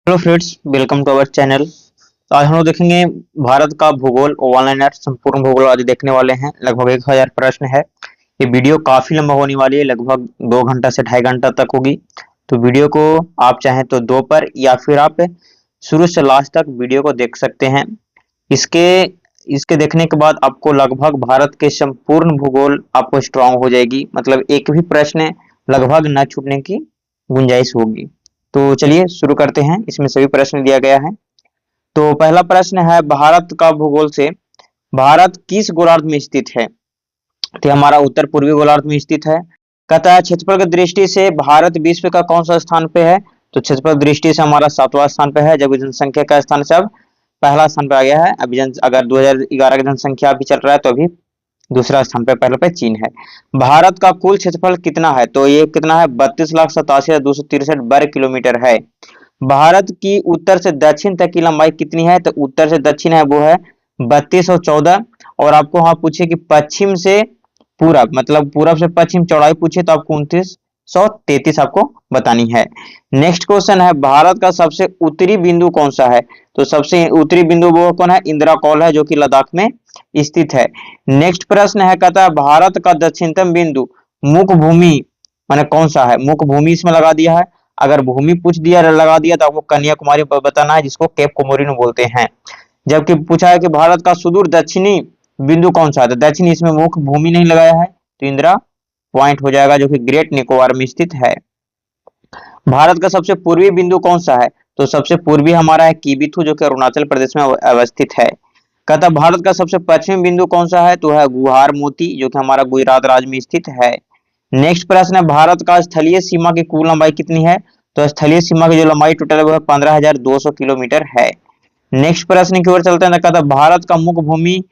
Hello friends, welcome to our channel. तो आज हम लोग देखेंगे भारत का भूगोल वन लाइनर संपूर्ण भूगोल आज देखने वाले हैं। लगभग 1000 प्रश्न है। ये वीडियो काफी लंबा होने वाली है, लगभग 2 घंटा से 2.5 घंटा तक होगी। तो वीडियो को आप चाहें तो दो पर या फिर आप शुरू से लास्ट तक वीडियो को देख सकते हैं। इसके इसके देखने के बाद आपको लगभग भारत के संपूर्ण भूगोल आपको स्ट्रांग हो जाएगी, मतलब एक भी प्रश्न लगभग न छूटने की गुंजाइश होगी। तो चलिए शुरू करते हैं। इसमें सभी प्रश्न दिया गया है। तो पहला प्रश्न है, भारत का भूगोल से भारत किस गोलार्ध में स्थित है? तो हमारा उत्तर पूर्वी गोलार्ध में स्थित है। कहता है क्षेत्रफल की दृष्टि से भारत विश्व का कौन सा स्थान पे है? तो क्षेत्रफल की दृष्टि से हमारा 7वां स्थान पे है, जबकि जनसंख्या का स्थान से अब पहला स्थान पे आ गया है। अभी अगर 2011 की जनसंख्या अभी चल रहा है तो अभी दूसरा स्थान पे, पहले पे चीन है। भारत का कुल क्षेत्रफल कितना है? तो ये कितना है? 32,87,263 वर्ग किलोमीटर है। भारत की उत्तर से दक्षिण तक की लंबाई कितनी है? तो उत्तर से दक्षिण है वो है 3214। और आपको वहां पूछे कि पश्चिम से पूरब, मतलब पूरब से पश्चिम चौड़ाई पूछे तो आपको 2933 आपको बतानी है। नेक्स्ट क्वेश्चन है, भारत का सबसे उत्तरी बिंदु कौन सा है? तो सबसे उत्तरी बिंदु वो कौन है? इंदिरा कौल है, जो कि लद्दाख में स्थित है। नेक्स्ट प्रश्न है, कहता है भारत का दक्षिणतम बिंदु मुख भूमि माने कौन सा है? मुख भूमि इसमें लगा दिया है। अगर भूमि पूछ दिया लगा दिया तो आपको कन्याकुमारी बताना है, जिसको केप कोमोरिनो बोलते हैं। जबकि पूछा है कि भारत का सुदूर दक्षिणी बिंदु कौन सा है? तो दक्षिणी इसमें मुख भूमि नहीं लगाया है, तो इंदिरा पॉइंट हो जाएगा, जो कि ग्रेट निकोबार में स्थित है। भारत का सबसे पूर्वी बिंदु कौन सा है? तो सबसे पूर्वी हमारा है कीबिथु, जो कि अरुणाचल प्रदेश में अवस्थित है। कहता भारत का सबसे पश्चिमी बिंदु कौन सा है? तो है गुहार मोती, जो कि हमारा गुजरात राज्य में स्थित है। नेक्स्ट प्रश्न है, भारत का स्थलीय सीमा की कुल लंबाई कितनी है? तो स्थलीय सीमा की जो लंबाई टोटल है वो है 15,200 किलोमीटर है। नेक्स्ट प्रश्न की ओर चलते हैं। कहता भारत का मुख्य भूमि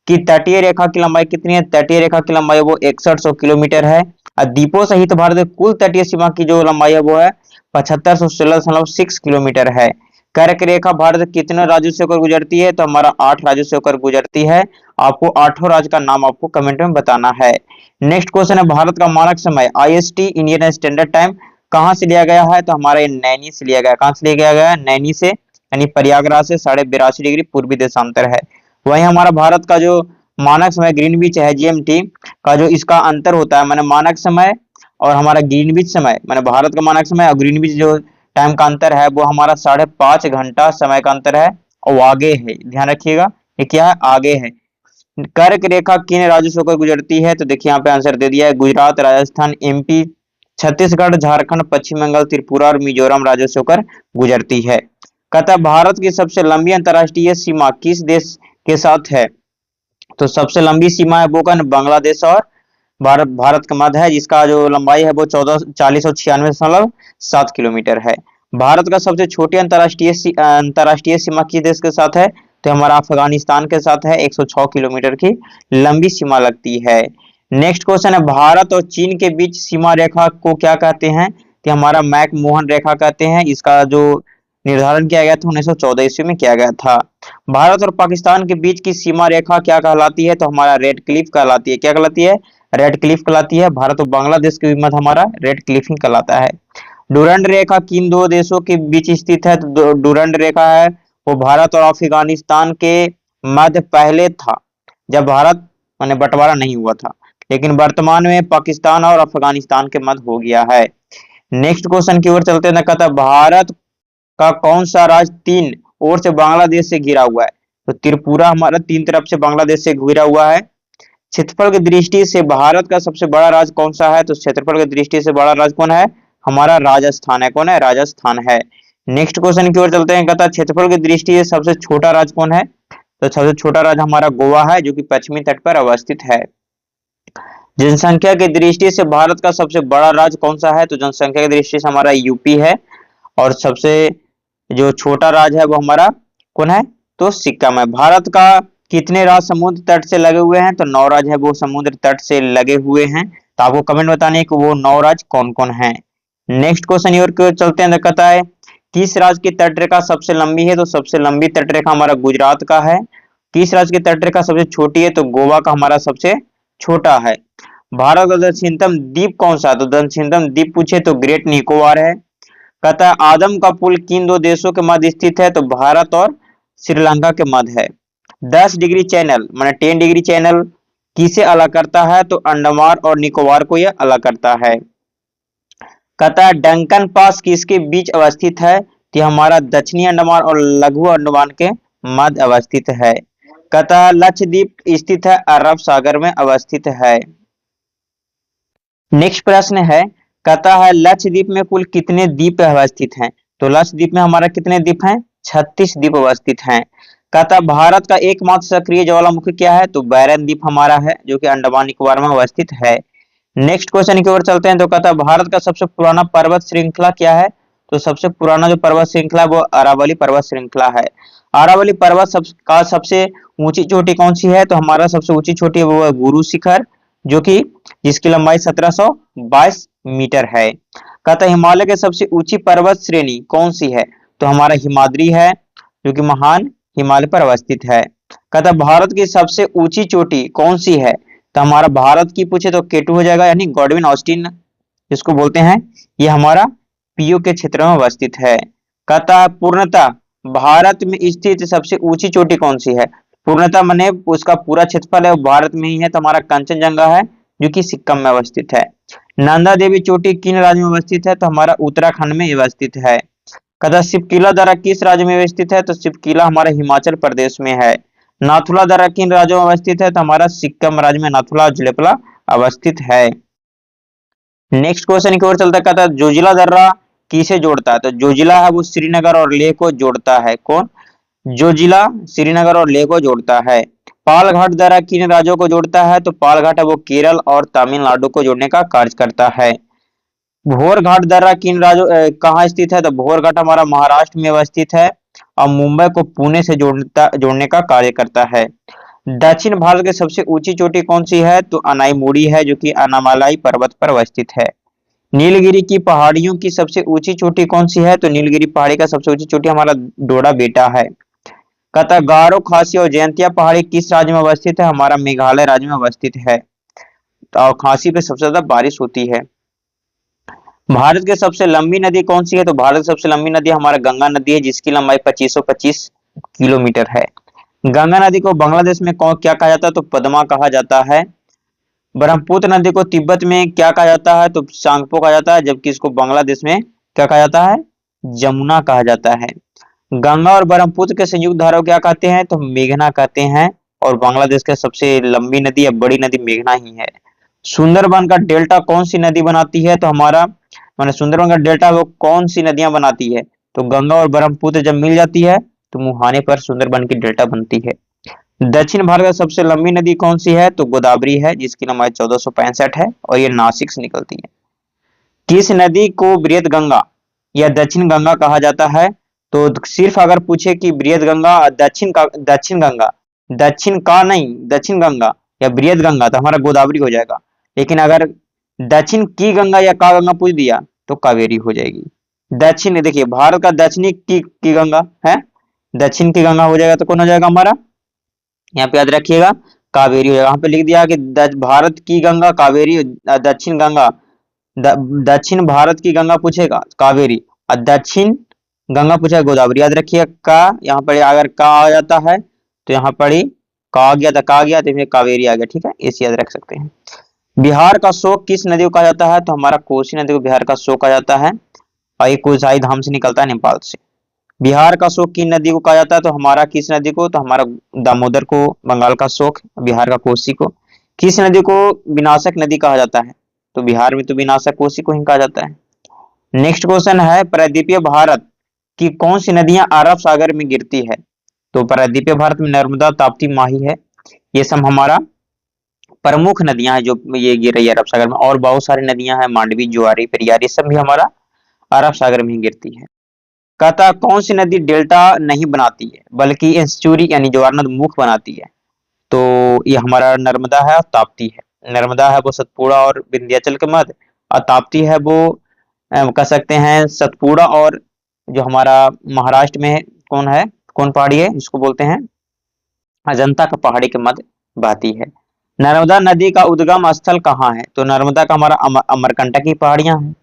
की तटीय रेखा की लंबाई कितनी है? तटीय रेखा की लंबाई वो 6100 किलोमीटर है। और द्वीपों सहित भारत की कुल तटीय सीमा की जो लंबाई है वो है 7516.6 किलोमीटर है। कर्क रेखा भारत के कितने राज्यों से होकर गुजरती है? तो हमारा 8 राज्यों से होकर गुजरती है। आपको 8 राज्य का नाम आपको कमेंट में बताना है। नेक्स्ट क्वेश्चन है, भारत का मानक समय आईएसटी इंडियन स्टैंडर्ड टाइम कहाँ से लिया गया है? तो हमारे नैनी से लिया गया। कहाँ से लिया गया है? नैनी से, यानी प्रयागराज से 82.5 डिग्री पूर्वी देशांतर है। वही हमारा भारत का जो मानक समय ग्रीनविच है, जीएमटी का जो इसका अंतर होता है, माने मानक समय और हमारा ग्रीनविच समय, माने भारत का मानक समय और ग्रीनविच जो टाइम का अंतर है वो हमारा 5.5 घंटा समय का अंतर है। और वो आगे है, ध्यान रखिएगा, ये क्या है? आगे है। कर्क रेखा किन राज्यों से होकर गुजरती है? तो देखिए यहाँ पे आंसर दे दिया है, गुजरात, राजस्थान, एमपी, छत्तीसगढ़, झारखंड, पश्चिम बंगाल, त्रिपुरा और मिजोरम राज्यों से होकर गुजरती है। कहता भारत की सबसे लंबी अंतरराष्ट्रीय सीमा किस देश के साथ है? तो सबसे लंबी सीमा है वो कौन? बांग्लादेश और भारत भारत का मध्य है, जिसका जो लंबाई है वो 4096.7 किलोमीटर है। भारत का सबसे छोटी अंतरराष्ट्रीय सीमा किस देश के साथ है? तो हमारा अफगानिस्तान के साथ है। 106 किलोमीटर की लंबी सीमा लगती है। नेक्स्ट क्वेश्चन है, भारत और चीन के बीच सीमा रेखा को क्या कहते हैं? कि हमारा मैक-मोहन रेखा कहते हैं। इसका जो निर्धारण किया गया था 1914 ईस्वी में किया गया था। भारत और पाकिस्तान के बीच की सीमा रेखा क्या कहलाती है? तो हमारा रेड क्लिफ कहलाती है। क्या कहलाती है? रेड क्लिफ कहलाती है। भारत और बांग्लादेश के बीच हमारा रेड क्लिफ ही कहलाता है। डुरंड रेखा किन दो देशों के बीच स्थित है? तो डुरंड रेखा है वो भारत और अफगानिस्तान के मध्य पहले था, जब भारत माने बंटवारा नहीं हुआ था, लेकिन वर्तमान में पाकिस्तान और अफगानिस्तान के मध्य हो गया है। नेक्स्ट क्वेश्चन की ओर चलते हैं। कहता है भारत का कौन सा राज्य तीन ओर से बांग्लादेश से घिरा हुआ है? तो त्रिपुरा हमारा तीन तरफ से बांग्लादेश से घिरा हुआ है। क्षेत्रफल की दृष्टि से भारत का सबसे बड़ा राज्य कौन सा है? तो क्षेत्रफल की दृष्टि से बड़ा राज्य कौन है? हमारा राजस्थान है। कौन है? राजस्थान है। नेक्स्ट क्वेश्चन की ओर चलते हैं। कहता है क्षेत्रफल की दृष्टि से सबसे छोटा राज्य कौन है? तो सबसे छोटा राज्य हमारा गोवा है, जो कि पश्चिमी तट पर अवस्थित है। जनसंख्या की दृष्टि से भारत का सबसे बड़ा राज्य कौन सा है? तो जनसंख्या की दृष्टि से हमारा यूपी है। और सबसे जो छोटा राज्य है वो हमारा कौन है? तो सिक्किम है। भारत का कितने राज्य समुद्र तट से लगे हुए हैं? तो 9 राज्य है वो समुद्र तट से लगे हुए हैं। तो आपको कमेंट बताने कि वो 9 राज्य कौन कौन है। नेक्स्ट क्वेश्चन और चलते हैं। कहता है किस राज्य की तटरेखा सबसे लंबी है? तो सबसे लंबी तटरेखा हमारा गुजरात का है। किस राज्य की तटरेखा सबसे छोटी है? तो गोवा का हमारा सबसे छोटा है। भारत का दक्षिणतम द्वीप कौन सा है? तो दक्षिणतम द्वीप पूछे तो ग्रेट निकोबार है। कहता है आदम का पुल किन दो देशों के मध्य स्थित है? तो भारत और श्रीलंका के मध्य है। 10 डिग्री चैनल माने 10 डिग्री चैनल किसे अलग करता है? तो अंडमान और निकोबार को यह अलग करता है। कहता है डंकन पास किसके बीच अवस्थित है? कि हमारा दक्षिणी अंडमान और लघु अंडमान के मध्य अवस्थित है। कहता है लक्षद्वीप स्थित है अरब सागर में अवस्थित है। नेक्स्ट प्रश्न है, कहता है लक्षद्वीप में कुल कितने द्वीप अवस्थित हैं? तो लक्षद्वीप में हमारा कितने द्वीप हैं? 36 द्वीप अवस्थित हैं। कहता है भारत का एकमात्र सक्रिय ज्वालामुखी क्या है? तो बैरन द्वीप हमारा है जो कि अंडमान निकोबार में अवस्थित है। नेक्स्ट क्वेश्चन की ओर चलते हैं। तो कहता है भारत का सबसे पुराना पर्वत श्रृंखला क्या है? तो सबसे पुराना जो पर्वत श्रृंखला है वो अरावली पर्वत श्रृंखला है। अरावली पर्वत का सबसे ऊंची चोटी कौन सी है? तो हमारा सबसे ऊंची चोटी वो है गुरु शिखर, जो कि जिसकी लंबाई 1722 मीटर है। कहता है हिमालय के सबसे ऊंची पर्वत श्रेणी कौन सी है? तो हमारा हिमाद्री है जो कि महान हिमालय पर अवस्थित है। कहता है भारत की सबसे ऊंची चोटी कौन सी है? तो हमारा भारत की पूछे तो केटू हो जाएगा, यानी गॉडविन ऑस्टिन जिसको बोलते हैं, ये हमारा पीओ के क्षेत्र में अवस्थित है। कहता है पूर्णतः भारत में स्थित सबसे ऊंची चोटी कौन सी है? पूर्णतः माने उसका पूरा क्षेत्रफल है वो भारत में ही है, तो हमारा कंचनजंगा है जो कि सिक्किम में अवस्थित है। नंदा देवी चोटी किन राज्य में अवस्थित है? तो हमारा उत्तराखंड में अवस्थित है। कहता शिवकिला दर्रा किस राज्य में अवस्थित है? तो शिवकिला हमारा हिमाचल प्रदेश में है। नाथुला दर्रा किन राज्यों में अवस्थित है? तो हमारा सिक्किम राज्य में नाथुला और जलेपला अवस्थित है। नेक्स्ट क्वेश्चन की ओर चलता, कहता है जोजिला दर्रा किसे जोड़ता है? तो जोजिला है वो श्रीनगर और लेह को जोड़ता है। कौन? जोजिला श्रीनगर और लेह को जोड़ता है। पालघाट दर्रा किन राज्यों को जोड़ता है? तो पालघाट है वो केरल और तमिलनाडु को जोड़ने का कार्य करता है। भोरघाट दर्रा किन राज्यों कहाँ स्थित है? तो भोरघाट हमारा महाराष्ट्र में अवस्थित है और मुंबई को पुणे से जोड़ने का कार्य करता है। दक्षिण भारत की सबसे ऊंची चोटी कौन सी है? तो अनाईमुड़ी है जो कि अनामालाई पर्वत पर अवस्थित है। नीलगिरी की पहाड़ियों की सबसे ऊंची चोटी कौन सी है? तो नीलगिरी पहाड़ी का सबसे ऊंची चोटी हमारा डोडा बेटा है। कहता गारो, खासी और जयंतिया पहाड़ी किस राज्य में अवस्थित है? हमारा मेघालय राज्य में अवस्थित है और खासी पे सबसे ज्यादा बारिश होती है। भारत की सबसे लंबी नदी कौन सी है? तो भारत की सबसे लंबी नदी हमारा गंगा नदी है जिसकी लंबाई 2525 किलोमीटर है। गंगा नदी को बांग्लादेश में क्या कहा जाता है? तो पद्मा कहा जाता है। ब्रह्मपुत्र नदी को तिब्बत में क्या कहा जाता है? तो सांगपो कहा जाता है, जबकि इसको बांग्लादेश में क्या कहा जाता है? जमुना कहा जाता है। गंगा और ब्रह्मपुत्र के संयुक्त धारा को क्या कहते हैं? तो मेघना कहते हैं और बांग्लादेश की सबसे लंबी नदी या बड़ी नदी मेघना ही है। सुंदरबन का डेल्टा कौन सी नदी बनाती है? तो हमारा माने सुंदरबन का डेल्टा वो कौन सी नदियां बनाती है? तो गंगा और ब्रह्मपुत्र जब मिल जाती है तो मुहाने पर सुंदरबन की डेल्टा बनती है। दक्षिण भारत का सबसे लंबी नदी कौन सी है? तो गोदावरी है जिसकी लंबाई 1465 है और ये नासिक से निकलती है। किस नदी को बृहत गंगा या दक्षिण गंगा कहा जाता है? तो सिर्फ अगर पूछे कि बृहत गंगा दक्षिण गंगा, दक्षिण का नहीं दक्षिण गंगा या बृहत गंगा, तो हमारा गोदावरी हो जाएगा। लेकिन अगर दक्षिण की गंगा या का गंगा पूछ दिया तो कावेरी हो जाएगी। दक्षिण देखिए भारत का दक्षिणी की गंगा है, दक्षिण की गंगा हो जाएगा तो कौन हो जाएगा हमारा? यहाँ पे याद रखिएगा कावेरी हो जाएगा। यहाँ पे लिख दिया कि भारत की गंगा कावेरी, दक्षिण गंगा दक्षिण भारत की गंगा पूछेगा कावेरी और दक्षिण गंगा पूछेगा गोदावरी। याद रखिएगा का, यहाँ पर अगर का आ जाता है तो यहाँ पर ही का आ गया था, का आ गया तो इसमें कावेरी आ गया। ठीक है, इसे याद रख सकते हैं। बिहार का शोक किस नदी को कहा जाता है? तो हमारा कोसी नदी को बिहार का शोक कहा जाता है और ये कोसाई धाम से निकलता है नेपाल से। बिहार का शोक किन नदी को कहा जाता है? तो हमारा किस नदी को? तो हमारा दामोदर को बंगाल का शोक, बिहार का कोसी को। किस नदी को विनाशक नदी कहा जाता है? तो बिहार में तो विनाशक कोसी को ही कहा जाता है। नेक्स्ट क्वेश्चन है प्रायद्वीपीय भारत की कौन सी नदियां अरब सागर में गिरती है? तो प्रायद्वीपीय भारत में नर्मदा, ताप्ती, माही है, ये सब हमारा प्रमुख नदियां हैं जो ये गिर रही है अरब सागर में। और बहुत सारी नदियां हैं, मांडवी, जुआरी, पेरियार, ये सब भी हमारा अरब सागर में ही गिरती है। कहता कौन सी नदी डेल्टा नहीं बनाती है बल्कि एस्चुरी यानी ज्वारनद मुख बनाती है? तो ये हमारा नर्मदा है और ताप्ती है। नर्मदा है वो सतपुड़ा और विंध्याचल के मध्य, और ताप्ती है वो कह सकते हैं सतपुड़ा और जो हमारा महाराष्ट्र में कौन है, कौन पहाड़ी है जिसको बोलते हैं अजंता का पहाड़ी के मध्य बहती है। नर्मदा नदी का उद्गम स्थल कहाँ है? तो नर्मदा का हमारा अमरकंटक की पहाड़ियां हैं।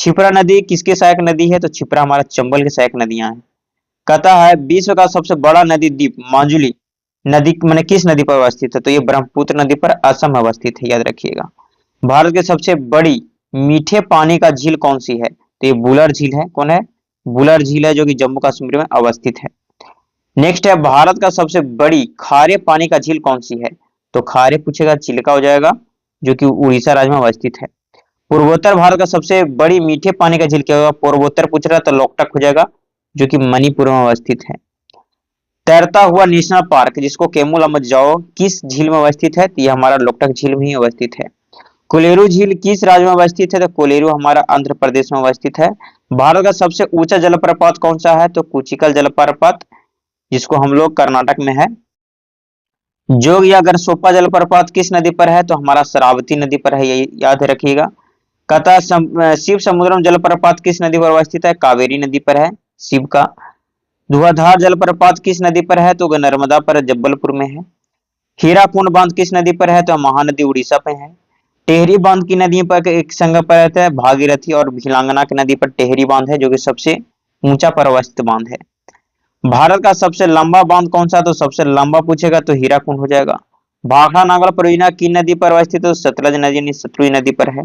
क्षिप्रा नदी किसकी सहायक नदी है? तो क्षिप्रा हमारा चंबल की सहायक नदियां हैं। कहता है विश्व का सबसे बड़ा नदी द्वीप माजुली नदी मैंने किस नदी पर अवस्थित है? तो ये ब्रह्मपुत्र नदी पर असम में अवस्थित है, याद रखिएगा। भारत की सबसे बड़ी मीठे पानी का झील कौन सी है? तो ये बुलर झील है। कौन है? बुलर झील है, जो कि जम्मू कश्मीर में अवस्थित है। नेक्स्ट है भारत का सबसे बड़ी खारे पानी का झील कौन सी है? तो खारे पूछेगा चिल्का हो जाएगा, जो कि उड़ीसा राज्य में अवस्थित है। पूर्वोत्तर भारत का सबसे बड़ी मीठे पानी का झील क्या होगा? पूर्वोत्तर पूछ रहा तो लोकटक हो जाएगा, जो कि मणिपुर में अवस्थित है। तैरता हुआ नेशनल पार्क जिसको केमू लम्बा जाओ किस झील में अवस्थित है? तो ये हमारा लोकटक झील में ही अवस्थित है। कोलेरू झील किस राज्य में अवस्थित है? तो कोलेरू हमारा आंध्र प्रदेश में अवस्थित है। भारत का सबसे ऊंचा जलप्रपात कौन सा है? तो कुचिकल जलप्रपात, जिसको हम लोग कर्नाटक में है। जोग या गरसोप्पा जलप्रपात किस नदी पर है? तो हमारा शरावती नदी पर है, ये याद रखिएगा। कथा शिव समुद्रम जलप्रपात किस नदी पर अवस्थित है? कावेरी नदी पर है शिव का। धुआंधार जलप्रपात किस नदी पर है? तो नर्मदा पर, जबलपुर में है। हीराकुंड बांध किस नदी पर है? तो महानदी उड़ीसा पे है। टेहरी बांध की नदी पर एक संगम पर रहता है, भागीरथी और भिलांगना की नदी पर टेहरी बांध है, जो कि सबसे ऊंचा पर अवस्थित बांध है। भारत का सबसे लंबा बांध कौन सा? तो सबसे लंबा पूछेगा तो हीराकुंड हो जाएगा। भाखड़ा नागल परियोजना की नदी पर अवस्थित है? तो सतलज नदी यानी सतलुज नदी पर है।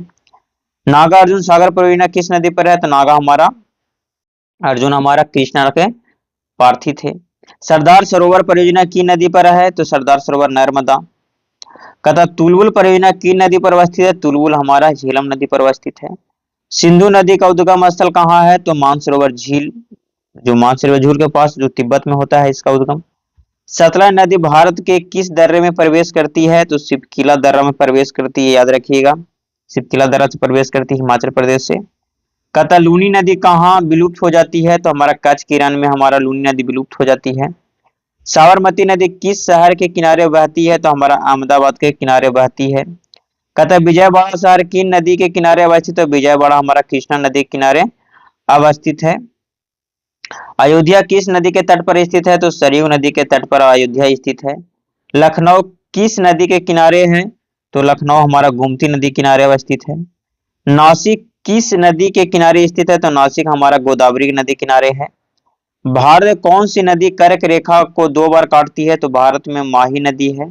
नागा अर्जुन सागर परियोजना किस नदी पर है? तो नागा हमारा अर्जुन हमारा कृष्णा के पार्थी थे। सरदार सरोवर परियोजना की नदी पर है? तो सरदार सरोवर नर्मदा। कथा तुलबुल परियोजना की नदी पर अवस्थित है? तुलबुल हमारा झेलम नदी पर अवस्थित है। सिंधु नदी का उद्गम स्थल कहाँ है? तो मानसरोवर झील, जो मानसरोवर झील के पास जो तिब्बत में होता है इसका उद्गम। सतलज नदी भारत के किस दर्रे में प्रवेश करती है? तो सिपकिला दर्रा में प्रवेश करती है, याद रखिएगा। सिपकिला दर्रा से प्रवेश करती है हिमाचल प्रदेश से। कहता लूनी नदी कहाँ विलुप्त हो जाती है? तो हमारा कच्छ के रण में हमारा लूनी नदी विलुप्त हो जाती है। साबरमती नदी किस शहर के किनारे बहती है? तो हमारा अहमदाबाद के किनारे बहती है। कहता विजयवाड़ा शहर किन नदी के किनारे अवस्थित है? तो विजयवाड़ा हमारा कृष्णा नदी के किनारे अवस्थित है। अयोध्या किस नदी के तट पर स्थित है? तो सरयू नदी के तट पर अयोध्या स्थित है। लखनऊ किस नदी के किनारे है? तो लखनऊ हमारा गोमती नदी किनारे अवस्थित है। नासिक किस नदी के किनारे स्थित है? तो नासिक हमारा गोदावरी नदी किनारे है। भारत में कौन सी नदी कर्क रेखा को 2 बार काटती है? तो भारत में माही नदी है।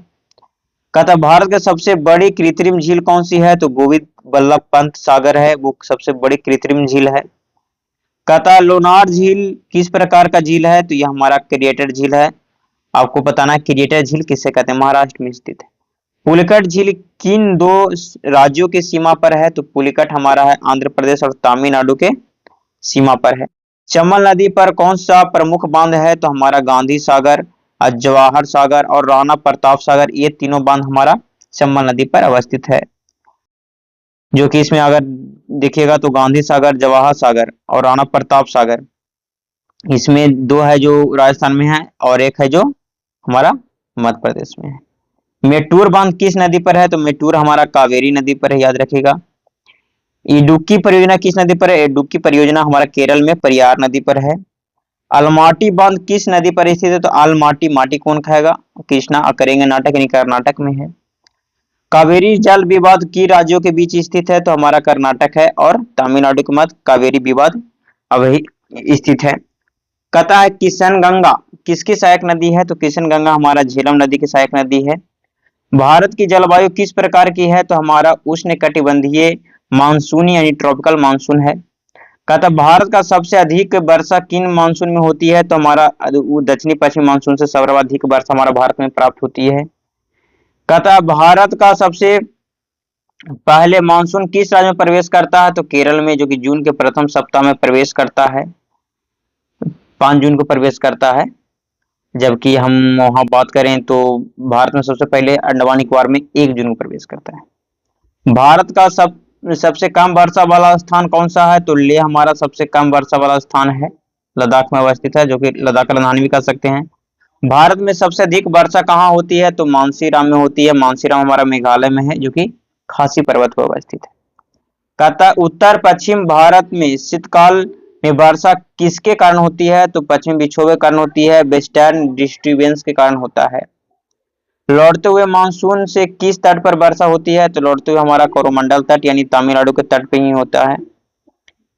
कहता भारत की सबसे बड़ी कृत्रिम झील कौन सी है? तो गोविंद बल्लभ पंत सागर है, वो सबसे बड़ी कृत्रिम झील है। कहता लोनार झील किस प्रकार का झील है? तो यह हमारा क्रिएटेड झील है। आपको बताना है क्रिएटेड झील किसे कहते हैं, महाराष्ट्र में स्थित है। पुलिकट झील किन 2 राज्यों की सीमा पर है? तो पुलिकट हमारा है आंध्र प्रदेश और तमिलनाडु के सीमा पर है। चंबल नदी पर कौन सा प्रमुख बांध है? तो हमारा गांधी सागर, जवाहर सागर और राणा प्रताप सागर, ये तीनों बांध हमारा चंबल नदी पर अवस्थित है। जो कि इसमें अगर देखिएगा तो गांधी सागर, जवाहर सागर और राणा प्रताप सागर, इसमें 2 है जो राजस्थान में है और एक है जो हमारा मध्य प्रदेश में है। मेटूर बांध किस नदी पर है? तो मेटूर हमारा कावेरी नदी पर है, याद रखिएगा। इडुक्की परियोजना किस नदी पर है? इडुक्की परियोजना हमारा केरल में परियार नदी पर है। अलमाटी बांध किस नदी पर स्थित है? तो अलमाटी, माटी कौन खाएगा? कृष्णा अकरेंगे नाटक यानी कर्नाटक में है। कावेरी जल विवाद की राज्यों के बीच स्थित है? तो हमारा कर्नाटक है और तमिलनाडु के मध्य कावेरी विवाद अभी स्थित है। कहता है किशन गंगा किसकी सहायक नदी है? तो किशन गंगा हमारा झेलम नदी की सहायक नदी है। भारत की जलवायु किस प्रकार की है? तो हमारा उष्णकटिबंधीय मानसूनी यानी ट्रॉपिकल मानसून है। कहता भारत का सबसे अधिक वर्षा किन मानसून में होती है? तो हमारा दक्षिणी पश्चिमी मानसून से सर्वाधिक वर्षा हमारा भारत में प्राप्त होती है। कहता भारत का सबसे पहले मानसून किस राज्य में प्रवेश करता है? तो केरल में, जो कि जून के प्रथम सप्ताह में प्रवेश करता है, 5 जून को प्रवेश करता है। जबकि हम वहां बात करें तो भारत में सबसे पहले अंडमान निकोबार में 1 जून को प्रवेश करता है। भारत का सबसे कम वर्षा वाला स्थान कौन सा है? तो लेह हमारा सबसे कम वर्षा वाला स्थान है, लद्दाख में अवस्थित है, जो कि लद्दाख का राजधानी भी कह सकते हैं। भारत में सबसे अधिक वर्षा कहाँ होती है? तो मानसीराम में होती है। मानसीराम हमारा मेघालय में है, जो कि खासी पर्वत पर अवस्थित है। कहता उत्तर पश्चिम भारत में शीतकाल में वर्षा किसके कारण होती है? तो पश्चिमी विक्षोभ के कारण होती है, वेस्टर्न डिस्टर्बेंस के कारण होता है। लौटते हुए मानसून से किस तट पर वर्षा होती है? तो लौटते हुए हमारा कोरोमंडल तट यानी तमिलनाडु के तट पे ही होता है।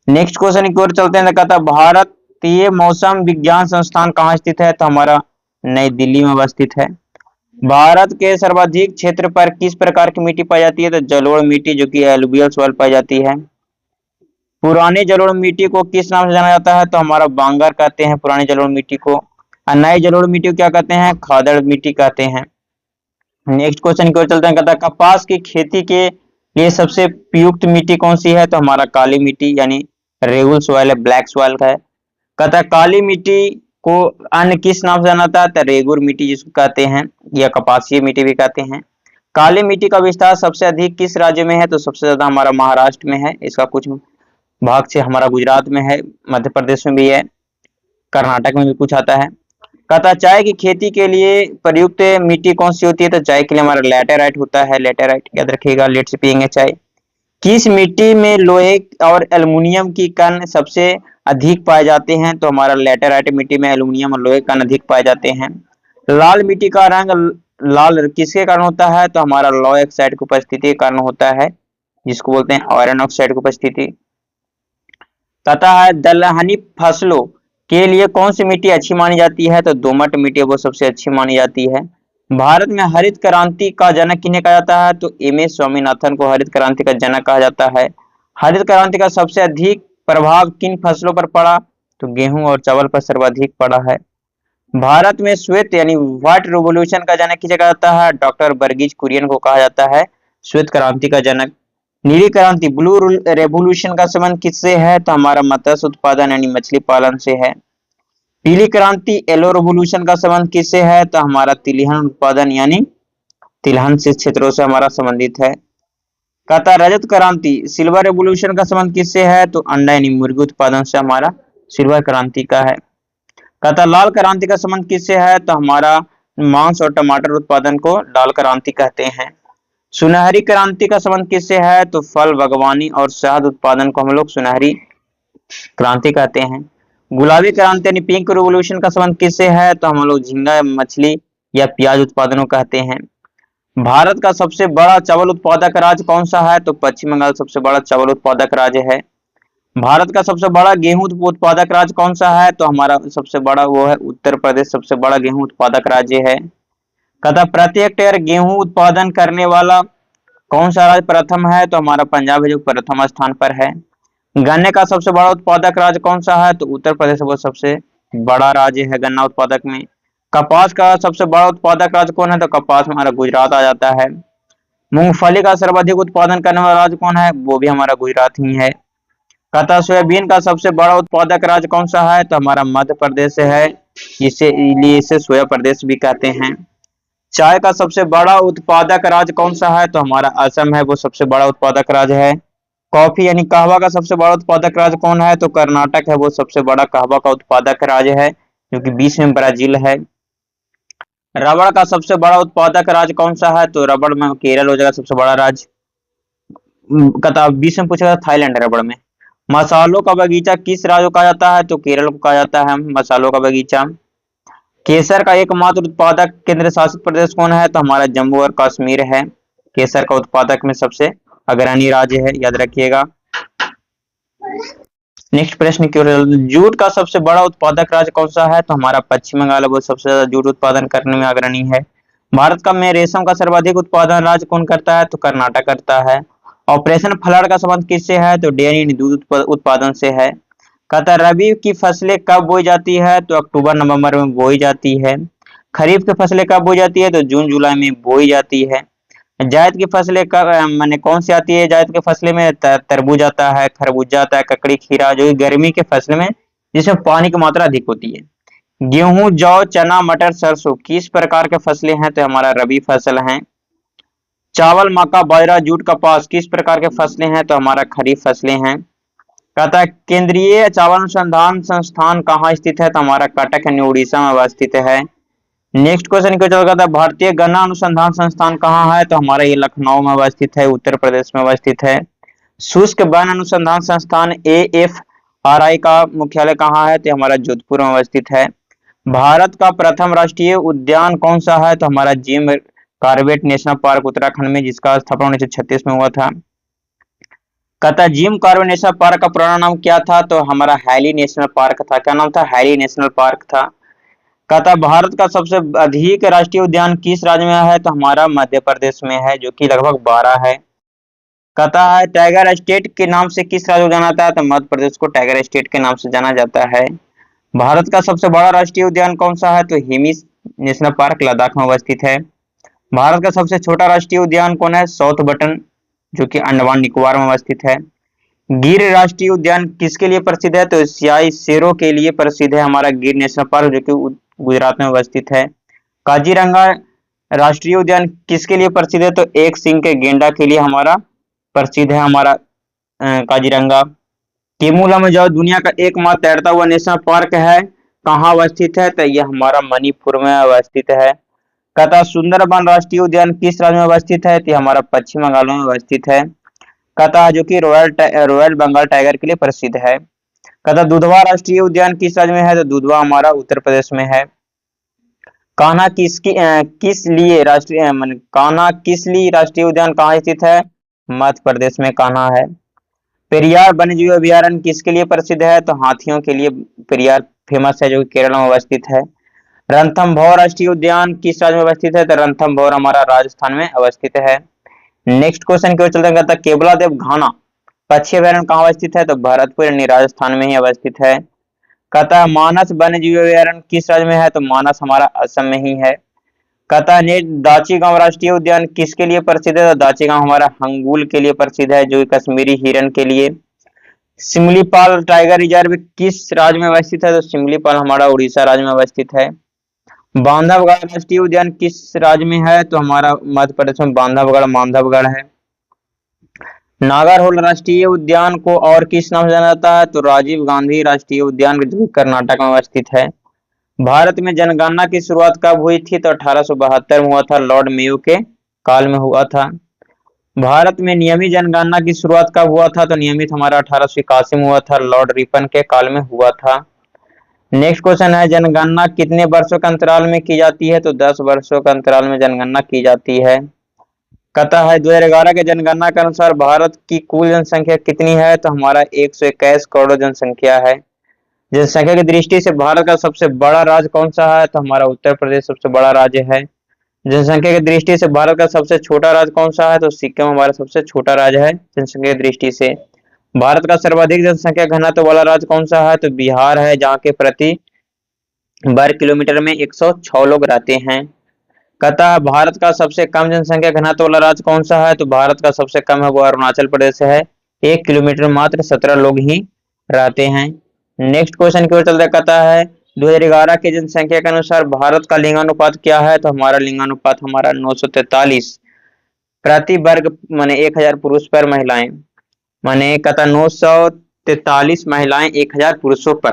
नेक्स्ट क्वेश्चन की ओर चलते हैं। कहता है भारतीय मौसम विज्ञान संस्थान कहाँ स्थित है? तो हमारा नई दिल्ली में अवस्थित है। भारत के सर्वाधिक क्षेत्र पर किस प्रकार की मिट्टी पाई जाती है? तो जलोढ़ मिट्टी, जो कि एलुवियल सॉइल पाई जाती है। पुरानी जलोढ़ मिट्टी को किस नाम से जाना जाता है? तो हमारा बांगर कहते हैं पुरानी जलोढ़ मिट्टी को। और नई जलोढ़ मिट्टी को क्या कहते हैं? खादड़ मिट्टी कहते हैं। नेक्स्ट क्वेश्चन की ओर चलते हैं। कहता है कपास की खेती के लिए सबसे उपयुक्त मिट्टी कौन सी है? तो हमारा काली मिट्टी यानी रेगुल सॉइल है, ब्लैक सॉइल का है। कहता है काली मिट्टी को अन्य किस नाम से जाना जाता है? तो रेगुर मिट्टी जिसको कहते हैं, या कपासीय मिट्टी भी कहते हैं। काली मिट्टी का विस्तार सबसे अधिक किस राज्य में है? तो सबसे ज्यादा हमारा महाराष्ट्र में है। इसका कुछ भाग से हमारा गुजरात में है, मध्य प्रदेश में भी है, कर्नाटक में भी कुछ आता है। कहता चाय की खेती के लिए प्रयुक्त मिट्टी कौन सी होती है? तो चाय के लिए हमारा लैटेराइट होता है, लैटेराइट याद रखिएगा, लेट से पियेंगे चाय। किस मिट्टी में लोहे और एल्युमिनियम की कण सबसे अधिक पाए जाते हैं? तो हमारा लैटेराइट मिट्टी में एल्युमिनियम और लोहे कण अधिक पाए जाते हैं। लाल मिट्टी का रंग लाल किसके कारण होता है? तो हमारा लौह ऑक्साइड की उपस्थिति के कारण होता है, जिसको बोलते हैं आयरन ऑक्साइड की उपस्थिति। कहता है दलहनी फसलों के लिए कौन सी मिट्टी अच्छी मानी जाती है? तो दोमट मिट्टी वो सबसे अच्छी मानी जाती है। भारत में हरित क्रांति का जनक किन्हें कहा जाता है? तो एम.एस. स्वामीनाथन को हरित क्रांति का जनक कहा जाता है। हरित क्रांति का सबसे अधिक प्रभाव किन फसलों पर पड़ा? तो गेहूं और चावल पर सर्वाधिक पड़ा है। भारत में श्वेत यानी व्हाइट रिवॉल्यूशन का जनक किसे कहा जाता है? डॉक्टर वर्गीज कुरियन को कहा जाता है श्वेत क्रांति का जनक। नीली क्रांति ब्लू रेवोल्यूशन का संबंध किससे है? तो हमारा मत्स्य उत्पादन यानी मछली पालन से है। पीली क्रांति येलो रेवोल्यूशन का संबंध किससे है? तो हमारा तिलहन उत्पादन यानी तिलहन से क्षेत्रों से हमारा संबंधित है। कहता रजत क्रांति सिल्वर रेवोल्यूशन का संबंध किससे है? तो अंडा यानी मुर्गी उत्पादन से हमारा सिल्वर क्रांति का है। कहता लाल क्रांति का संबंध किससे है? तो हमारा मांस और टमाटर उत्पादन को लाल क्रांति कहते हैं। सुनहरी क्रांति का संबंध किससे है? तो फल बागवानी और शहद उत्पादन को हम लोग सुनहरी क्रांति कहते हैं। गुलाबी क्रांति यानी पिंक रिवोल्यूशन का संबंध किससे है? तो हम लोग झींगा मछली या प्याज उत्पादनों कहते हैं। भारत का सबसे बड़ा चावल उत्पादक राज्य कौन सा है? तो पश्चिम बंगाल सबसे बड़ा चावल उत्पादक राज्य है। भारत का सबसे बड़ा गेहूं उत्पादक राज्य कौन सा है? तो हमारा सबसे बड़ा वो है उत्तर प्रदेश, सबसे बड़ा गेहूं उत्पादक राज्य है। कहता प्रति हेक्टेयर गेहूं उत्पादन करने वाला कौन सा राज्य प्रथम है? तो हमारा पंजाब है जो प्रथम स्थान पर है। गन्ने का सबसे बड़ा उत्पादक राज्य कौन सा है? तो उत्तर प्रदेश वो सबसे बड़ा राज्य है गन्ना उत्पादक में। कपास का सबसे बड़ा उत्पादक राज्य कौन है? तो कपास में हमारा गुजरात आ जाता है। मूंगफली का सर्वाधिक उत्पादन करने वाला राज्य कौन है? वो भी हमारा गुजरात ही है। कहता सोयाबीन का सबसे बड़ा उत्पादक राज्य कौन सा है? तो हमारा मध्य प्रदेश से है, इसे सोया प्रदेश भी कहते हैं। चाय का सबसे बड़ा उत्पादक राज्य कौन सा है? तो हमारा असम है, वो सबसे बड़ा उत्पादक राज्य है। कॉफी यानी कहवा का सबसे बड़ा उत्पादक राज्य कौन है? तो कर्नाटक है, वो सबसे बड़ा कहवा का उत्पादक राज्य है, जो कि 20 में ब्राजील है। रबड़ का सबसे बड़ा उत्पादक राज्य कौन सा है? तो रबड़ में केरल हो जाएगा सबसे बड़ा राज्य। कहता 20 में पूछा थाईलैंड रबड़ में। मसालों का बगीचा किस राज्य को कहा जाता है? तो केरल को कहा जाता है मसालों का बगीचा। केसर का एकमात्र उत्पादक केंद्र शासित प्रदेश कौन है? तो हमारा जम्मू और कश्मीर है, केसर का उत्पादक में सबसे अग्रणी राज्य है, याद रखिएगा। नेक्स्ट प्रश्न की ओर, जूट का सबसे बड़ा उत्पादक राज्य कौन सा है? तो हमारा पश्चिम बंगाल है, वो सबसे ज्यादा जूट उत्पादन करने में अग्रणी है। भारत का में रेशम का सर्वाधिक उत्पादन राज्य कौन करता है? तो कर्नाटक करता है। ऑपरेशन फ्लड का संबंध किससे है? तो डेयरी दूध उत्पादन से है। कहता रबी की फसलें कब बोई जाती है? तो अक्टूबर नवंबर में बोई जाती है। खरीफ की फसलें कब बोई जाती है? तो जून जुलाई में बोई जाती है। जायद की फसलें कब माने कौन सी आती है? जायद की फसलें में तरबूज आता है, खरबूजा आता है, ककड़ी, खीरा, जो गर्मी के फसल में जिसमें पानी की मात्रा अधिक होती है। गेहूं, जौ, चना, मटर, सरसों किस प्रकार के फसलें हैं? तो हमारा रबी फसल हैं। चावल, मक्का, बाजरा, जूट, कपास किस प्रकार के फसलें हैं? तो हमारा खरीफ फसलें हैं। कहता है केंद्रीय चावल अनुसंधान संस्थान कहाँ स्थित है? तो हमारा कटक यानी उड़ीसा में अवस्थित है। नेक्स्ट क्वेश्चन क्या चल है, भारतीय गन्ना अनुसंधान संस्थान कहाँ है? तो हमारा ये लखनऊ में अवस्थित है, उत्तर प्रदेश में अवस्थित है। शुष्क वन अनुसंधान संस्थान AFRI का मुख्यालय कहाँ है? तो हमारा जोधपुर में अवस्थित है। भारत का प्रथम राष्ट्रीय उद्यान कौन सा है? तो हमारा Jim Corbett national park Uttarakhand में, जिसका स्थापना 1936 में हुआ था। कहता जिम कॉर्बेट नेशनल पार्क का पुराना नाम क्या था? तो हमारा हैली नेशनल पार्क था। क्या नाम था? हैली नेशनल पार्क था। कहता भारत का सबसे अधिक राष्ट्रीय उद्यान किस राज्य में है? तो हमारा मध्य प्रदेश में है, जो कि लगभग 12 है। कहता है टाइगर स्टेट के नाम से किस राज्य को जाना जाता है? तो मध्य प्रदेश को टाइगर स्टेट के नाम से जाना जाता है। भारत का सबसे बड़ा राष्ट्रीय उद्यान कौन सा है? तो हिमिस नेशनल पार्क लद्दाख में अवस्थित है। भारत का सबसे छोटा राष्ट्रीय उद्यान कौन है? साउथ बटन, जो कि अंडमान निकोबार में अवस्थित है। गिर राष्ट्रीय उद्यान किसके लिए प्रसिद्ध है? तो एशियाई शेरों के लिए प्रसिद्ध है हमारा गिर नेशनल पार्क, जो कि गुजरात में अवस्थित है। काजीरंगा राष्ट्रीय उद्यान किसके लिए प्रसिद्ध है? तो एक सिंह के गेंडा के लिए हमारा प्रसिद्ध है हमारा काजीरंगा। केमुला में जो दुनिया का एकमात्र तैरता हुआ नेशनल पार्क है, कहाँ अवस्थित है? तो यह हमारा मणिपुर में अवस्थित है। कहता सुंदरबन राष्ट्रीय उद्यान किस राज्य में अवस्थित है? तो हमारा पश्चिम बंगाल में अवस्थित है। कहता जो कि रॉयल बंगाल टाइगर के लिए प्रसिद्ध है। कहता दुधवा राष्ट्रीय उद्यान किस राज्य में है? तो दुधवा हमारा उत्तर प्रदेश में है। कान्हा किस लिए राष्ट्रीय कान्हा किसली राष्ट्रीय उद्यान कहाँ स्थित है? मध्य प्रदेश में कान्हा है। पेरियार वन्यजीव अभयारण्य किसके लिए प्रसिद्ध है? तो हाथियों के लिए पेरियार फेमस है, जो कि केरल में अवस्थित है। रणथंभौर राष्ट्रीय उद्यान किस राज्य में अवस्थित है? तो रणथंभौर हमारा राजस्थान में अवस्थित है। नेक्स्ट क्वेश्चन की ओर चलते हैं। कहता केवलादेव घाना पक्षी अभयारण्य कहाँ अवस्थित है? तो भरतपुर यानी राजस्थान में ही अवस्थित है। कहता मानस वन्यजीव अभयारण्य किस राज्य में है? तो मानस हमारा असम में ही है। कहता नेट दाची गांव राष्ट्रीय उद्यान किसके लिए प्रसिद्ध है? तो दाची गांव हमारा हंगुल के लिए प्रसिद्ध है, जो कश्मीरी हिरन के लिए। सिमलीपाल टाइगर रिजर्व किस राज्य में अवस्थित है? तो सिमलीपाल हमारा उड़ीसा राज्य में अवस्थित है। बांधवगढ़ राष्ट्रीय उद्यान किस राज्य में है? तो हमारा मध्य प्रदेश में बांधवगढ़ है। नागरहोल राष्ट्रीय उद्यान को और किस नाम से जाना जाता है? तो राजीव गांधी राष्ट्रीय उद्यान, जो कर्नाटक में अवस्थित है। भारत में जनगणना की शुरुआत कब हुई थी? तो 1872 में हुआ था, लॉर्ड मेयो के काल में हुआ था। भारत में नियमित जनगणना की शुरुआत कब हुआ था? तो नियमित हमारा 1881 में हुआ था, लॉर्ड रिपन के काल में हुआ था। नेक्स्ट क्वेश्चन है जनगणना कितने वर्षों के अंतराल में की जाती है? तो 10 वर्षों के अंतराल में जनगणना की जाती है। कहता है 2011 के जनगणना के अनुसार भारत की कुल जनसंख्या कितनी है? तो हमारा 121 करोड़ जनसंख्या है। जनसंख्या की दृष्टि से भारत का सबसे बड़ा राज्य कौन सा है? तो हमारा उत्तर प्रदेश सबसे बड़ा राज्य है। जनसंख्या की दृष्टि से भारत का सबसे छोटा राज्य कौन सा है? तो सिक्किम हमारा सबसे छोटा राज्य है जनसंख्या की दृष्टि से। भारत का सर्वाधिक जनसंख्या घनत्व वाला राज्य कौन सा है? तो बिहार है, जहाँ के प्रति वर्ग किलोमीटर में 106 लोग रहते हैं। कहता है भारत का सबसे कम जनसंख्या घनत्व वाला राज्य कौन सा है? तो भारत का सबसे कम है वो अरुणाचल प्रदेश है, 1 किलोमीटर में मात्र 17 लोग ही रहते हैं। नेक्स्ट क्वेश्चन की ओर चलते कहता है 2011 की जनसंख्या के अनुसार भारत का लिंगानुपात क्या है? तो हमारा लिंगानुपात हमारा 943 प्रति वर्ग माने 1000 पुरुष पर महिलाएं, माने कहता 943 महिलाएं 1000 पुरुषों पर।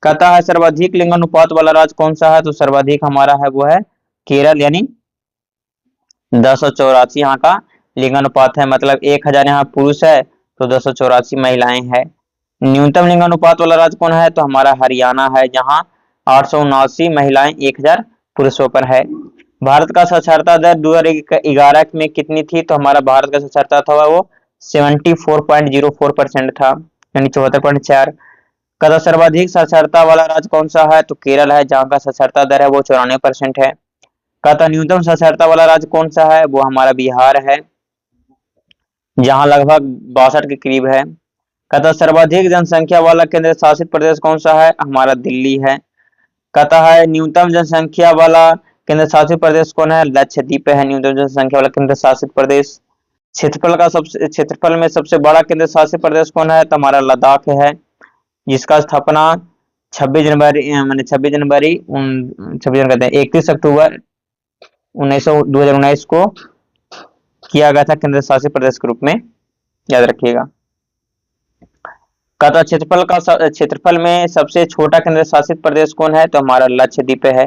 कहता है सर्वाधिक लिंगानुपात वाला राज्य कौन सा है? तो सर्वाधिक हमारा है वो है केरल, यानी 1084 यहाँ का लिंगानुपात है, मतलब 1000 यहाँ पुरुष है तो 1084 महिलाएं है। न्यूनतम लिंगानुपात वाला राज्य कौन है? तो हमारा हरियाणा है, जहाँ 879 महिलाएं 1000 पुरुषों पर है। भारत का साक्षरता दर 2011 में कितनी थी? तो हमारा भारत का साक्षरता था वो 74.04% था, यानी 74.4। कहता सर्वाधिक साक्षरता वाला राज्य कौन सा है? तो केरल है, जहाँ का साक्षरता दर है वो 94% है। कहता न्यूनतम साक्षरता वाला राज्य कौन सा है? वो हमारा बिहार है, जहाँ लगभग 62 के करीब है। कहता सर्वाधिक जनसंख्या वाला केंद्र शासित प्रदेश कौन सा है? हमारा दिल्ली है। कहता है न्यूनतम जनसंख्या वाला केंद्र शासित प्रदेश कौन है? लक्षद्वीप है न्यूनतम जनसंख्या वाला केंद्र शासित प्रदेश। क्षेत्रफल में सबसे बड़ा केंद्र शासित प्रदेश कौन है? तो हमारा लद्दाख है, जिसका स्थापना 31 अक्टूबर 2019 को किया गया था केंद्र शासित प्रदेश के रूप में, याद रखिएगा। कहता क्षेत्रफल में सबसे छोटा केंद्र शासित प्रदेश कौन है? तो हमारा लक्षद्वीप है,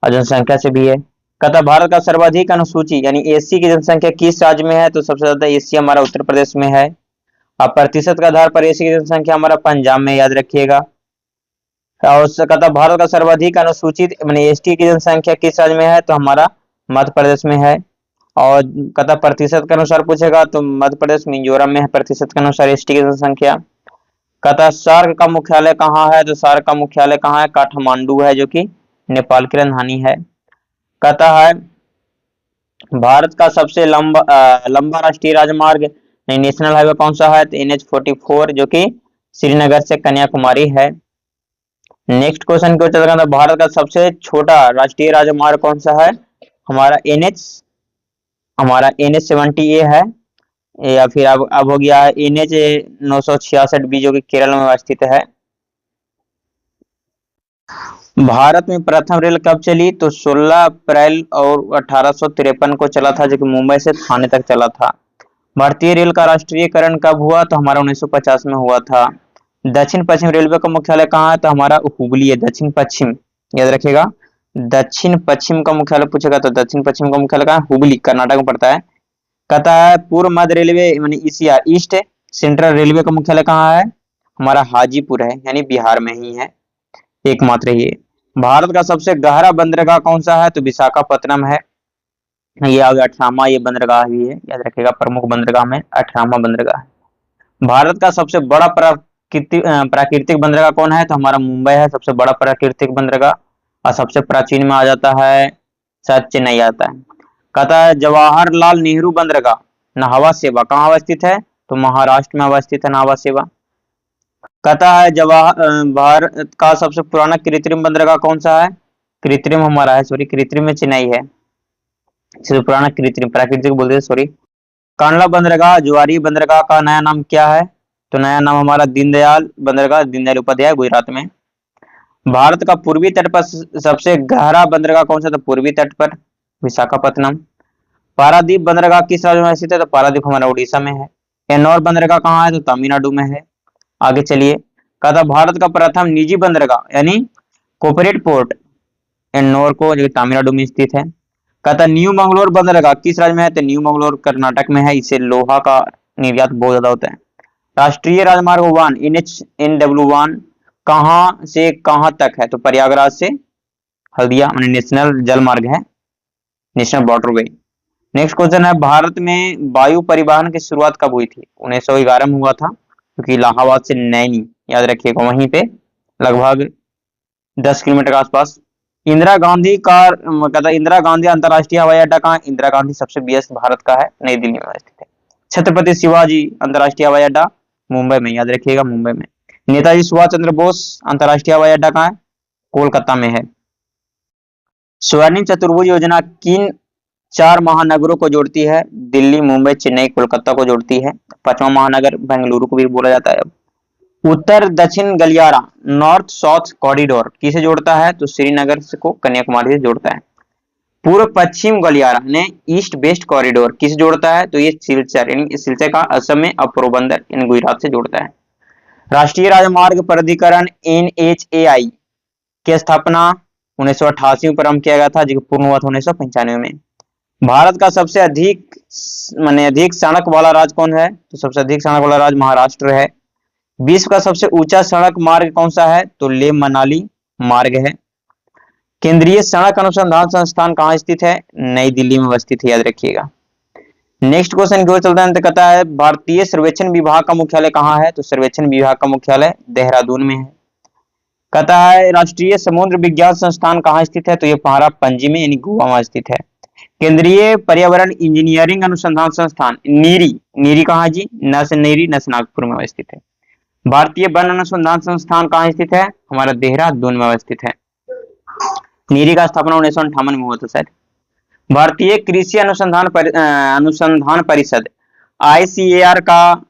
और जनसंख्या से भी है। कहता भारत का सर्वाधिक अनुसूची यानी एससी की जनसंख्या किस राज्य में है? तो सबसे ज्यादा एससी हमारा उत्तर प्रदेश में है। अब प्रतिशत के आधार पर एससी की जनसंख्या हमारा पंजाब में, याद रखिएगा। और कहता भारत का सर्वाधिक अनुसूचित एसटी की जनसंख्या किस राज्य में है? तो हमारा मध्य प्रदेश में है। और कहता प्रतिशत के अनुसार पूछेगा तो मध्य प्रदेश मिजोरम में है प्रतिशत के अनुसार एसटी की जनसंख्या। कहता सार्क का मुख्यालय कहाँ है, तो सार्क का मुख्यालय कहाँ है, काठमांडू है, जो कि नेपाल की राजधानी है। कहता है भारत का सबसे लंबा राष्ट्रीय राजमार्ग नेशनल हाईवे कौन सा है, तो NH-44 जो कि श्रीनगर से कन्याकुमारी है। नेक्स्ट क्वेश्चन क्यों चल रहा था, भारत का सबसे छोटा राष्ट्रीय राजमार्ग कौन सा है, हमारा NH-70A है, या फिर अब हो गया NH-966B जो कि केरल में अवस्थित है। भारत में प्रथम रेल कब चली, तो 16 अप्रैल और 1853 को चला था, जो कि मुंबई से थाने तक चला था। भारतीय रेल का राष्ट्रीयकरण कब हुआ, तो हमारा 1950 में हुआ था। दक्षिण पश्चिम रेलवे का मुख्यालय कहाँ है, तो हमारा हुबली है। दक्षिण पश्चिम याद रखिएगा, दक्षिण पश्चिम का मुख्यालय पूछेगा तो दक्षिण पश्चिम का मुख्यालय कहाँ है, हुबली, कर्नाटक में पड़ता है। कहता है पूर्व मध्य रेलवे यानी ईस्ट सेंट्रल रेलवे का मुख्यालय कहाँ है, हमारा हाजीपुर है, यानी बिहार में ही है एकमात्र ये। भारत का सबसे गहरा बंदरगाह कौन सा है, तो विशाखापत्तनम है, ये 18वां ये बंदरगाह भी है, याद रखिएगा प्रमुख बंदरगाह में 18वां बंदरगाह है। भारत का सबसे बड़ा प्राकृतिक बंदरगाह कौन है, तो हमारा मुंबई है सबसे बड़ा प्राकृतिक बंदरगाह, और सबसे प्राचीन में आ जाता है शायद चेन्नई आता है। कहता है जवाहरलाल नेहरू बंदरगाह नाहवा सेवा कहाँ अवस्थित है, तो महाराष्ट्र में अवस्थित है नाहवा सेवा। कहता है भारत का सबसे पुराना कृत्रिम बंदरगाह कौन सा है, कृत्रिम हमारा है, सॉरी कृत्रिम में चेन्नई है, सबसे पुराना कृत्रिम, प्राकृतिक बोलते हैं सॉरी। कांडला बंदरगाह जुआरी बंदरगाह का नया नाम क्या है, तो नया नाम हमारा दीनदयाल बंदरगाह, दीनदयाल उपाध्याय, गुजरात में। भारत का पूर्वी तट पर सबसे गहरा बंदरगाह कौन सा, तो पूर्वी तट पर विशाखापत्तनम। पारादीप बंदरगाह किस राज्य में स्थित है, तो पारादीप हमारा उड़ीसा में है। एन्नौर बंदरगाह कहाँ है, तो तमिलनाडु में है। आगे चलिए, कहता भारत का प्रथम निजी बंदरगाह यानी कॉर्पोरेट पोर्ट एन्नौर को, जो तमिलनाडु में स्थित है। कहता न्यू मंगलोर बंदरगाह किस राज्य में है, तो न्यू मंगलोर कर्नाटक में है, इससे लोहा का निर्यात बहुत ज्यादा होता है। राष्ट्रीय राजमार्ग 1 NH-NW1 कहाँ से कहाँ तक है, तो प्रयागराज से हल्दिया, नेशनल जल मार्ग है, नेशनल वाटरवे। नेक्स्ट क्वेश्चन है भारत में वायु परिवहन की शुरुआत कब हुई थी, 1911 में हुआ था, क्योंकि इलाहाबाद से नैनी, याद रखिएगा वहीं पे लगभग 10 किलोमीटर के आसपास। इंदिरा गांधी का कहता इंदिरा गांधी अंतर्राष्ट्रीय हवाई अड्डा कहाँ है, इंदिरा गांधी सबसे व्यस्त भारत का है, नई दिल्ली में स्थित है। छत्रपति शिवाजी अंतर्राष्ट्रीय हवाई अड्डा मुंबई में, याद रखिएगा मुंबई में। नेताजी सुभाष चंद्र बोस अंतर्राष्ट्रीय हवाई अड्डा कहाँ है, कोलकाता में है। स्वर्णिम चतुर्भुज योजना किन 4 महानगरों को जोड़ती है, दिल्ली, मुंबई, चेन्नई, कोलकाता को जोड़ती है। 5वां महानगर बेंगलुरु को भी बोला जाता है। उत्तर दक्षिण गलियारा नॉर्थ साउथ कॉरिडोर किसे जोड़ता है, तो श्रीनगर को कन्याकुमारी से जोड़ता है। पूर्व पश्चिम गलियारा ने ईस्ट वेस्ट कॉरिडोर किसे जोड़ता है, तो ये सिलचर यानी सिलचर का असम में और पोरबंदर इन गुजरात से जोड़ता है। राष्ट्रीय राजमार्ग प्राधिकरण NHAI की स्थापना 1988 में प्रारंभ किया गया था, जो पूर्ण हुआ था 1995 में। भारत का सबसे अधिक सड़क वाला राज्य कौन है, तो सबसे अधिक सड़क वाला राज्य महाराष्ट्र है। विश्व का सबसे ऊंचा सड़क मार्ग कौन सा है, तो लेह मनाली मार्ग है। केंद्रीय सड़क अनुसंधान संस्थान कहाँ स्थित है, नई दिल्ली में अवस्थित है, याद रखिएगा। नेक्स्ट क्वेश्चन जो चलता है तो कहता है भारतीय सर्वेक्षण विभाग का मुख्यालय कहाँ है, तो सर्वेक्षण विभाग का मुख्यालय देहरादून में है। कहता है राष्ट्रीय समुद्र विज्ञान संस्थान कहाँ स्थित है, तो ये पहाड़ा पणजी में यानी गोवा में स्थित है। केंद्रीय पर्यावरण इंजीनियरिंग अनुसंधान संस्थान नीरी कहाँ जी, न से नीरी न से नागपुर में स्थित है। भारतीय वन अनुसंधान संस्थान कहाँ स्थित है, हमारा देहरादून में अवस्थित है। नीरी का स्थापना 1958 में हुआ था शायद। भारतीय कृषि अनुसंधान परिषद ICAR का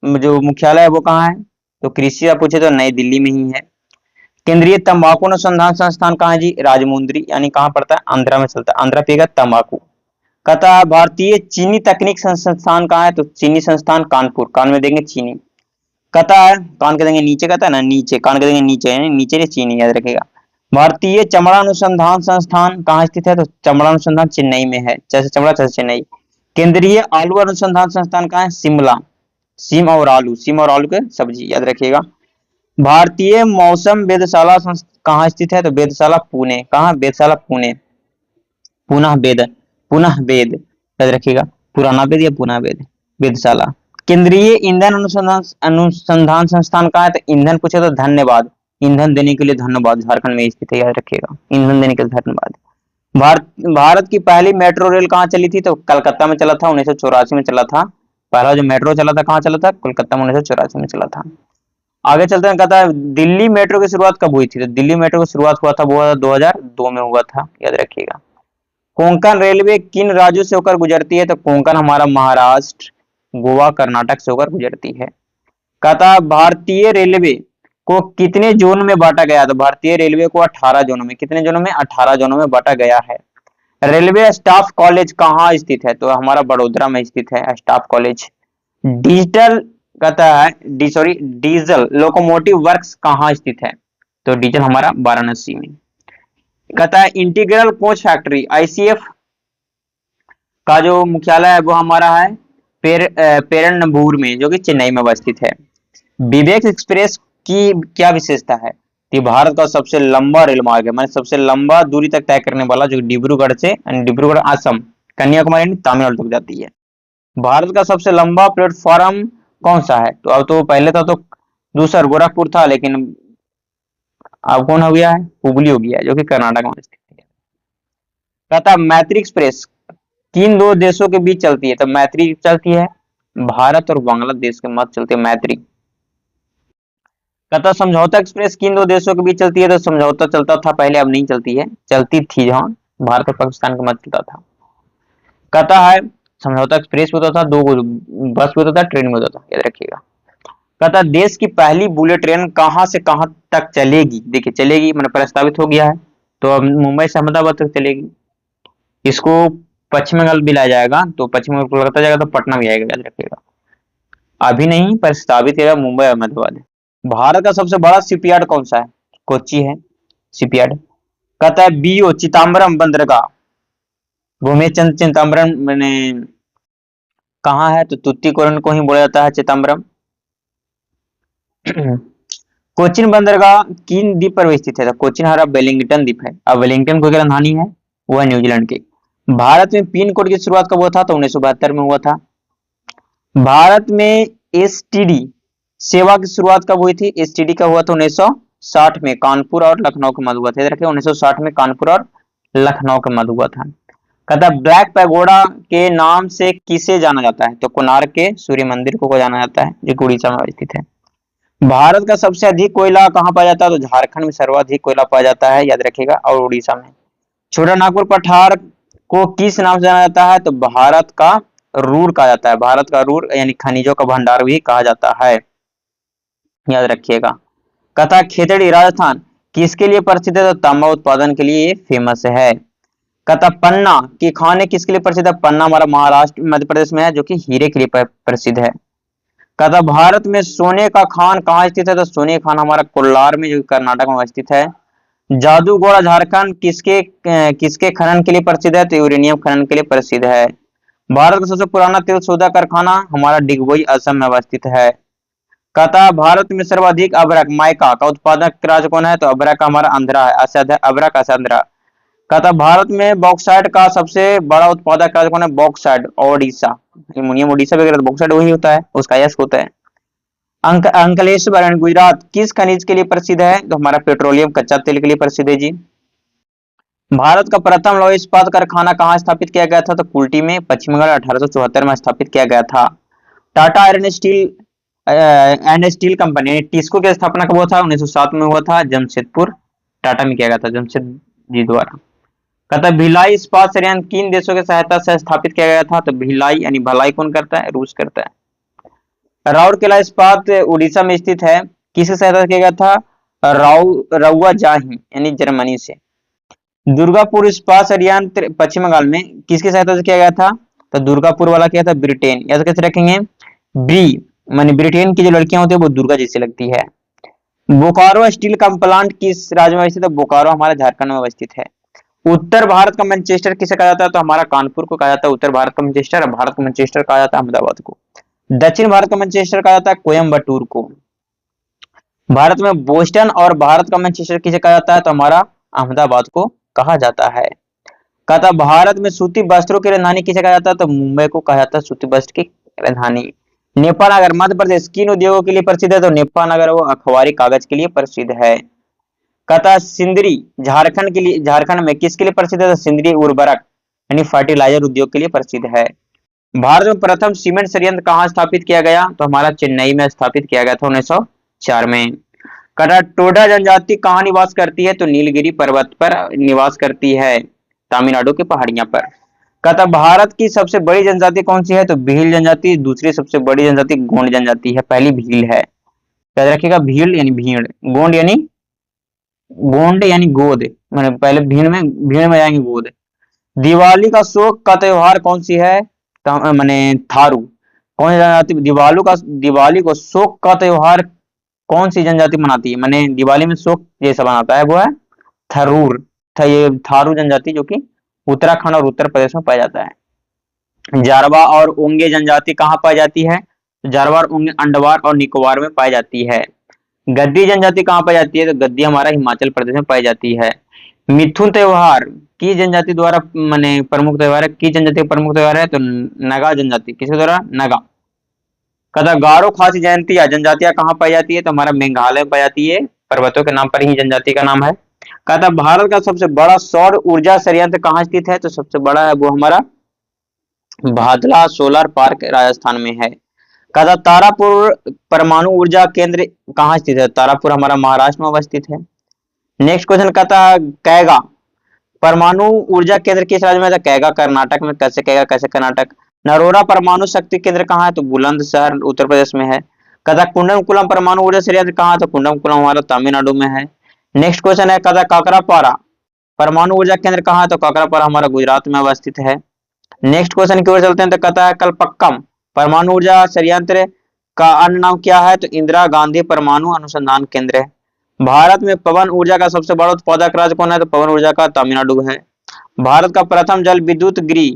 जो मुख्यालय है वो कहाँ है, तो कृषि का पूछे तो नई दिल्ली में ही है। केंद्रीय तंबाकू अनुसंधान संस्थान कहाँ है जी, राजमुंद्री, यानी कहाँ पड़ता है, आंध्रा में चलता है, आंध्रा पेगा तंबाकू। कहता है भारतीय चीनी तकनीक संस्थान कहाँ है, तो चीनी संस्थान कानपुर, कान में देंगे चीनी। कहता है कान के देंगे नीचे, कहता है ना नीचे, कान के देंगे नीचे, नीचे ने चीनी, याद रखेगा। भारतीय चमड़ा अनुसंधान संस्थान कहाँ स्थित है, तो चमड़ा अनुसंधान चेन्नई में है, जैसे चमड़ा जैसे चेन्नई। केंद्रीय आलू अनुसंधान संस्थान कहाँ है, शिमला, सीम और आलू के सब्जी, याद रखिएगा। भारतीय मौसम वेधशाला कहाँ स्थित है, तो वेधशाला पुणे, कहाँ वेधशाला पुणे, पुनः वेद याद रखिएगा। पुराना वेद या पुना वेद, वेदशाला। केंद्रीय ईंधन अनुसंधान अनुसंधान संस्थान कहाँ है? तो ईंधन पूछे तो धन्यवाद, ईंधन देने के लिए धन्यवाद, झारखंड में स्थित है, याद रखिएगा, ईंधन देने के लिए धन्यवाद। भारत की पहली मेट्रो रेल कहाँ चली थी? तो कलकत्ता में चला था, 1984 में चला था। पहला जो मेट्रो चला था कहाँ चला था? कोलकाता में 1984 में चला था। आगे चलते हैं, कहता है दिल्ली मेट्रो की शुरुआत कब हुई थी? तो दिल्ली मेट्रो की शुरुआत हुआ था वो 2002 में हुआ था, याद रखिएगा। कोंकण रेलवे किन राज्यों से होकर गुजरती है? तो कोंकण हमारा महाराष्ट्र, गोवा, कर्नाटक से होकर गुजरती है। कहता भारतीय रेलवे को कितने जोन में बांटा गया? तो भारतीय रेलवे को 18 जोनों में, कितने जोनों में? 18 जोनों में बांटा गया है। रेलवे स्टाफ कॉलेज कहाँ स्थित है? तो हमारा बड़ोदरा में स्थित है स्टाफ कॉलेज। डिजिटल कहता है डीजल लोकोमोटिव वर्क्स कहाँ स्थित है? तो डीजल हमारा वाराणसी में। कहता है इंटीग्रल कोच फैक्ट्री आईसीएफ का जो मुख्यालय है वो हमारा है पेरनबूर में, जो कि चेन्नई में अवस्थित है। विवेक एक्सप्रेस की क्या विशेषता है? ये भारत का सबसे लंबा रेल मार्ग है, मतलब सबसे लंबा दूरी तक तय करने वाला, जो डिब्रूगढ़ से डिब्रूगढ़ असम कन्याकुमारी तमिलनाडु तक जाती है। भारत का सबसे लंबा प्लेटफॉर्म कौन सा है? तो अब तो पहले था तो दूसरा गोरखपुर था, लेकिन अब कौन हो गया है? हुबली हो गया है, जो कि कर्नाटक में स्थित है। कहता मैत्री एक्सप्रेस किन दो देशों के बीच चलती है? तो मैत्री चलती है भारत और बांग्लादेश के मध्य चलती है मैत्री। कहता समझौता एक्सप्रेस किन दो देशों के बीच चलती है? तो समझौता चलता था पहले, अब नहीं चलती है, चलती थी जहां भारत और पाकिस्तान के मध्य चलता था। कहता है समझौता एक्सप्रेस भी होता था, दो बस भी होता था, ट्रेन भी होता था, याद रखिएगा। कहता देश की पहली बुलेट ट्रेन कहां से कहां तक चलेगी? देखिए चलेगी मतलब प्रस्तावित हो गया है, तो अब मुंबई से अहमदाबाद तक चलेगी। इसको पश्चिम बंगाल भी लाया जाएगा, तो पश्चिम बंगाल कोलकाता जाएगा, तो पटना भी आएगा, याद रखिएगा। अभी नहीं, प्रस्तावित है मुंबई अहमदाबाद। भारत का सबसे बड़ा शिपयार्ड कौन सा है? कोच्चि है शिपयार्ड। कहता है बीओ चिदम्बरम बंदरगाह भूमि चंद चिदम्बरम मैंने कहाँ है? तो तुतीकोरन को ही बोला जाता है चिदम्बरम। कोचिन बंदरगाह किन द्वीप पर स्थित है? तो कोचिन हमारा वेलिंगटन द्वीप है। अब वेलिंगटन को क्या राजधानी है? वो है न्यूजीलैंड की। भारत में पिन कोड की शुरुआत कब हुआ था? तो 1972 में हुआ था। भारत में एसटीडी सेवा की शुरुआत कब हुई थी? एसटीडी का हुआ था 1960 में, कानपुर और लखनऊ के मध्य हुआ था, याद रखिए 1960 में कानपुर और लखनऊ के मध्य हुआ था। कहता ब्लैक पैगोडा के नाम से किसे जाना जाता है? तो कोणार्क के सूर्य मंदिर को जाना जाता है, जो उड़ीसा में स्थित है। भारत का सबसे अधिक कोयला कहाँ पाया जाता है? तो झारखंड में सर्वाधिक कोयला पाया जाता है, याद रखिएगा, और उड़ीसा में। छोटा नागपुर पठार को किस नाम से जाना जाता है? तो भारत का रूर कहा जाता है, भारत का रूर यानी खनिजों का भंडार भी कहा जाता है, याद रखिएगा। कथा खेतड़ी राजस्थान किसके लिए प्रसिद्ध है? तो तांबा उत्पादन के लिए फेमस है। कथा पन्ना के खाने किसके लिए प्रसिद्ध है? पन्ना हमारा महाराष्ट्र मध्य प्रदेश में है, जो कि हीरे के लिए प्रसिद्ध है। कहता भारत में सोने का खान कहाँ स्थित है? तो सोने का खान हमारा कोल्लार में, जो कर्नाटक में स्थित है। जादूगोड़ा झारखंड किसके खनन के लिए प्रसिद्ध है? तो यूरेनियम खनन के लिए प्रसिद्ध है। भारत का सबसे पुराना तेल शोधक कारखाना हमारा डिगबोई असम में अवस्थित है। कहता भारत में सर्वाधिक अभ्रक माइका का उत्पादक राज्य कौन है? तो अभ्रक हमारा आंध्रा है, अभ्रक आंध्रा। कहता भारत में बॉक्साइट का सबसे बड़ा उत्पादक राज्य कौन है? बॉक्साइट ओडिशा, एल्युमिनियम ओडिशा वगैरह, बॉक्साइट वही होता है, उसका यश होता है। अंकलेश्वर गुजरात किस खनिज के लिए प्रसिद्ध है? तो हमारा पेट्रोलियम कच्चा तेल के लिए प्रसिद्ध है जी। भारत का प्रथम लौह इस्पात कारखाना कहाँ स्थापित किया गया था? तो कुल्टी में, पश्चिम बंगाल 1874 में स्थापित किया गया था। Tata iron steel and steel company TISCO की स्थापना कब हुआ था? 1907 में हुआ था, जमशेदपुर टाटा में किया गया था, जमशेद जी द्वारा। कहता भिलाई इस्पात संयंत्र किन देशों की सहायता से स्थापित किया गया था? तो भिलाई यानी भलाई कौन करता है? रूस करता है। राउरकेला इस्पात उड़ीसा में स्थित है, किसकी सहायता से किया गया था? रउआ जाही यानी जर्मनी से। दुर्गापुर इस्पात संयंत्र पश्चिम बंगाल में किसकी सहायता से किया गया था? तो दुर्गापुर वाला किया था ब्रिटेन, याद कैसे रखेंगे? ब्री मानी ब्रिटेन की जो लड़कियां होती है वो दुर्गा जैसी लगती है। बोकारो स्टील का प्लांट किस राज्य में अवस्थित है? बोकारो हमारा झारखंड में अवस्थित है। उत्तर भारत का मैनचेस्टर किसे कहा जाता है? तो हमारा कानपुर को कहा जाता है उत्तर भारत का मैनचेस्टर, भारत का मैनचेस्टर कहा जाता है अहमदाबाद को। दक्षिण भारत का मैनचेस्टर कहा जाता है कोयम्बटूर को। भारत में बोस्टन और भारत का मैनचेस्टर किसे कहा जाता है? तो हमारा अहमदाबाद को कहा जाता है। कहता भारत में सूती वस्त्रों की राजधानी किसे कहा जाता है? तो मुंबई को कहा जाता है सूती वस्त्र की राजधानी। नेपाल नगर मध्य प्रदेश किन उद्योगों के लिए प्रसिद्ध है? तो नेपाल नगर वो अखबारी कागज के लिए प्रसिद्ध है। कहता सिंदरी झारखंड के लिए, झारखंड में किसके लिए प्रसिद्ध है? तो सिंदरी उर्वरक यानी फर्टिलाइजर उद्योग के लिए प्रसिद्ध है। भारत में प्रथम सीमेंट संयंत्र कहाँ स्थापित किया गया? तो हमारा चेन्नई में स्थापित किया गया था 1904 में। कहता टोडा जनजाति कहाँ निवास करती है? तो नीलगिरी पर्वत पर निवास करती है, तमिलनाडु की पहाड़ियां पर। कहता भारत की सबसे बड़ी जनजाति कौन सी है? तो भील जनजाति। दूसरी सबसे बड़ी जनजाति गोंड जनजाति है, पहली भील है। याद रखिएगा, भील यानी भीड़, गोंड यानी गोद, मैंने पहले भीड़ में जाएंगे गोद। दिवाली का शोक का त्योहार कौन सी है? मैंने थारू। कौन सी जनजाति दिवाली को शोक का त्योहार कौन सी जनजाति मनाती है? मैंने दिवाली में शोक जैसा बनाता है वो है थरूर था, ये थारू जनजाति जो कि उत्तराखंड और उत्तर प्रदेश में पाया जाता है। जारवा और ओंगे जनजाति कहाँ पाई जाती है? जारवा और ओंगे अंडमान और निकोबार में पाई जाती है। गद्दी जनजाति कहाँ पाई जाती है? तो गद्दी हमारा हिमाचल प्रदेश में पाई जाती है। मिथुन त्योहार की जनजाति द्वारा माने प्रमुख त्योहार है, की जनजाति का प्रमुख त्योहार है? तो नगा जनजाति, किसके द्वारा? नगा। कहता गारो खासी जयंती या जनजातियां कहाँ पाई जाती है? तो हमारा मेघालय में पाई जाती है, पर्वतों के नाम पर ही जनजाति का नाम है। कहता भारत का सबसे बड़ा सौर ऊर्जा संयंत्र कहाँ स्थित है? तो सबसे बड़ा है वो हमारा भादला सोलर पार्क राजस्थान में है। कहता तारापुर परमाणु ऊर्जा केंद्र कहाँ स्थित है? तारापुर हमारा महाराष्ट्र में अवस्थित है। नेक्स्ट क्वेश्चन कहता है कैगा परमाणु ऊर्जा केंद्र किस राज्य में है? कैगा कर्नाटक में। कैसे कैगा, कैसे कर्नाटक। नरोरा परमाणु शक्ति केंद्र कहाँ है? तो बुलंदशहर उत्तर प्रदेश में है। कहता कुंडमकुलम परमाणु ऊर्जा संयंत्र कहाँ है? तो कुंडमकुलम हमारा तमिलनाडु में है। नेक्स्ट क्वेश्चन है कहता काकरापारा परमाणु ऊर्जा केंद्र कहाँ है? तो काकरापारा हमारा गुजरात में अवस्थित है। नेक्स्ट क्वेश्चन की ओर चलते हैं तो कहता है कलपक्कम परमाणु ऊर्जा संयंत्र का अन्य नाम क्या है? तो इंदिरा गांधी परमाणु अनुसंधान केंद्र है। भारत में पवन ऊर्जा का सबसे बड़ा उत्पादक राज्य कौन है? तो पवन ऊर्जा का तमिलनाडु है। भारत का प्रथम जल विद्युत गृह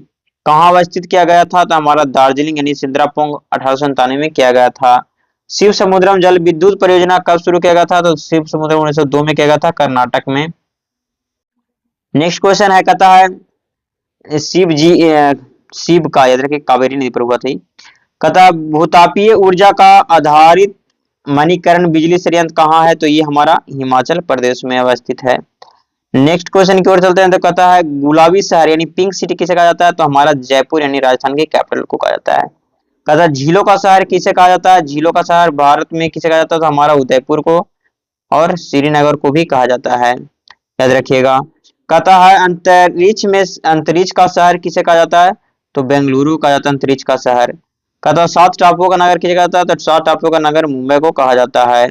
कहाँ अवस्थित किया गया था? तो हमारा दार्जिलिंग यानी सिद्रापोंग 1897 में किया गया था। शिव समुद्रम जल विद्युत परियोजना कब शुरू किया गया था? तो शिव समुद्रम 1902 में किया गया था, कर्नाटक में। नेक्स्ट क्वेश्चन है कहता है शिव का, याद रखिए कावेरी नदी पर हुआ था। कहता भूतापीय ऊर्जा का आधारित मणिकरण बिजली संयंत्र कहाँ है? तो ये हमारा हिमाचल प्रदेश में अवस्थित है। नेक्स्ट क्वेश्चन की ओर चलते हैं तो कहता है गुलाबी शहर यानी पिंक सिटी किसे कहा जाता है? तो हमारा जयपुर यानी राजस्थान की कैपिटल को कहा जाता है। कहता झीलों का शहर किसे कहा जाता है? झीलों का शहर भारत में किसे कहा जाता है? तो हमारा उदयपुर को और श्रीनगर को भी कहा जाता है, याद रखिएगा। कहता है अंतरिक्ष का शहर किसे कहा जाता है? तो बेंगलुरु कहा जाता है अंतरिक्ष का शहर। कहता सात टापुओं का नगर किसे कहा जाता है? तो सात टापुओं का नगर मुंबई को कहा जाता है।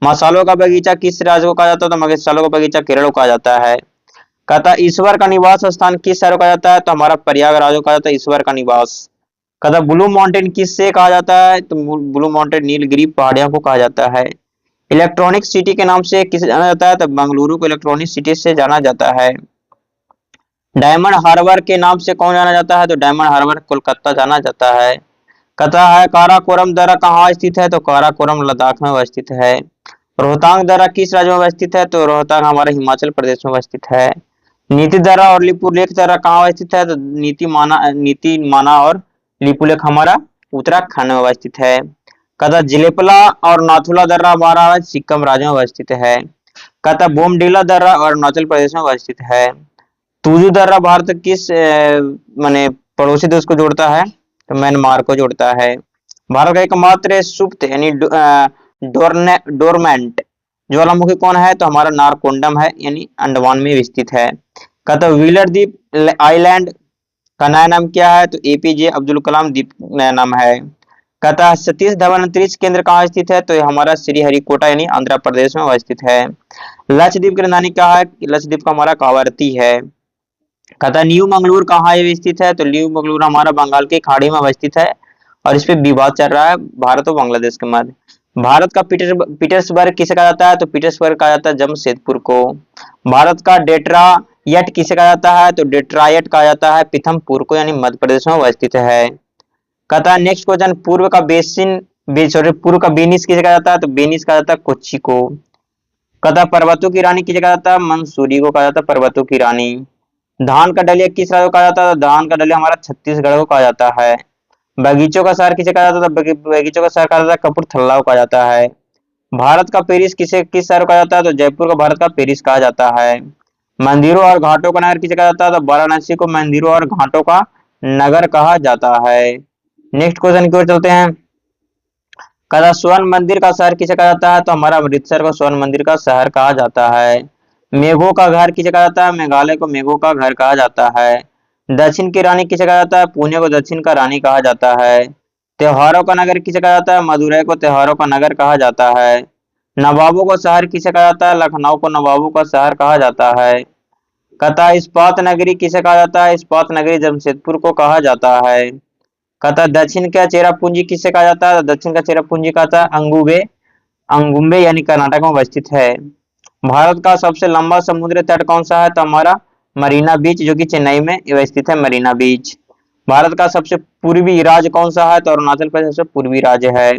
मसालों का बगीचा किस राज्य को कहा जाता है? तो मसालों का बगीचा केरल को कहा जाता है। कहता ईश्वर का निवास स्थान किस शहर को कहा जाता है? तो हमारा प्रयागराज को कहा जाता है ईश्वर का निवास। कहता ब्लू माउंटेन किससे कहा जाता है? तो ब्लू माउंटेन नीलगिरी पहाड़ियों को कहा जाता है। इलेक्ट्रॉनिक सिटी के नाम से किसे जाना जाता है? तो बेंगलुरु को इलेक्ट्रॉनिक सिटी से जाना जाता है। डायमंड हार्बर के नाम से कौन जाना जाता है? तो डायमंड हार्बर कोलकाता जाना जाता है। कहता है काराकोरम दर्रा कहाँ स्थित है? तो काराकोरम लद्दाख में अवस्थित है। रोहतांग दर्रा किस राज्य में अवस्थित है? तो रोहतांग हमारे हिमाचल प्रदेश में अवस्थित है। नीति दर्रा और लिपुलेख दर्रा कहाँ अवस्थित है? तो नीति माना और लिपुलेख हमारा उत्तराखंड में अवस्थित है। कहता जिलेपला और नाथुला दर्रा हमारा सिक्किम राज्य में अवस्थित है। कहता बोमडीला दर्रा और अरुणाचल प्रदेश में अवस्थित है। तुजू दर्रा भारत किस माने पड़ोसी देश को जोड़ता है? तो म्यांमार को जोड़ता है। भारत का एकमात्र सुप्त यानी डोरमेंट ज्वालामुखी कौन है? तो हमारा नारकोंडम है, यानी अंडमान में स्थित है। कहता व्हीलर द्वीप आइलैंड का नया नाम क्या है? तो एपीजे अब्दुल कलाम द्वीप नया नाम है। कहता है सतीश धवन अंतरिक्ष केंद्र कहाँ स्थित है? तो हमारा श्रीहरिकोटा यानी आंध्र प्रदेश में अवस्थित है। लक्षद्वीप की राजधानी क्या है? लक्षद्वीप का हमारा कावरती है। कहता न्यू मंगलूर कहाँ स्थित है? तो न्यू मंगलूर हमारा बंगाल की खाड़ी में अवस्थित है और इस पे विवाद चल रहा है भारत और बांग्लादेश के मध्य। भारत का पीटर्सबर्ग किसे कहा जाता है? तो पीटर्सबर्ग कहा जाता है जमशेदपुर को। भारत का डेट्रायट किसे कहा जाता है? तो डेट्रायट कहा जाता है पीथमपुर को, यानी मध्य प्रदेश में अवस्थित है। कहता है नेक्स्ट क्वेश्चन पूर्व का बेनिस किसे कहा जाता है? तो बेनिस कहा जाता है कोच्चि को। कहता पर्वतों की रानी किसे कहा जाता है? मंसूरी को कहा जाता है पर्वतों की रानी। धान का डलिया किस राज्य को कहा जाता है? तो धान का डलिया हमारा छत्तीसगढ़ को कहा जाता है। बगीचों का शहर किसे कहा जाता है? तो बगीचों का शहर कहा जाता है कपूरथला को कहा जाता है। भारत का पेरिस किस शहर को कहा जाता है? तो जयपुर को भारत का पेरिस कहा जाता है। मंदिरों और घाटों का नगर किसे कहा जाता है? तो वाराणसी को मंदिरों और घाटों का नगर कहा जाता है। नेक्स्ट क्वेश्चन की ओर चलते हैं। कदा स्वर्ण मंदिर का शहर किसे कहा जाता है? तो हमारा अमृतसर को स्वर्ण मंदिर का शहर कहा जाता है। मेघों का घर किसे कहा जाता है? मेघालय को मेघों का घर कहा जाता है। दक्षिण की रानी किसे कहा जाता है? पुणे को दक्षिण का रानी कहा जाता है। त्योहारों का नगर किसे कहा जाता है? मदुरई को त्योहारों का नगर कहा जाता है। नवाबों को शहर किसे कहा जाता है? लखनऊ को नवाबों का शहर कहा जाता है। कथा इस्पात नगरी किसे कहा जाता है? इस्पात नगरी जमशेदपुर को कहा जाता है। कथा दक्षिण का चेरापूंजी किसे कहा जाता है? दक्षिण का चेरापूंजी कहा जाता है अंगुबे अंगुम्बे यानी कर्नाटक में अवस्थित है। भारत का सबसे लंबा समुद्री तट कौन सा है? तो हमारा मरीना बीच, जो कि चेन्नई में अवस्थित है, मरीना बीच। भारत का सबसे पूर्वी राज्य कौन सा है? तो अरुणाचल प्रदेश सबसे पूर्वी राज्य है।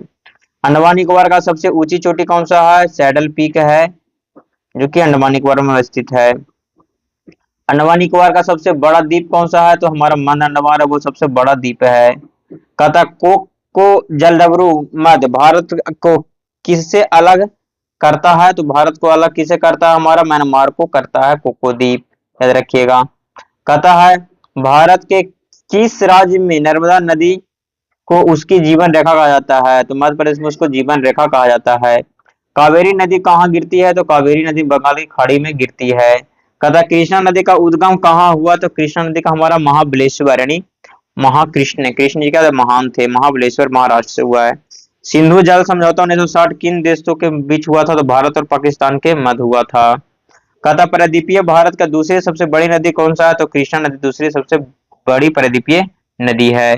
अंडमान निकोबार का सबसे ऊंची चोटी कौन सा है? सैडल पीक है, जो कि अंडमान निकोबार में अवस्थित है। अंडमान निकोबार का सबसे बड़ा द्वीप कौन सा है? तो हमारा मन अंडमान है, वो सबसे बड़ा द्वीप है। कथकोक को जलडमरू मध्य भारत को किससे अलग करता है? तो भारत को अलग किसे करता है? हमारा म्यांमार को करता है कोको द्वीप, याद रखिएगा। कहता है भारत के किस राज्य में नर्मदा नदी को उसकी जीवन रेखा कहा जाता है? तो मध्य प्रदेश में उसको जीवन रेखा कहा जाता है। कावेरी नदी कहाँ गिरती है? तो कावेरी नदी बंगाल की खाड़ी में गिरती है। कहता कृष्णा नदी का उद्गम कहाँ हुआ? तो कृष्णा नदी का हमारा महाबलेश्वर यानी महाकृष्ण, कृष्ण जी क्या महान थे, महाबलेश्वर महाराष्ट्र से हुआ है। सिंधु जल समझौता 1960 किन देशों के बीच हुआ था? तो भारत और पाकिस्तान के मध्य हुआ था। कहता परिद्वीपीय भारत का दूसरी सबसे बड़ी नदी कौन सा है? तो कृष्णा नदी दूसरी सबसे बड़ी परिद्वीपीय नदी है।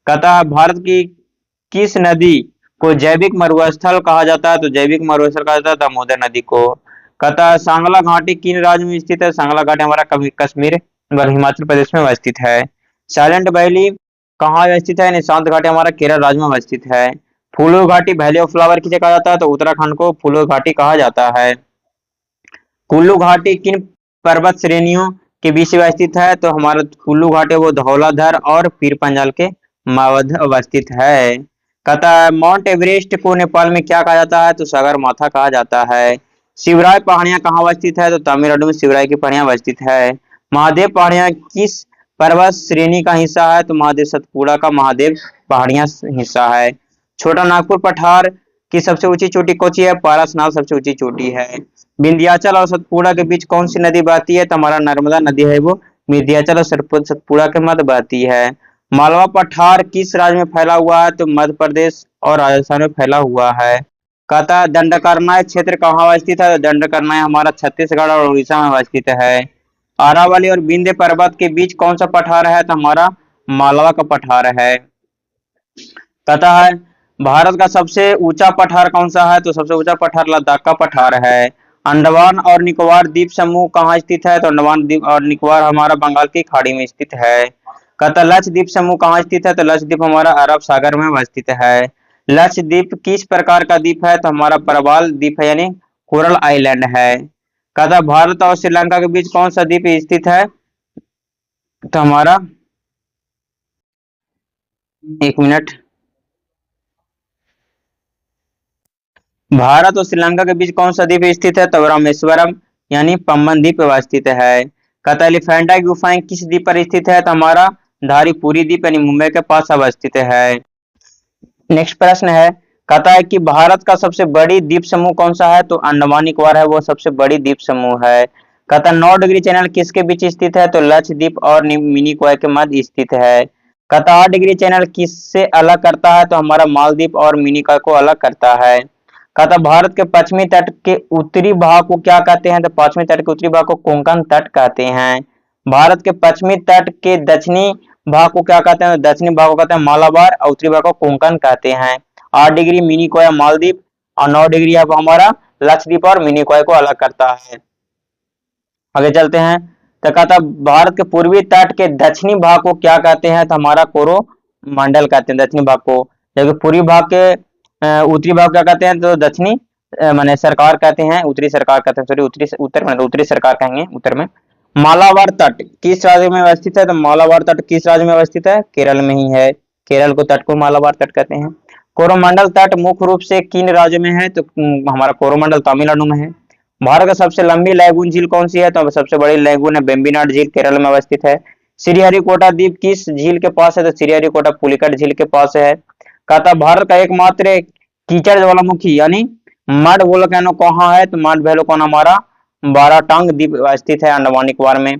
कहता भारत की किस नदी को जैविक मरुस्थल कहा जाता है? तो जैविक मरुस्थल कहा जाता है दामोदर नदी को। कहता सांगला घाटी किन राज्य में स्थित है? सांगला घाटी हमारा कश्मीर व हिमाचल प्रदेश में अवस्थित है। साइलेंट वैली कहाँ अवस्थित है? निशांत घाटी हमारा केरल राज्य में अवस्थित है। फूलो घाटी वैली ऑफ फ्लावर किसे कहा जाता है? तो उत्तराखंड को फूलो घाटी कहा जाता है। कुल्लू घाटी किन पर्वत श्रेणियों के बीच अवस्थित है? तो हमारा कुल्लू घाटी वो धौलाधर और पीर पंजाल के मध्य अवस्थित है। कहता है माउंट एवरेस्ट को नेपाल में क्या कहा जाता है? तो सगरमाथा कहा जाता है। शिवराय पहाड़ियां कहाँ अवस्थित है? तो तमिलनाडु में शिवराय की पहाड़ियां अवस्थित है। महादेव पहाड़ियां किस पर्वत श्रेणी का हिस्सा है? तो महादेव सतपुड़ा का महादेव पहाड़ियां हिस्सा है। छोटा नागपुर पठार की सबसे ऊंची चोटी कौन सी है? पारसनाथ सबसे ऊंची चोटी है। विंध्याचल और सतपुड़ा के बीच कौन सी नदी बहती है? तो हमारा नर्मदा नदी है, वो विंध्याचल और सतपुड़ा के मध्य बहती है। मालवा पठार किस राज्य में फैला हुआ है? तो मध्य प्रदेश और राजस्थान में फैला हुआ है। कहता दंडकारण्य क्षेत्र कहाँ अवस्थित है? तो दंडकारण्य हमारा छत्तीसगढ़ और उड़ीसा में अवस्थित है। अरावली और विंध्य पर्वत के बीच कौन सा पठार है? तो हमारा मालवा का पठार है। कहता है भारत का सबसे ऊंचा पठार कौन सा है? तो सबसे ऊंचा पठार लद्दाख का पठार है। अंडमान और निकोबार द्वीप समूह कहाँ स्थित है? तो अंडमान द्वीप और निकोबार हमारा बंगाल की खाड़ी में स्थित है। कहता लक्षद्वीप समूह कहाँ स्थित है? तो लक्षद्वीप हमारा अरब सागर में अवस्थित है। लक्षद्वीप किस प्रकार का द्वीप है? तो हमारा प्रवाल द्वीप है, यानी कोरल आइलैंड है। कहता भारत और श्रीलंका के बीच कौन सा द्वीप स्थित है? तो हमारा एक मिनट, भारत और श्रीलंका के बीच कौन सा द्वीप स्थित है? तो रामेश्वरम यानी पम्बन द्वीप अवस्थित है। कहता एलिफेंटा गुफाएं किस द्वीप पर स्थित है? तो हमारा धारीपुरी द्वीप यानी मुंबई के पास अवस्थित है। नेक्स्ट प्रश्न है, कहता है कि भारत का सबसे बड़ी द्वीप समूह कौन सा है? तो अंडमान निकोबार है, वो सबसे बड़ी द्वीप समूह है। कहता 9 डिग्री चैनल किसके बीच स्थित है? तो लक्षद्वीप और मिनिकॉय के मध्य स्थित है। कहता 8 डिग्री चैनल किससे अलग करता है? तो हमारा मालदीव और मिनिकॉय को अलग करता है। कहता भारत के पश्चिमी तट के उत्तरी भाग को क्या कहते हैं? तो पश्चिमी तट के उत्तरी भाग को कोंकण तट कहते हैं। भारत के पश्चिमी तट के दक्षिणी भाग को क्या कहते हैं? तो दक्षिणी भाग को कहते हैं मालाबार और उत्तरी भाग को कोंकण कहते हैं। 8 डिग्री मिनिकॉय मालदीव और 9 डिग्री अब हमारा लक्षद्वीप और मिनिकॉय को अलग करता है। आगे चलते हैं, तो कहता भारत के पूर्वी तट के दक्षिणी भाग को क्या कहते हैं? तो हमारा कोरोमंडल कहते हैं दक्षिणी भाग को। जबकि पूर्वी भाग के उत्तरी भाग क्या कहते हैं? तो दक्षिणी माने सरकार कहते हैं, उत्तरी सरकार कहते हैं, सॉरी उत्तरी उत्तर में उत्तरी सरकार कहेंगे उत्तर में। मालाबार तट किस राज्य में अवस्थित है? तो मालाबार तट किस राज्य में अवस्थित है? केरल में ही है। केरल को तट को मालाबार तट कहते हैं। कोरोमंडल तट मुख्य रूप से किन राज्य में है? तो हमारा कोरोमंडल तमिलनाडु में है। भारत का सबसे लंबी लैगून झील कौन सी है? तो सबसे बड़ी लैगून है वेम्बनाड झील, केरल में अवस्थित है। श्रीहरिकोटा द्वीप किस झील के पास है? तो श्रीहरिकोटा पुलिकट झील के पास है। कहता भारत का एकमात्र कीचड़ ज्वालामुखी यानी मड वोल्केनो कहाँ है? तो मड वोल्केनो हमारा बाराटांग द्वीप स्थित है अंडमान निकोबार में।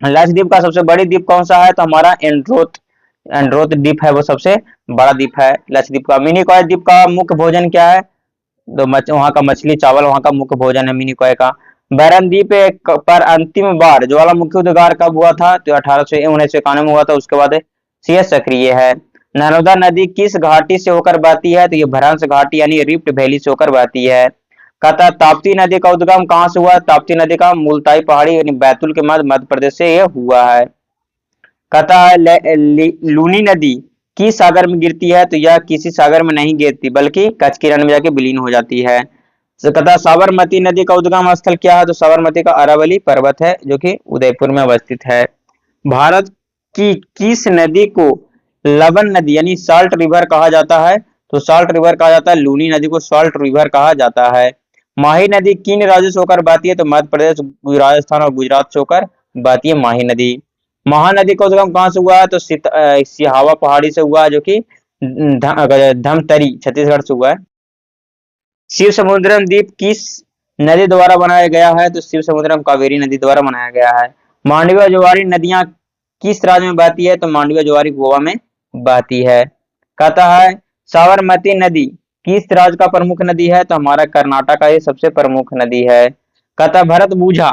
लक्षद्वीप का सबसे बड़ी द्वीप कौन सा है? तो हमारा एंड्रोथ एंड्रोथ द्वीप है, वो सबसे बड़ा द्वीप है लक्षद्वीप का। मिनिकॉय द्वीप का मुख्य भोजन क्या है? तो वहां का मछली चावल वहां का मुख्य भोजन है मिनिकॉय का। बैरन द्वीप पर अंतिम बार ज्वालामुखी उद्गार कब हुआ था? तो 1991 में हुआ था। उसके बाद शेष सक्रिय है। नर्मदा नदी किस घाटी से होकर बहती है? तो ये भ्रंश घाटी यानी रिफ्ट वैली से होकर बहती है। कहता ताप्ती नदी का उद्गम कहाँ से हुआ? ताप्ती नदी का मुल्ताई पहाड़ी यानी बैतूल के मध्य प्रदेश से यह हुआ है। कहता है लूनी नदी किस सागर में गिरती है? तो यह किसी सागर में नहीं गिरती बल्कि कच्छ की रण में जाके विलीन हो जाती है। तो कहता साबरमती नदी का उद्गम स्थल क्या है? तो साबरमती का अरावली पर्वत है जो कि उदयपुर में अवस्थित है। भारत की किस नदी को लवण नदी यानी साल्ट रिवर कहा जाता है? तो साल्ट रिवर कहा जाता है। लूनी नदी को साल्ट रिवर कहा जाता है। माही नदी किन राज्यों से होकर बहती है? तो मध्य प्रदेश, राजस्थान और गुजरात से होकर बहती है माही नदी। महानदी का उद्गम कहाँ से हुआ है? तो सिहावा पहाड़ी से हुआ है जो कि धमतरी छत्तीसगढ़ से हुआ है। शिव समुद्रम द्वीप किस नदी द्वारा बनाया गया है? तो शिव समुद्रम कावेरी नदी द्वारा बनाया गया है। मांडवी ज्वारी नदियां किस राज्य में बहती है? तो मांडवी ज्वारी गोवा में बहती है। कहता है साबरमती नदी किस राज्य का प्रमुख नदी है? तो हमारा कर्नाटक का ये सबसे प्रमुख नदी है। कहता भरतभुजा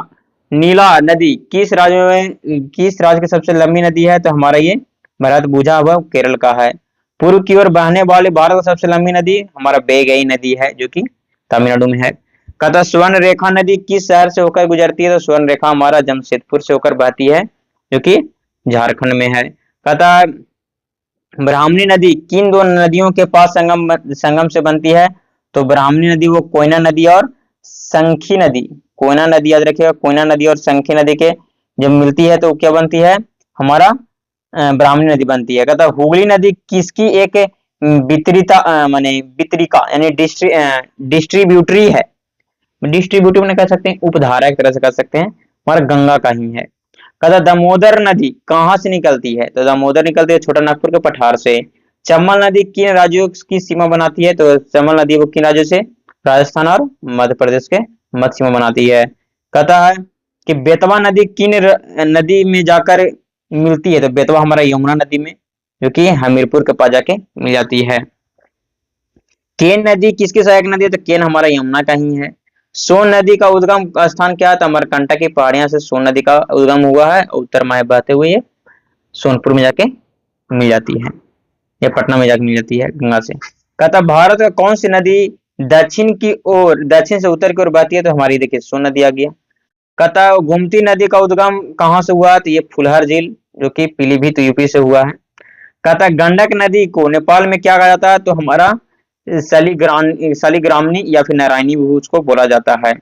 नीला नदी किस राज्य की सबसे लंबी नदी है? तो हमारा ये भरतभुजा वह केरल का है। पूर्व की ओर बहने वाली भारत की सबसे लंबी नदी हमारा बेगई नदी है जो कि तमिलनाडु में है। कहता स्वर्ण रेखा नदी किस शहर से होकर गुजरती है? तो स्वर्ण रेखा हमारा जमशेदपुर से होकर बहती है जो कि झारखंड में है। कहता ब्राह्मणी नदी किन दो नदियों के पास संगम से बनती है? तो ब्राह्मणी नदी वो कोयना नदी और संखी नदी, कोयना नदी याद रखिएगा, कोयना नदी और संखी नदी के जब मिलती है तो क्या बनती है? हमारा ब्राह्मणी नदी बनती है। कहता हुगली नदी किसकी एक वितरिता माने वितरिका यानी डिस्ट्रीब्यूटरी है। डिस्ट्रीब्यूटिव ने कह सकते हैं, उपधारा एक तरह से कह सकते हैं, हमारा गंगा का ही है। कहता दामोदर नदी कहाँ से निकलती है? तो दामोदर निकलती है छोटा नागपुर के पठार से। चंबल नदी किन राज्यों की सीमा बनाती है? तो चंबल नदी वो किन राज्यों से? राजस्थान और मध्य प्रदेश के मध्य सीमा बनाती है। कहता है कि बेतवा नदी किन नदी में जाकर मिलती है? तो बेतवा हमारा यमुना नदी में जो कि हमीरपुर के पास जाके मिल जाती है। केन नदी किसकी सहायक नदी है? तो केन हमारा यमुना का ही है। सोन नदी का उद्गम स्थान क्या है? तो अमरकंटक की पहाड़ियां से सोन नदी का उद्गम हुआ है। उत्तर में बहते हुए ये सोनपुर में जाके मिल जाती है, या पटना में जाके मिल जाती है गंगा से। कहता भारत का कौन सी नदी दक्षिण से उत्तर की ओर बहती है? तो हमारी देखिए सोन नदी आ गया। कहता गोमती नदी का उद्गम कहाँ से हुआ? तो ये फुलहर झील जो कि पीलीभीत यूपी से हुआ है। कहता गंडक नदी को नेपाल में क्या कहा जाता है? तो हमारा शालिग्रामनी या फिर नारायणी भी उसको बोला जाता है।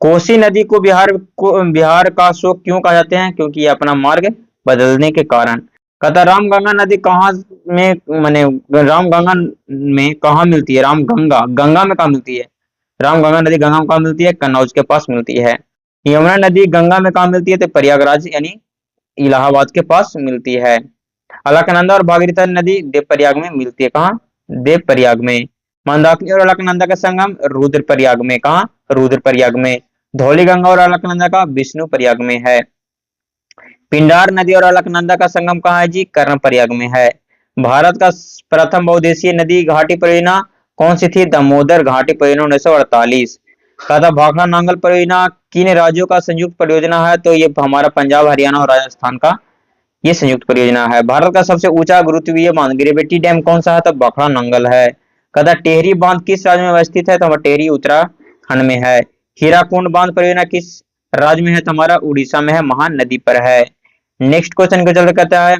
कोसी नदी को बिहार का शोक क्यों कहा जाते हैं? क्योंकि ये अपना मार्ग बदलने के कारण। कहता रामगंगा नदी कहाँ में माने रामगंगा में कहाँ मिलती है? रामगंगा गंगा में कहाँ मिलती है? रामगंगा नदी गंगा में कहाँ मिलती है? कन्नौज के पास मिलती है। यमुना नदी गंगा में कहाँ मिलती है? तो प्रयागराज यानी इलाहाबाद के पास मिलती है। अलकनंदा और भागीरथी नदी देवप्रयाग में मिलती है। कहाँ? देवप्रयाग में। मंदाकिनी और अलकनंदा का संगम रुद्रप्रयाग में। कहाँ? रुद्रप्रयाग में। धौली गंगा और अलकनंदा का विष्णु प्रयाग में है। पिंडार नदी और अलकनंदा का संगम कहाँ है जी? कर्णप्रयाग में है। भारत का प्रथम बहुउद्देशीय नदी घाटी परियोजना कौन सी थी? दामोदर घाटी परियोजना 1948। कहा था भाखड़ा नांगल परियोजना किन राज्यों का संयुक्त परियोजना है? तो ये हमारा पंजाब, हरियाणा और राजस्थान का ये संयुक्त परियोजना है। भारत का सबसे ऊंचा गुरुत्वीय बांध गिरिबेटी डैम कौन सा है? तो भाखड़ा नांगल है। कहता टेहरी बांध किस राज्य में अवस्थित है? तो हमारा टेहरी उत्तराखंड में है। हीराकुंड बांध परियोजना किस राज्य में है? तो हमारा उड़ीसा में है, महानदी पर है। नेक्स्ट क्वेश्चन को चल कहता है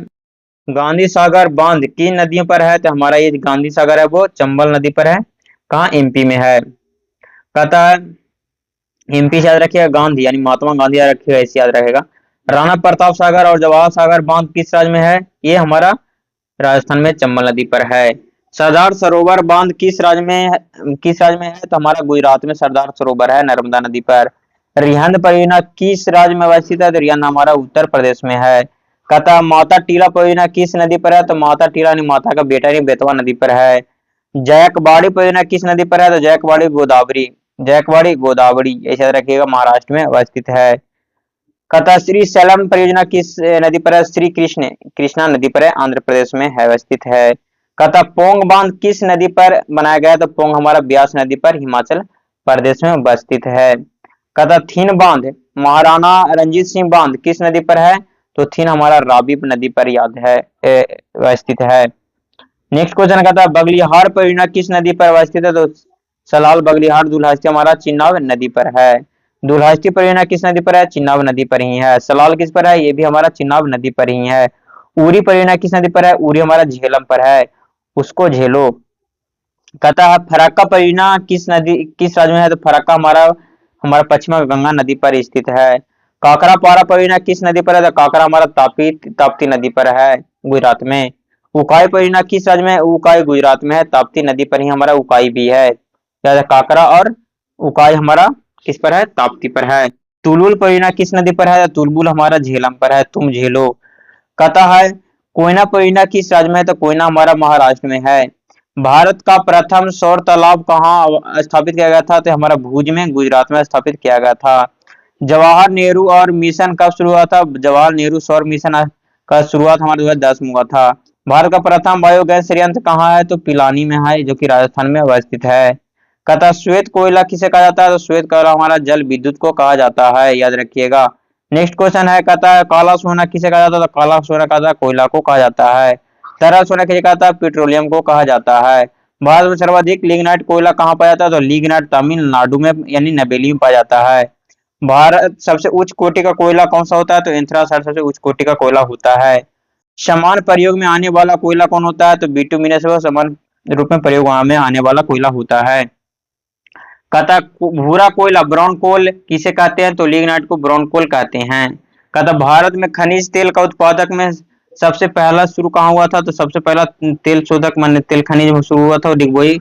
गांधी सागर बांध किन नदियों पर है? तो हमारा ये गांधी सागर है वो चंबल नदी पर है। कहाँ? एमपी में है। कहता है एमपी से याद रखिएगा गांधी यानी महात्मा गांधी याद रखिएगा, ऐसे याद रहेगा। राणा प्रताप सागर और जवाहर सागर बांध किस राज्य में है? ये हमारा राजस्थान में चंबल नदी पर है। सरदार सरोवर बांध किस राज्य में है? तो हमारा गुजरात में सरदार सरोवर है, नर्मदा नदी पर। रिहंद परियोजना किस राज्य में अवस्थित है? तो रिहंद हमारा उत्तर प्रदेश में है। कहता माता टीला परियोजना किस नदी पर है? तो माता टीला यानी माता का बेटा यानी बेतवा नदी पर है। जयकबाड़ी परियोजना किस नदी पर है? तो जयकबाड़ी गोदावरी ऐसे याद रखिएगा, महाराष्ट्र में अवस्थित है। कहता श्री सैलम परियोजना किस नदी पर है? श्री कृष्णा नदी पर है, आंध्र प्रदेश में है अवस्थित है। कहता पोंग बांध किस नदी पर बनाया गया? तो पोंग हमारा ब्यास नदी पर हिमाचल प्रदेश में अवस्थित है। कहता थीन बांध महाराणा रंजीत सिंह बांध किस नदी पर है? तो थीन हमारा रावी नदी पर याद है अवस्थित है। नेक्स्ट क्वेश्चन कहता है बगलिहार परियोजना किस नदी पर अवस्थित है? तो सलाल बगलिहार दुल्हास्ती हमारा चिनाब नदी पर है। दुल्हास्ती परियोजना किस नदी पर है? चिनाब नदी पर ही है। सलाल किस पर है? ये भी हमारा चिनाब नदी पर ही है। उरी परियोजना किस नदी पर है? उरी हमारा झेलम पर है, उसको झेलो। कहता है फरक्का परियोजना किस राज्य में है? तो फरक्का हमारा हमारा पश्चिम गंगा नदी पर स्थित है। काकरापारा परियोजना किस नदी पर है? तो काकरा हमारा ताप्ती नदी पर है, गुजरात में। उकाई परियोजना किस राज्य में है? उकाई गुजरात में है, ताप्ती नदी पर ही हमारा उकाई भी है। काकरा और उकाई हमारा किस पर है? ताप्ती पर है। तुलुल परियोजना किस नदी पर है? तो तुलबुल हमारा झेलम पर है, तुम झेलो। कहता है कोयना परियोजना किस राज्य में है? तो कोयना हमारा महाराष्ट्र में है। भारत का प्रथम सौर तालाब कहाँ स्थापित किया गया था? तो हमारा भुज में, गुजरात में स्थापित किया गया था। जवाहर नेहरू और मिशन कब शुरू हुआ था? जवाहर नेहरू सौर मिशन का शुरुआत हमारे 2010 में हुआ था। भारत का प्रथम बायोगैस संयंत्र कहाँ है? तो पिलानी में है, जो कि राजस्थान में अवस्थित है। कहता श्वेत कोयला किसे कहा जाता है? तो श्वेत कोयला हमारा जल विद्युत को कहा जाता है, याद रखिएगा। नेक्स्ट क्वेश्चन है, कहता है काला सोना किसे कहा जाता है? तो काला सोना कहता है कोयला को कहा जाता है। तरल सोना किसे कहता है? पेट्रोलियम को कहा जाता है। भारत में सर्वाधिक लिग्नाइट कोयला कहाँ पाया जाता है? तो लिग्नाइट तमिलनाडु में यानी नवेली में पाया जाता है। भारत सबसे उच्च कोटि का कोयला कौन सा होता है? तो एंथ्रासाइट सबसे उच्च कोटि का कोयला होता है। समान प्रयोग में आने वाला कोयला कौन होता है? तो बिटुमिनस समान रूप में प्रयोग में आने वाला कोयला होता है। कहता भूरा कोयला ब्राउन कोल किसे कहते हैं? तो लिग्नाइट को ब्राउन कोल कहते हैं। कहता भारत में खनिज तेल का उत्पादक में सबसे पहला शुरू कहाँ हुआ था? तो सबसे पहला तेल शोधक मान तेल खनिज शुरू हुआ था डिगबोई,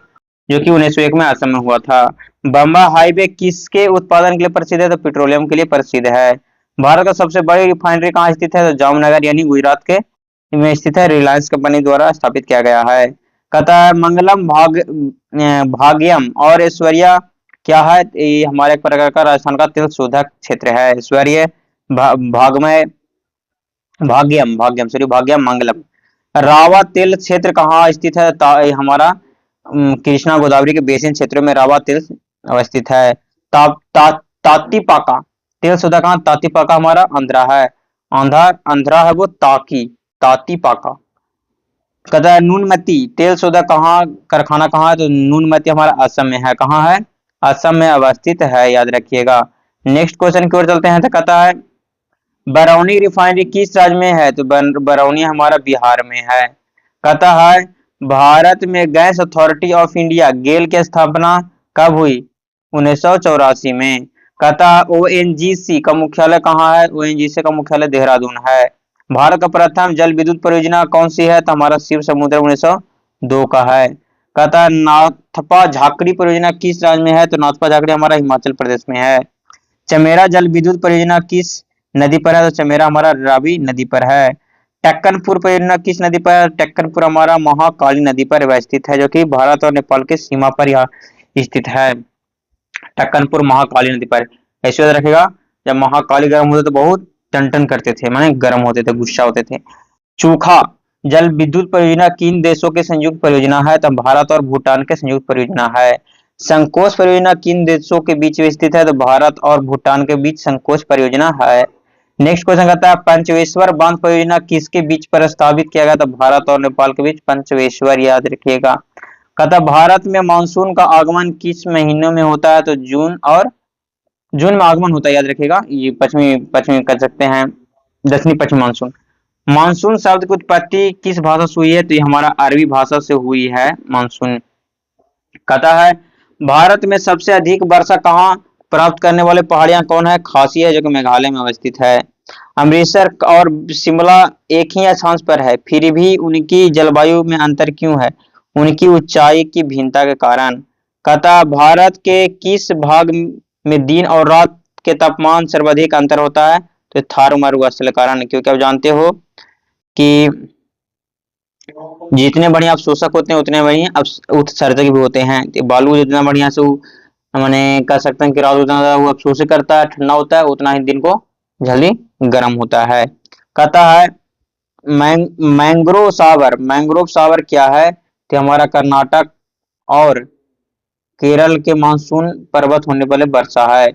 जो कि 1901 में असम में हुआ था। बम्बा हाईवे किसके उत्पादन के लिए प्रसिद्ध है? तो पेट्रोलियम के लिए प्रसिद्ध है। भारत का सबसे बड़ी रिफाइनरी कहाँ स्थित है? तो जामनगर यानी गुजरात के में स्थित है, रिलायंस कंपनी द्वारा स्थापित किया गया है। कहता है मंगलम भाग्यम और ऐश्वर्या क्या है? ये हमारे एक प्रकार का राजस्थान का तेल शोधक क्षेत्र है। ऐश्वर्य भागमय भाग्यम भाग्यम सॉरी भाग्यम मंगलम। रावा तेल क्षेत्र कहाँ स्थित है? हमारा कृष्णा गोदावरी के बेसिन क्षेत्रों में रावा तेल अवस्थित है। ता, ता, तातीपाका तेल शोधक कहाँ? तातीपाका हमारा आंध्रा है। आंध्रा है वो तातीपाका। कहता है नूनमती तेल शोधक कहाँ कारखाना कहाँ है? तो नूनमती हमारा असम में है। कहाँ है? असम में अवस्थित है, याद रखिएगा। नेक्स्ट क्वेश्चन की ओर चलते हैं। तो कहता है बरौनी रिफाइनरी किस राज्य में है? तो बरौनी हमारा बिहार में है। कहता है भारत में गैस अथॉरिटी ऑफ इंडिया गेल की स्थापना कब हुई? 1984 में। कहता है ओएनजीसी का मुख्यालय कहाँ है? ओएनजीसी का मुख्यालय देहरादून है। भारत का प्रथम जल विद्युत परियोजना कौन सी है? तो हमारा शिव समुद्र 1902 का है। कहता है नाथपा झाकड़ी परियोजना किस राज्य में है? तो नाथपा झाकड़ी हमारा हिमाचल प्रदेश में है। चमेरा जल विद्युत परियोजना किस नदी पर है? तो चमेरा हमारा रावी नदी पर है। टक्कनपुर परियोजना किस नदी पर है? टक्कनपुर हमारा महाकाली नदी पर अवस्थित है, जो कि भारत और नेपाल की सीमा पर यह स्थित है। टक्कनपुर महाकाली नदी पर। ऐसे याद रखेगा, जब महाकाली गर्म होते तो बहुत टन टन करते थे, माने गर्म होते थे, गुस्सा होते थे। चूखा जल विद्युत परियोजना किन देशों के संयुक्त परियोजना है? तो भारत और भूटान के संयुक्त परियोजना है। संकोच परियोजना किन देशों के बीच स्थित है? तो भारत और भूटान के बीच संकोच परियोजना है। नेक्स्ट क्वेश्चन कहता है पंचवेश्वर बांध परियोजना किसके बीच प्रस्तावित किया गया? तो भारत और नेपाल के बीच पंचवेश्वर, याद रखिएगा। कहता भारत में मानसून का आगमन किस महीनों में होता है? तो जून में आगमन होता है, याद रखिएगा। ये पश्चिमी पश्चिमी कर सकते हैं, दक्षिणी पश्चिम मानसून। मानसून शब्द की उत्पत्ति किस भाषा से हुई है? तो ये हमारा अरबी भाषा से हुई है मानसून। कहता है भारत में सबसे अधिक वर्षा कहाँ प्राप्त करने वाले पहाड़ियां कौन है? खासी है, जो कि मेघालय में अवस्थित है। अमृतसर और शिमला एक ही अक्षांश पर है, फिर भी उनकी जलवायु में अंतर क्यों है? उनकी ऊंचाई की भिन्नता के कारण। कथा भारत के किस भाग में दिन और रात के तापमान सर्वाधिक अंतर होता है? तो थार मरुस्थल के कारण, क्योंकि आप जानते हो कि जितने बढ़िया अवशोषक होते हैं उतने बढ़िया उत्सर्जक भी होते हैं। तो बालू जितना बढ़िया से मैंने कह सकते हैं कि रात उतना ज्यादा वो अवशोषित करता है, ठंडा होता है, उतना ही दिन को जल्दी गर्म होता है। कहता है मैंग्रोव सावर क्या है? कि हमारा कर्नाटक और केरल के मानसून पर्वत होने वाले वर्षा है।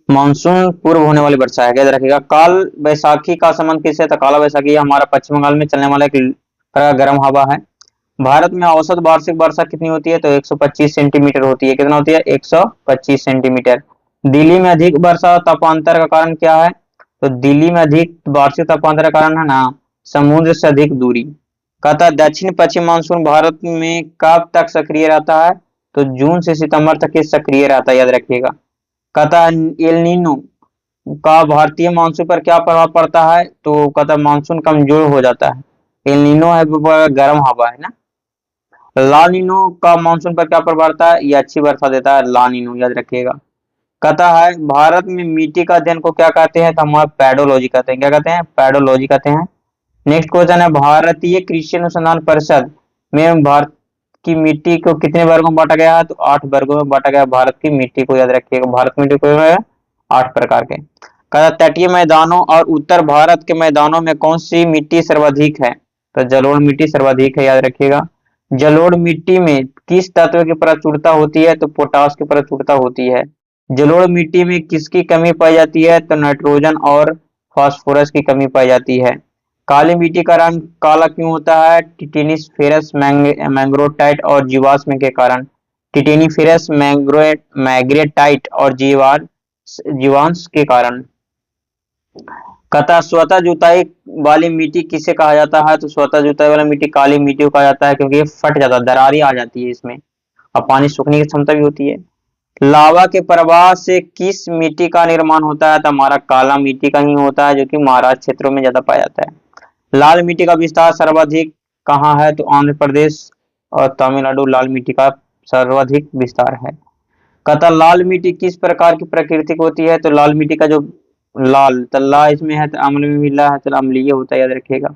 मानसून पूर्व होने वाली वर्षा है, याद रखिएगा। काल बैसाखी का संबंध किससे? तो काला बैसाखी हमारा पश्चिम बंगाल में चलने वाला एक गर्म हवा है। भारत में औसत वार्षिक वर्षा कितनी होती है? तो 125 सेंटीमीटर होती है। कितना होती है? 125 सेंटीमीटर। दिल्ली में अधिक वर्षा तापांतर का कारण क्या है? तो दिल्ली में अधिक वार्षिक तापांतर का कारण है ना, समुद्र से अधिक दूरी। कहता है दक्षिण पश्चिम मानसून भारत में कब तक सक्रिय रहता है? तो जून से सितंबर तक ये सक्रिय रहता है, याद रखिएगा। कहता है एल नीनो का भारतीय मानसून पर क्या प्रभाव पड़ता है? तो कहता मानसून कमजोर हो जाता है। एल नीनो है गर्म हवा है ना। ला नीनो का मानसून पर क्या प्रभाव पड़ता है? ये अच्छी वर्षा देता है, ला नीनो, याद रखिएगा। कहता है भारत में मिट्टी का अध्ययन को क्या कहते हैं? तो हम पैडोलॉजी कहते हैं। क्या कहते हैं? पैडोलॉजी कहते हैं। नेक्स्ट क्वेश्चन है भारतीय कृषि अनुसंधान परिषद में भारत की मिट्टी को कितने वर्गों में बांटा गया है? तो 8 वर्गों में बांटा गया भारत की मिट्टी को, याद रखिएगा। भारत की मिट्टी को 8 प्रकार के। कहता तटीय मैदानों और उत्तर भारत के मैदानों में कौन सी मिट्टी सर्वाधिक है? तो जलोढ़ मिट्टी सर्वाधिक है, याद रखिएगा। जलोढ़ मिट्टी में किस तत्व की प्रचुरता होती है? तो पोटास की प्रचुरता होती है। जलोढ़ मिट्टी में किसकी कमी पाई जाती है? तो नाइट्रोजन और फास्फोरस की कमी पाई जाती है। काली मिट्टी का रंग काला क्यों होता है? टिटेनिस फेरस मैंग्रोटाइट और जीवाश्म के कारण। टिटेनिफेरस मैग्नेटाइट और जीवांश के कारण। कहता स्वतः जुताई वाली मिट्टी किसे कहा जाता है? तो स्वतः जुताई वाली मिट्टी काली मिट्टी को कहा जाता है, क्योंकि ये फट जाता है, दरारी आ जाती है इसमें, और पानी सूखने की क्षमता भी होती है। लावा के प्रवाह से किस मिट्टी का निर्माण होता है? तो हमारा काला मिट्टी का ही होता है, जो कि महाराष्ट्र क्षेत्रों में ज्यादा पाया जाता है। लाल मिट्टी का विस्तार सर्वाधिक कहाँ है? तो आंध्र प्रदेश और तमिलनाडु लाल मिट्टी का सर्वाधिक विस्तार है। कहता लाल मिट्टी किस प्रकार की प्रकृति होती है? तो लाल मिट्टी का जो लाल तल्ला इसमें है, तो अम्ल में मिला है, तो अम्लीय होता है, याद रखिएगा।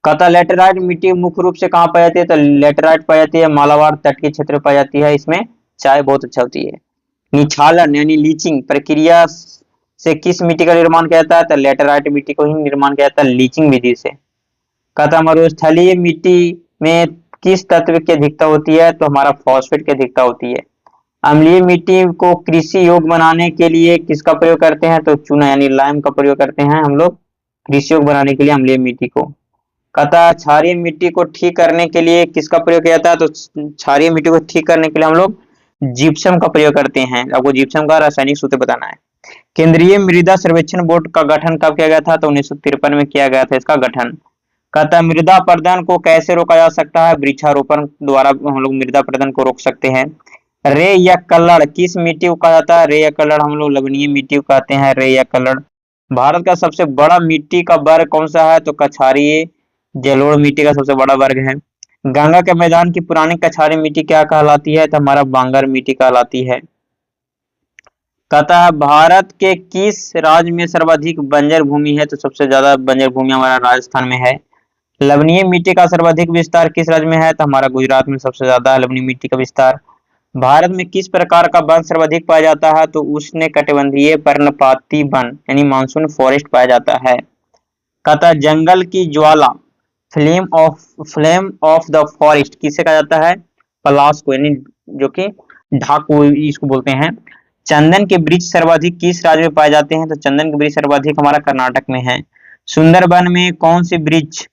कहता लेटेराइट मिट्टी मुख्य रूप से कहाँ पाई जाती है? तो लेटेराइट पाई जाती है मालाबार तट के क्षेत्र में पाई जाती है। इसमें चाय बहुत अच्छा होती है। निछालन यानी लीचिंग प्रक्रिया से किस मिट्टी का निर्माण किया जाता है? तो लेटेराइट मिट्टी को ही निर्माण किया जाता है लीचिंग विधि से। कहता मरुस्थलीय मिट्टी में किस तत्व की अधिकता होती है? तो हमारा फॉस्फेट की अधिकता होती है। अम्लीय मिट्टी को कृषि योग्य बनाने के लिए किसका प्रयोग करते हैं? तो चूना यानी लाइम का प्रयोग करते हैं हम लोग कृषि योग्य बनाने के लिए अम्लीय मिट्टी को। कहता क्षारीय मिट्टी को ठीक करने के लिए किसका प्रयोग किया जाता है? तो क्षारीय मिट्टी को ठीक करने के लिए हम लोग जिप्सम का प्रयोग करते हैं। आपको जिप्सम का रासायनिक सूत्र बताना है। केंद्रीय मृदा सर्वेक्षण बोर्ड का गठन कब किया गया था? तो 1953 में किया गया था इसका गठन। कहता है मृदा अपरदन को कैसे रोका जा सकता है? वृक्षारोपण द्वारा हम लोग मृदा अपरदन को रोक सकते हैं। रे या कल्लड़ किस मिट्टी को कहा जाता है? रे या कल्लड़ हम लोग लवणीय मिट्टी को कहते हैं, रे या कल्लड़। भारत का सबसे बड़ा मिट्टी का वर्ग कौन सा है? तो कछारीय जलोढ़ मिट्टी का सबसे बड़ा वर्ग है। गंगा के मैदान की पुरानी कछारी मिट्टी क्या कहलाती है? तो हमारा बांगर मिट्टी कहलाती है। कहता है भारत के किस राज्य में सर्वाधिक बंजर भूमि है? तो सबसे ज्यादा बंजर भूमि हमारा राजस्थान में है। लवणीय मिट्टी का सर्वाधिक विस्तार किस राज्य में है? तो हमारा गुजरात में सबसे ज्यादा है लवणीय मिट्टी का विस्तार। भारत में किस प्रकार का वन सर्वाधिक पाया जाता है? तो उष्णकटिबंधीय पर्णपाती वन यानी मानसून फॉरेस्ट पाया जाता है। कहता जंगल की ज्वाला फ्लेम ऑफ द फॉरेस्ट किसे कहा जाता है? पलाश को, यानी जो कि ढाकू इसको बोलते हैं। चंदन के वृक्ष सर्वाधिक किस राज्य में पाए जाते हैं? तो चंदन के वृक्ष सर्वाधिक हमारा कर्नाटक में है। सुंदरबन में कौन से वृक्ष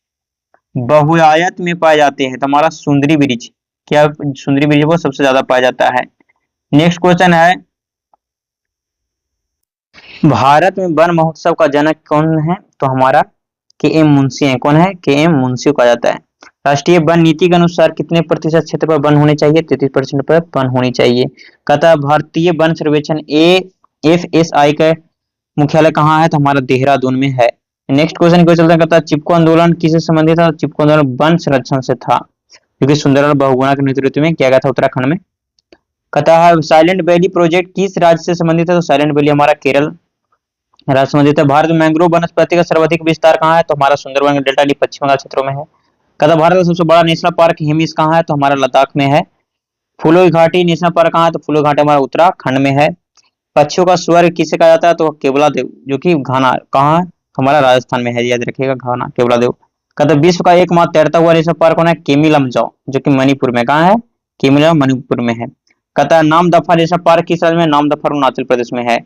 बहुआयत में पाए जाते हैं? तो हमारा सुंदरी वृक्ष, क्या सुंदरी वृक्ष वो सबसे ज्यादा पाया जाता है। नेक्स्ट क्वेश्चन है भारत में वन महोत्सव का जनक कौन है? तो हमारा के एम मुंशी है। कौन है? के एम मुंशी कहा जाता है। राष्ट्रीय वन नीति के अनुसार कितने प्रतिशत क्षेत्र पर वन होने चाहिए? 33% पर वन होनी चाहिए। कहता है भारतीय वन सर्वेक्षण AFSI का मुख्यालय कहाँ है? तो हमारा देहरादून में है। नेक्स्ट क्वेश्चन को चलते हैं। कहता है चिपको आंदोलन किससे संबंधित था? चिपको आंदोलन वन संरक्षण से था, क्योंकि सुंदरलाल बहुगुणा के नेतृत्व में किया गया था उत्तराखंड में। कहता है साइलेंट वैली प्रोजेक्ट किस राज्य से संबंधित है? तो साइलेंट वैली हमारा केरल राज्य संबंधित है। भारत में मैंग्रोव वनस्पति का सर्वाधिक विस्तार कहाँ है? तो हमारा सुंदरबन डेल्टा पश्चिम बंगाल क्षेत्रों में है। कहता भारत का सबसे बड़ा नेशनल पार्क हिमिस कहाँ है? तो हमारा लद्दाख में है। फूलों की घाटी नेशनल पार्क कहाँ है? तो फूलों की घाटी हमारा उत्तराखंड में है। पक्षियों का स्वर्ग किसे कहा जाता है? तो केवला देव, जो कि घाना कहाँ है? हमारा राजस्थान में है, याद रखिएगा, घाना केवला देव। कहते विश्व का एकमात्र तैरता हुआ नेशनल पार्क कौन है? केमी लमजाओ, जो कि मणिपुर में। कहाँ है? केमी लमजाओ मणिपुर में है। कहता है नामदफा नेशनल पार्क किस राज्य में? नामदफा अरुणाचल प्रदेश में है।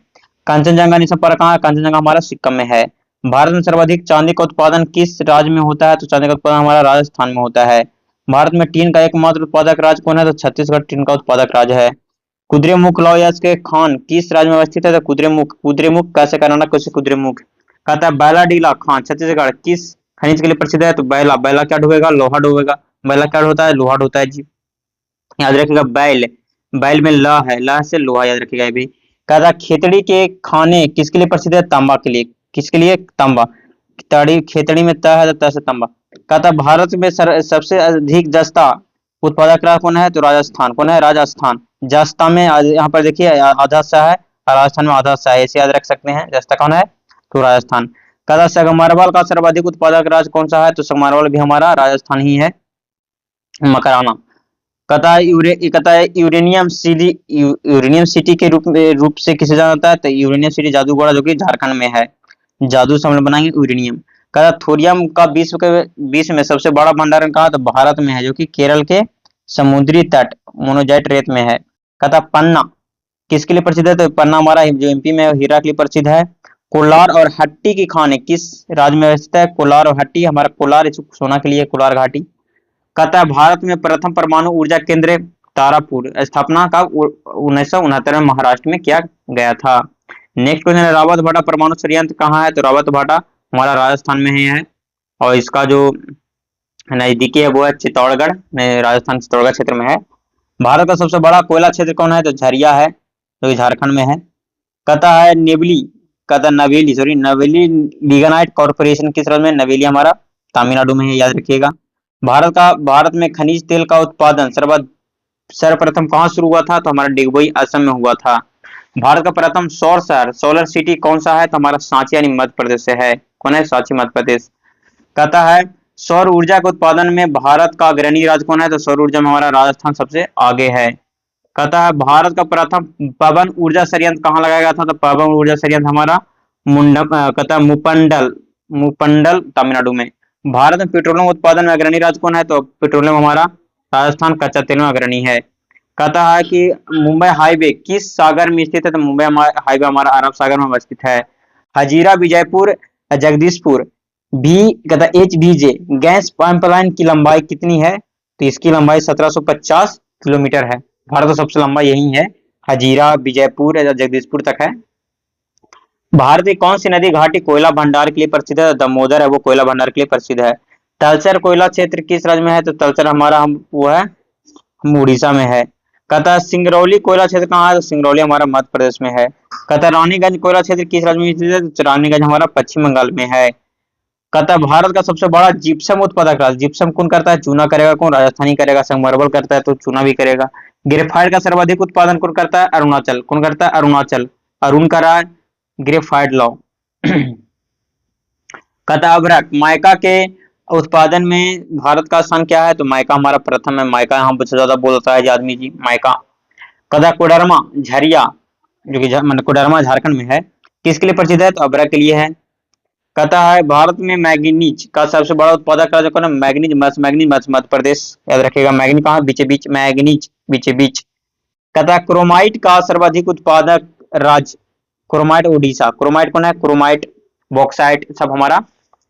कंचनजंगा नेशनल पार्क कहाँ है? कंचनजंगा हमारा सिक्किम में है। भारत में सर्वाधिक चांदी का उत्पादन किस राज्य में होता है? तो चांदी का उत्पादन हमारा राजस्थान में होता है। भारत में टीन का एकमात्र उत्पादक राज्य कौन है? तो छत्तीसगढ़ टीन का उत्पादक राज्य है। कुद्रेमुख लौह के खान किस राज्य में अवस्थित है? तो कुद्रेमुख, कुद्रेमुख कैसे कराना, कैसे कुद्रेमुख। कहता है बैलाडीला खान छत्तीसगढ़ किस खनिज के लिए प्रसिद्ध है? तो बैला, बैला क्या डूबेगा? लोहा डूबेगा। बैला क्या होता है? लोहा होता है जी, याद रखिएगा। बैल, बैल में ल है, ल से लोहा, याद रखिएगा ये भी। कहता खेतड़ी के खाने किसके लिए प्रसिद्ध है? तांबा के लिए। किसके लिए? तांबा। तड़ी खेतड़ी में त है तो त से तांबा। कहता भारत में सबसे अधिक जस्ता उत्पादक राज्य कौन है? तो राजस्थान। कौन है? राजस्थान। जस्ता में यहाँ पर देखिए आधा सा है, राजस्थान में आधा सा है, ऐसे याद रख सकते हैं। जस्ता कौन है? तो राजस्थान। कहता संगमरमर का सर्वाधिक उत्पादक राज्य कौन सा है? तो संगमरमर भी हमारा राजस्थान ही है, मकराना। कहता है यूरेनियम सिटी के रूप से किसे जाना जाता है? तो यूरेनियम सिटी जादूगोड़ा, जो कि झारखंड में है। जादू से हम लोग बनाएंगे यूरेनियम। कहता थोरियम का विश्व में सबसे बड़ा भंडारण कहा? तो भारत में है, जो कि केरल के समुद्री तट मोनोजाइट रेत में है। कहता पन्ना किसके लिए प्रसिद्ध है? तो पन्ना हमारा जो एमपी में हीरा के लिए प्रसिद्ध है। कोलार और हट्टी की खाने किस राज्य में स्थित है? कोलार और हट्टी हमारा, कोलार सोना के लिए कोलार घाटी। कहता है भारत में प्रथम परमाणु ऊर्जा केंद्र तारापुर स्थापना का 1969 में महाराष्ट्र में किया गया था। नेक्स्ट क्वेश्चन है रावत भाटा परमाणु संयंत्र कहाँ है? तो रावत भाटा हमारा राजस्थान में ही है, और इसका जो नजदीकी है वो है चित्तौड़गढ़ में, राजस्थान चित्तौड़गढ़ क्षेत्र में है। भारत का सबसे बड़ा कोयला क्षेत्र कौन है? तो झरिया है, जो कि झारखंड में है। कहता है नवेली लिग्नाइट कॉर्पोरेशन किस राज्य में? नवेली हमारा तमिलनाडु में है, याद रखिएगा। भारत में खनिज तेल का उत्पादन सर्वप्रथम कहाँ शुरू हुआ था? तो हमारा डिगबोई असम में हुआ था। भारत का प्रथम सौर शहर सोलर सिटी कौन सा है? तो हमारा सांची यानी मध्य प्रदेश से है। कौन है? सांची मध्य प्रदेश। कहता है सौर ऊर्जा के उत्पादन में भारत का अग्रणी राज्य कौन है? तो सौर ऊर्जा में हमारा राजस्थान सबसे आगे है। कहता है भारत का प्रथम पवन ऊर्जा संयंत्र कहाँ लगाया गया था? तो पवन ऊर्जा संयंत्र हमारा कहता है मुपंडल तमिलनाडु में। भारत में पेट्रोलियम उत्पादन में अग्रणी राज्य कौन है? तो पेट्रोलियम हमारा राजस्थान कच्चा तेल में अग्रणी है। कहता है कि मुंबई हाईवे किस सागर में स्थित है? तो मुंबई हाईवे हमारा अरब सागर में स्थित है। हजीरा विजयपुर जगदीशपुर भी कहता HVJ गैस पाइपलाइन की लंबाई कितनी है? तो इसकी लंबाई 1750 किलोमीटर है। भारत का सबसे लंबा यही है, हजीरा विजयपुर या जगदीशपुर तक है। भारत की कौन सी नदी घाटी कोयला भंडार के लिए प्रसिद्ध है? दामोदर है, वो कोयला भंडार के लिए प्रसिद्ध है। तलचर कोयला क्षेत्र किस राज्य में है? तो तलचर हमारा वो है, हम उड़ीसा में है। कहता है सिंगरौली कोयला क्षेत्र कहाँ है? तो सिंगरौली हमारा मध्य प्रदेश में है। कहता है रानीगंज कोयला क्षेत्र किस राज्य में स्थित है? तो रानीगंज हमारा पश्चिम बंगाल में है। कहता है भारत का सबसे बड़ा जिप्सम उत्पादक राज्य, जिप्सम कौन करता है? चूना करेगा कौन? राजस्थान ही करेगा। संगमरमर करता है तो चूना भी करेगा। ग्रेफाइट का सर्वाधिक उत्पादन कौन करता है? अरुणाचल। कौन करता है? अरुणाचल, अरुण कर रहा है ग्रेफाइट लॉ। कहता अभ्रक माइका के उत्पादन में भारत का स्थान क्या है? तो माइका हमारा प्रथम है। माइका यहाँ सबसे ज्यादा बोलता है आदमी जी, माइका। कहता कोडरमा झरिया, जो कि कोडरमा झारखंड में है, किसके लिए प्रसिद्ध है? तो अभ्रक के लिए है। कहता है भारत में मैग्नीज का सबसे बड़ा उत्पादक राज्य कौन है? मैग्नीज मध्य प्रदेश, याद रखिएगा। मैग्नीज कहाँ? बीचे बीच, मैग्नीज बीचे बीच। कहता है क्रोमाइट का सर्वाधिक उत्पादक राज्य, क्रोमाइट उड़ीसा। क्रोमाइट कौन है? क्रोमाइट बॉक्साइट सब हमारा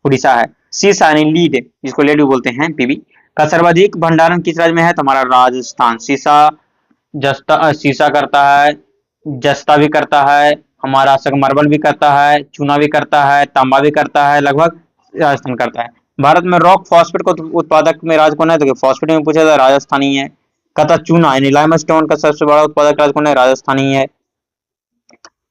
उड़ीसा है। सीसा यानी लीड, जिसको लेड भी बोलते हैं, पीबी का सर्वाधिक भंडारण किस राज्य में है? तो हमारा राजस्थान। सीसा करता है, जस्ता भी करता है, हमारा संगमरमर भी करता है, चूना भी करता है, तांबा भी करता है, लगभग राजस्थान करता है। भारत में रॉक फॉस्फेट को उत्पादक में राज्य कौन है? तो फॉस्फेट में पूछा था, राजस्थानी है। कहता चूना यानी लाइमस्टोन का सबसे बड़ा उत्पादक राज्य कौन है? राजस्थानी है।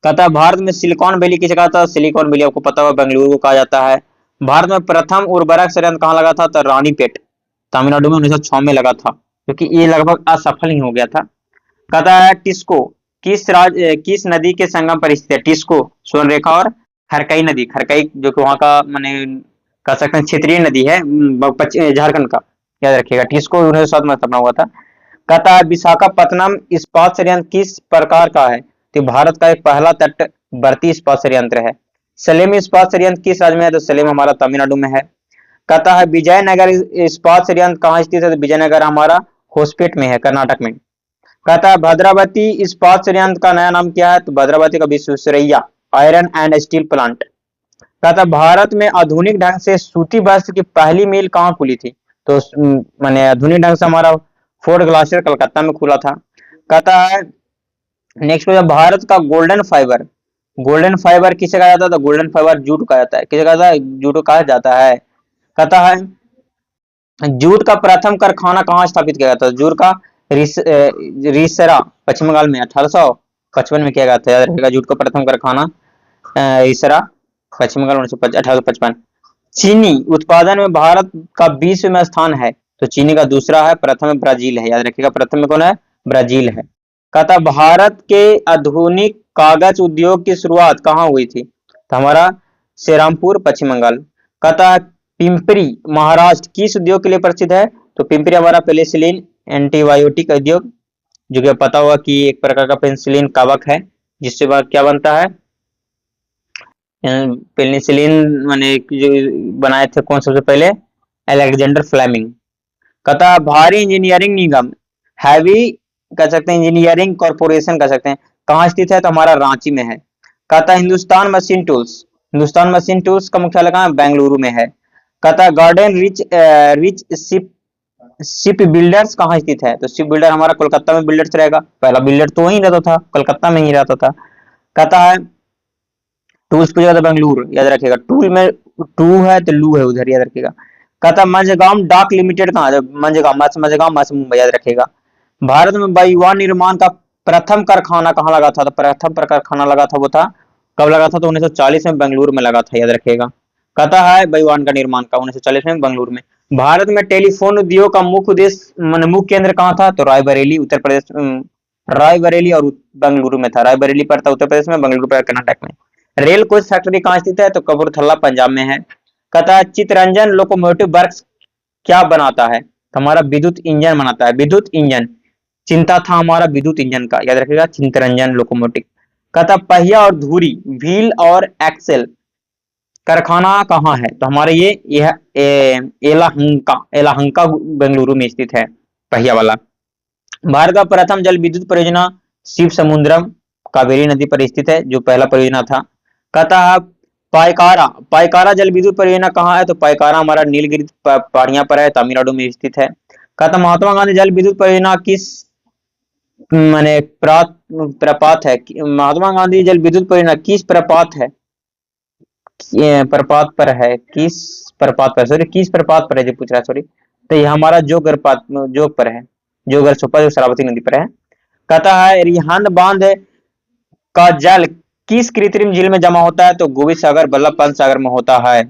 कहता है भारत में सिलिकॉन वैली किसे कहा था? सिलिकॉन वैली आपको पता होगा बेंगलुरु को कहा जाता है। भारत में प्रथम उर्वरक संयंत्र कहाँ लगा था? तो रानीपेट तमिलनाडु में 1906 में लगा था, क्योंकि ये लगभग असफल ही हो गया था। कहता है टिस्को किस नदी के संगम पर स्थित है? टिस्को स्वर्णरेखा और खरकई नदी, खरकई जो कि वहां का माने कह सकते हैं क्षेत्रीय नदी है झारखंड का, याद रखिएगा। टिस्को 1907 में स्थापना हुआ था। कहता है विशाखापत्तनम इस्पात संयंत्र किस प्रकार का है? तो भारत का एक पहला तटवर्ती इस्पात संयंत्र है। सलेम इस्पात संयंत्र किस राज्य में है? तो सलेम हमारा तमिलनाडु में है। कहता है विजयनगर इस्पात संयंत्र कहाँ स्थित है? तो विजयनगर हमारा होसपेट में है, कर्नाटक में। कहता है भद्रावती इस्पात संयंत्र का नया नाम क्या है? तो भद्रावती का Visvesvaraya iron and steel plant. कहता है भारत में आधुनिक ढंग से सूती वस्त्र की पहली मिल कहाँ खुली थी? तो माने आधुनिक ढंग से हमारा फोर्ट ग्लासियर कलकत्ता में खुला था। कहता है नेक्स्ट क्वेश्चन, भारत का गोल्डन फाइबर किसे कहा जाता है? तो गोल्डन फाइबर जूट कहा जाता है। किसे कहा जाता है? जूट कहा जाता है। कहता है जूट का प्रथम कारखाना कहाँ स्थापित किया गया था? जूट का रिसरा पश्चिम बंगाल में 1855 में किया गया था, याद रखिएगा। जूट का प्रथम कारखाना रिसरा पश्चिम बंगाल 1855। चीनी उत्पादन में भारत का 20वें में स्थान है, तो चीनी का दूसरा है, प्रथम में ब्राजील है, याद रखिएगा। प्रथम में कौन है? ब्राजील है। कहता भारत के आधुनिक कागज उद्योग की शुरुआत कहाँ हुई थी? तो हमारा श्रीरामपुर पश्चिम बंगाल। कहता पिंपरी महाराष्ट्र किस उद्योग के लिए प्रसिद्ध है? तो पिंपरी हमारा पेनिसिलिन एंटीबायोटिक उद्योग, जो कि पता होगा कि एक प्रकार का पेनिसिलिन कवक है, जिससे क्या बनता है? पेनिसिलिन माने जो बनाए थे कौन सबसे पहले? Alexander Fleming. कहता भारी इंजीनियरिंग निगम हैवी कह सकते हैं, इंजीनियरिंग कॉर्पोरेशन कह सकते हैं, कहाँ स्थित है? तो हमारा रांची में है। कहता हिंदुस्तान मशीन टूल्स का मुख्यालय कहाँ? बेंगलुरु में है। कहता गार्डन रिच शिप बिल्डर्स कहाँ स्थित है? तो शिप बिल्डर हमारा कोलकाता में बिल्डर्स रहेगा। पहला बिल्डर तो वहीं रहता था, कोलकाता में ही रहता था। कहता है टूल्स पूछेगा तो बेंगलुरु, याद रखिएगा। टूल में टू है तो लू है उधर, याद रखिएगा। कहता मंझगांव डाक लिमिटेड कहाँ है? मंझगांव मुंबई, याद रखिएगा। भारत में वायुयान निर्माण का प्रथम कारखाना कहाँ लगा था? तो प्रथम कारखाना लगा था वो था, कब लगा था? तो 1940 में बेंगलुरु में लगा था, याद रखिएगा। कहता है वायुयान का निर्माण का 1940 में बेंगलुरु में। भारत में टेलीफोन उद्योग का मुख्य उद्देश्य मुख्य केंद्र कहाँ था? तो रायबरेली उत्तर प्रदेश, रायबरेली और बेंगलुरु में था। रायबरेली पर था उत्तर प्रदेश में, बेंगलुरु पर कर्नाटक में। रेल कोच फैक्ट्री कहाँ स्थित है? तो कपूरथला पंजाब में है। कहता है चितरंजन लोकोमोटिव वर्क्स क्या बनाता है? तो हमारा विद्युत इंजन बनाता है, विद्युत इंजन। चिंता था हमारा विद्युत इंजन का, याद रखिएगा, चितरंजन लोकोमोटिव। कहता पहिया और धुरी व्हील और एक्सेल कारखाना कहाँ है? तो हमारे यह एलाहंका बेंगलुरु में स्थित है, पहिया वाला। भारत का प्रथम जल विद्युत परियोजना शिव समुद्रम कावेरी नदी पर स्थित है, जो पहला परियोजना था। कहता है पायकारा पायकारा जल विद्युत परियोजना कहाँ है? तो पायकारा हमारा नीलगिरी पहाड़ियां पर है, तमिलनाडु में स्थित है। कहता महात्मा गांधी जल विद्युत परियोजना किस माने प्रपात है? महात्मा गांधी जल विद्युत परियोजना किस प्रपात है? प्रपात पर है, किस प्रपात पर, सॉरी किस प्रपात पर है जो पूछ रहा है, सॉरी। तो ये हमारा जोग पर है, जोगर छुपा जो शरावती नदी पर है। कहता है रिहांद बांध का जल किस कृत्रिम झील में जमा होता है? तो गोविंद सागर बल्लभ सागर में होता है।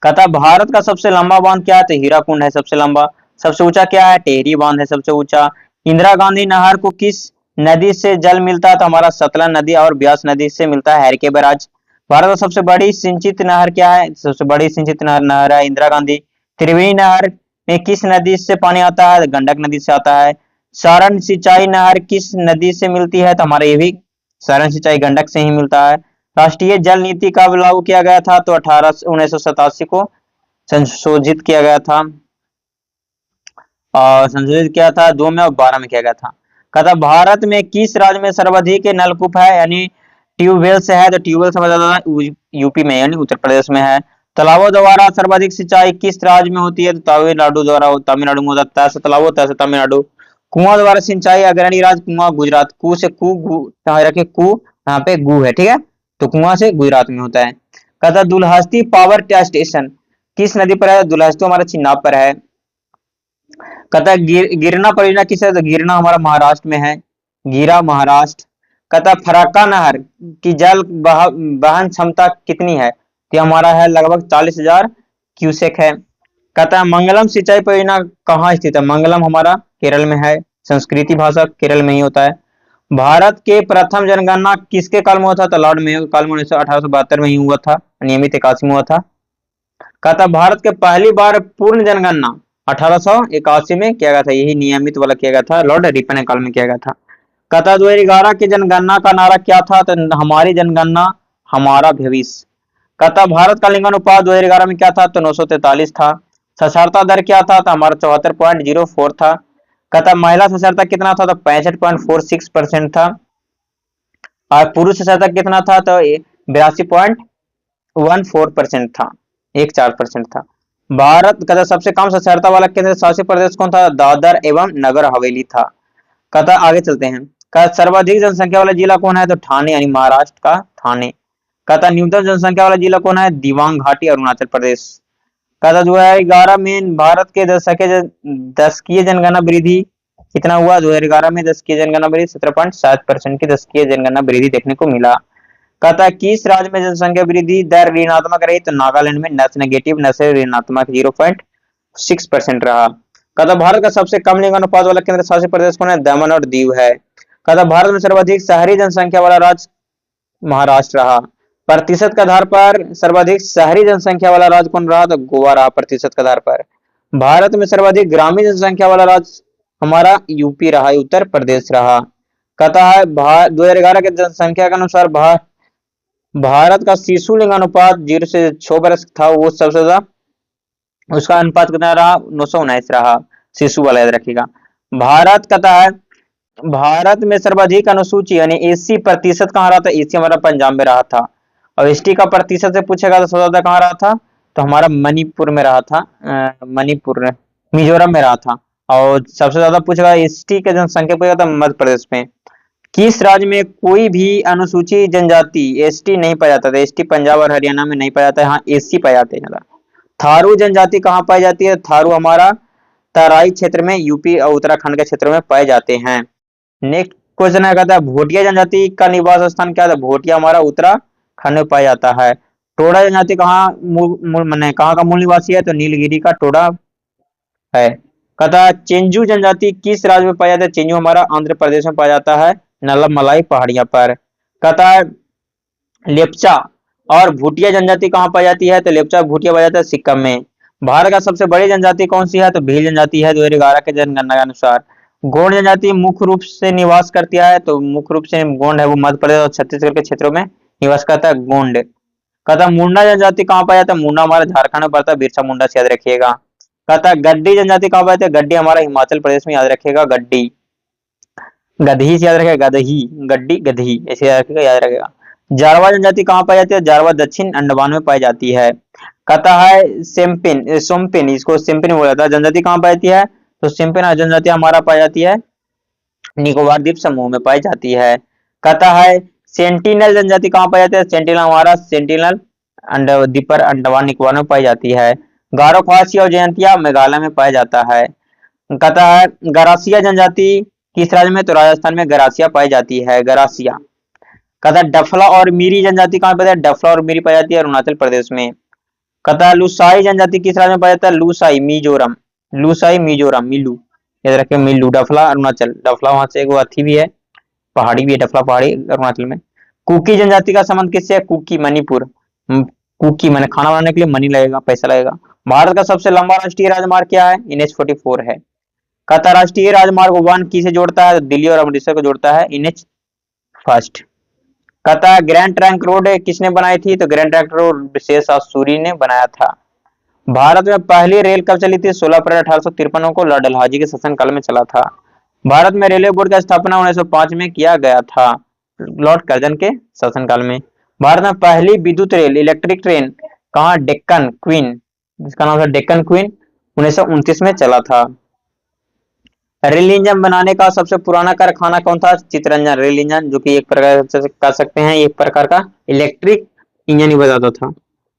कहता भारत का सबसे लंबा बांध क्या है? तो हीराकुंड है सबसे लंबा। सबसे ऊंचा क्या है? टेहरी बांध है सबसे ऊंचा। इंदिरा गांधी नहर को किस नदी से जल मिलता है? तो हमारा सतलज नदी और ब्यास नदी से मिलता है, हर के बैराज। भारत का सबसे बड़ी सिंचित नहर क्या है? सबसे बड़ी सिंचित नहर है इंदिरा गांधी। त्रिवेणी नहर में किस नदी से पानी आता है? गंडक नदी से आता है। सारण सिंचाई नहर किस नदी से मिलती है? तो हमारे ये भी सारण सिंचाई गंडक से ही मिलता है। राष्ट्रीय जल नीति कब लागू किया गया था? तो 1987 को संशोधित किया गया था, और संशोधित किया था 2 में और 12 में किया गया था। कहता भारत में किस राज्य में सर्वाधिक नलकूप है यानी ट्यूबवेल से है? तो ट्यूबवेल से ज्यादा यूपी में यानी उत्तर प्रदेश में है। तालाबों द्वारा सर्वाधिक सिंचाई किस राज्य में होती है? तो तमिलनाडु में होता है, तालाबों तैसे तमिलनाडु। कुआं द्वारा सिंचाई अग्रणी राज्य कुआं गुजरात, कू से रखे कू, यहाँ पे गु है, ठीक है, तो कुआं से गुजरात में होता है। कहता दुल्हस्ती पावर स्टेशन किस नदी पर है? दुलहस्तु हमारा चिनाब पर है। कहता गिरना परियोजना किस है? तो गिरना हमारा महाराष्ट्र में है, गिरा महाराष्ट्र। कहता फराक्का नहर की जल वहन क्षमता कितनी है? तो हमारा है लगभग 40,000 क्यूसेक है। कहता है मंगलम सिंचाई परियोजना कहाँ स्थित है? मंगलम हमारा केरल में है, संस्कृति भाषा केरल में ही होता है। भारत के प्रथम जनगणना किसके काल में हुआ था? तो लॉर्ड मेयो के काल में 1872 में ही हुआ था, नियमित 81 में हुआ था। कहता भारत के पहली बार पूर्ण जनगणना 1881 में किया गया था, यही नियमित वाला किया गया था, लॉर्ड रिपन के काल में किया गया था। कहता 2011 की जनगणना का नारा क्या था? तो हमारी जनगणना हमारा भविष्य। कहता भारत का लिंगानुपात 2011 में क्या था? तो 943 था। साक्षरता दर क्या था? तो हमारा 74.04 था। कहता महिला साक्षरता कितना था? तो 65.46% था। और पुरुष साक्षरता कितना था? तो 82.14% था, 14% था। भारत का सबसे कम साक्षरता वाला केंद्र शासित प्रदेश कौन था? दादर एवं नगर हवेली था। कहता आगे चलते हैं। कहता सर्वाधिक जनसंख्या वाला जिला कौन है? तो ठाणे, यानी महाराष्ट्र का ठाणे। कहता न्यूनतम जनसंख्या वाला जिला कौन है? दिबांग घाटी, अरुणाचल प्रदेश। कहता 2011 में भारत के दशकीय जनगणना वृद्धि कितना हुआ? 2011 में दशकीय जनगणना वृद्धि 17.7% की दशकीय जनगणना वृद्धि देखने को मिला। कहता है किस राज्य में जनसंख्या वृद्धि दर ऋणात्मक रही? तो नागालैंड में नस नेगेटिव, नस ऋणात्मक 0.6% रहा। कहता भारत का सबसे कम लिंगानुपात वाला केंद्र शासित प्रदेश कौन है? दमन और दीव है। कहता भारत में सर्वाधिक शहरी जनसंख्या वाला राज्य महाराष्ट्र रहा। प्रतिशत के आधार पर सर्वाधिक शहरी जनसंख्या वाला राज्य कौन रहा? तो गोवा रहा, प्रतिशत के आधार पर। भारत में सर्वाधिक ग्रामीण जनसंख्या वाला राज्य हमारा यूपी रहा, उत्तर प्रदेश रहा। कहता है 2011 के जनसंख्या के अनुसार भारत का शिशु लिंगानुपात 0 से 6 वर्ष था, वो सबसे ज्यादा, उसका अनुपात कितना रहा? 919 रहा, शिशु वाला याद रखिएगा। भारत कहता है भारत में सर्वाधिक अनुसूची यानी एससी प्रतिशत कहाँ रहा था? एससी हमारा पंजाब में रहा था। और एसटी का प्रतिशत से पूछेगा तो सबसे ज्यादा कहाँ रहा था? तो हमारा मणिपुर में रहा था, मणिपुर मिजोरम में रहा था। और सबसे ज्यादा पूछेगा एसटी के जनसंख्या पूछेगा तो मध्य प्रदेश में। किस राज्य में कोई भी अनुसूचित जनजाति एसटी नहीं पाया जाता? एसटी पंजाब और हरियाणा में नहीं पाया जाता है, यहाँ एससी पाए जाते हैं। थारू जनजाति कहाँ पाई जाती है? थारू हमारा तराई क्षेत्र में, यूपी और उत्तराखंड के क्षेत्रों में पाए जाते हैं। नेक्स्ट क्वेश्चन है, कहता है भोटिया जनजाति का निवास स्थान क्या था? भोटिया हमारा उत्तराखंड में पाया जाता है। टोडा जनजाति कहाँ का मूल निवासी है? तो नीलगिरी का टोडा है। कहता है चेंजू जनजाति किस राज्य में पाया जाता है? चेंजू हमारा आंध्र प्रदेश में पाया जाता है, नलमलाई पहाड़ियां पर। कहता है लेप्चा और भूटिया जनजाति कहाँ पाई जाती है? तो लेप्चा भूटिया पाया जाता है सिक्किम में। भारत का सबसे बड़ी जनजाति कौन सी है? तो भील जनजाति है, 2011 के जनगणना के अनुसार। गोंड जनजाति मुख्य रूप से निवास करती है, तो मुख्य रूप से गोंड है वो मध्य प्रदेश और छत्तीसगढ़ के क्षेत्रों में निवास करता है, गोंड। कहता मुंडा जनजाति कहाँ पाया जाता है? मुंडा हमारा झारखंड में पड़ता है, बिरसा मुंडा से याद रखिएगा। कहता गड्डी जनजाति कहाँ पाया जाता है? गड्डी हमारा हिमाचल प्रदेश में, याद रखिएगा गड्डी। गदही से याद रखेगा, गदही, गड्डी गदही ऐसे याद रखेगा, याद रखेगा। जारवा जनजाति कहाँ पाई जाती है? जारवा दक्षिण अंडमान में पाई जाती है। कहता है सोमपिन, इसको सिम्पिन बोला जाता है, जनजाति कहाँ पाई जाती है? तो सिम्पिन जनजाति हमारा पाई जाती है निकोबार द्वीप समूह में पाई जाती है। कहता है सेंटिनल जनजाति कहाँ पाई जाती है? सेंटिनल हमारा सेंटिनल द्वीप पर अंडमान निकोबार में पाई जाती है। गारो खासी और जयंतिया मेघालय में पाया जाता है। कहता है गरासिया जनजाति किस राज्य में? तो राजस्थान में गरासिया पाई जाती है, गरासिया। कहता है डफला और मीरी जनजाति कहाँ पाई जाती है? डफला और मीरी पाई जाती है अरुणाचल प्रदेश में। कहता है लुसाई जनजाति किस राज्य में पाया जाता है? लुसाई मिजोरम, लुसाई मिजोरम, मिलू याद रखिए, मिलू। डफला अरुणाचल, डफला वहां से एक अथी भी है, पहाड़ी भी है, डफला पहाड़ी अरुणाचल में। कुकी जनजाति का संबंध किससे है? कुकी मणिपुर, कुकी मैंने खाना बनाने के लिए मनी लगेगा, पैसा लगेगा। भारत का सबसे लंबा राष्ट्रीय राजमार्ग क्या है? NH-44 है। कहता राष्ट्रीय राजमार्ग 1 किसे जोड़ता है? दिल्ली और अमृतसर को जोड़ता है, NH-1। कहता ग्रैंड ट्रंक रोड किसने बनाई थी? तो ग्रैंड ट्रंक रोड विशेषराव सूरी ने बनाया था। भारत में पहली रेल कब चली थी? 16 अप्रैल 1853 को लॉर्ड डलहौजी के शासनकाल में चला था। भारत में रेलवे बोर्ड की स्थापना 1905 में किया गया था, लॉर्ड कर्जन के शासनकाल में। भारत में पहली विद्युत रेल इलेक्ट्रिक ट्रेन कहाँ? डेक्कन क्वीन, जिसका नाम था डेक्कन क्वीन, 1929 में चला था। रेल इंजन बनाने का सबसे पुराना कारखाना कौन था? चितरंजन रेल इंजन, जो कि एक प्रकार से कह सकते हैं एक प्रकार का इलेक्ट्रिक इंजन ही बताता था।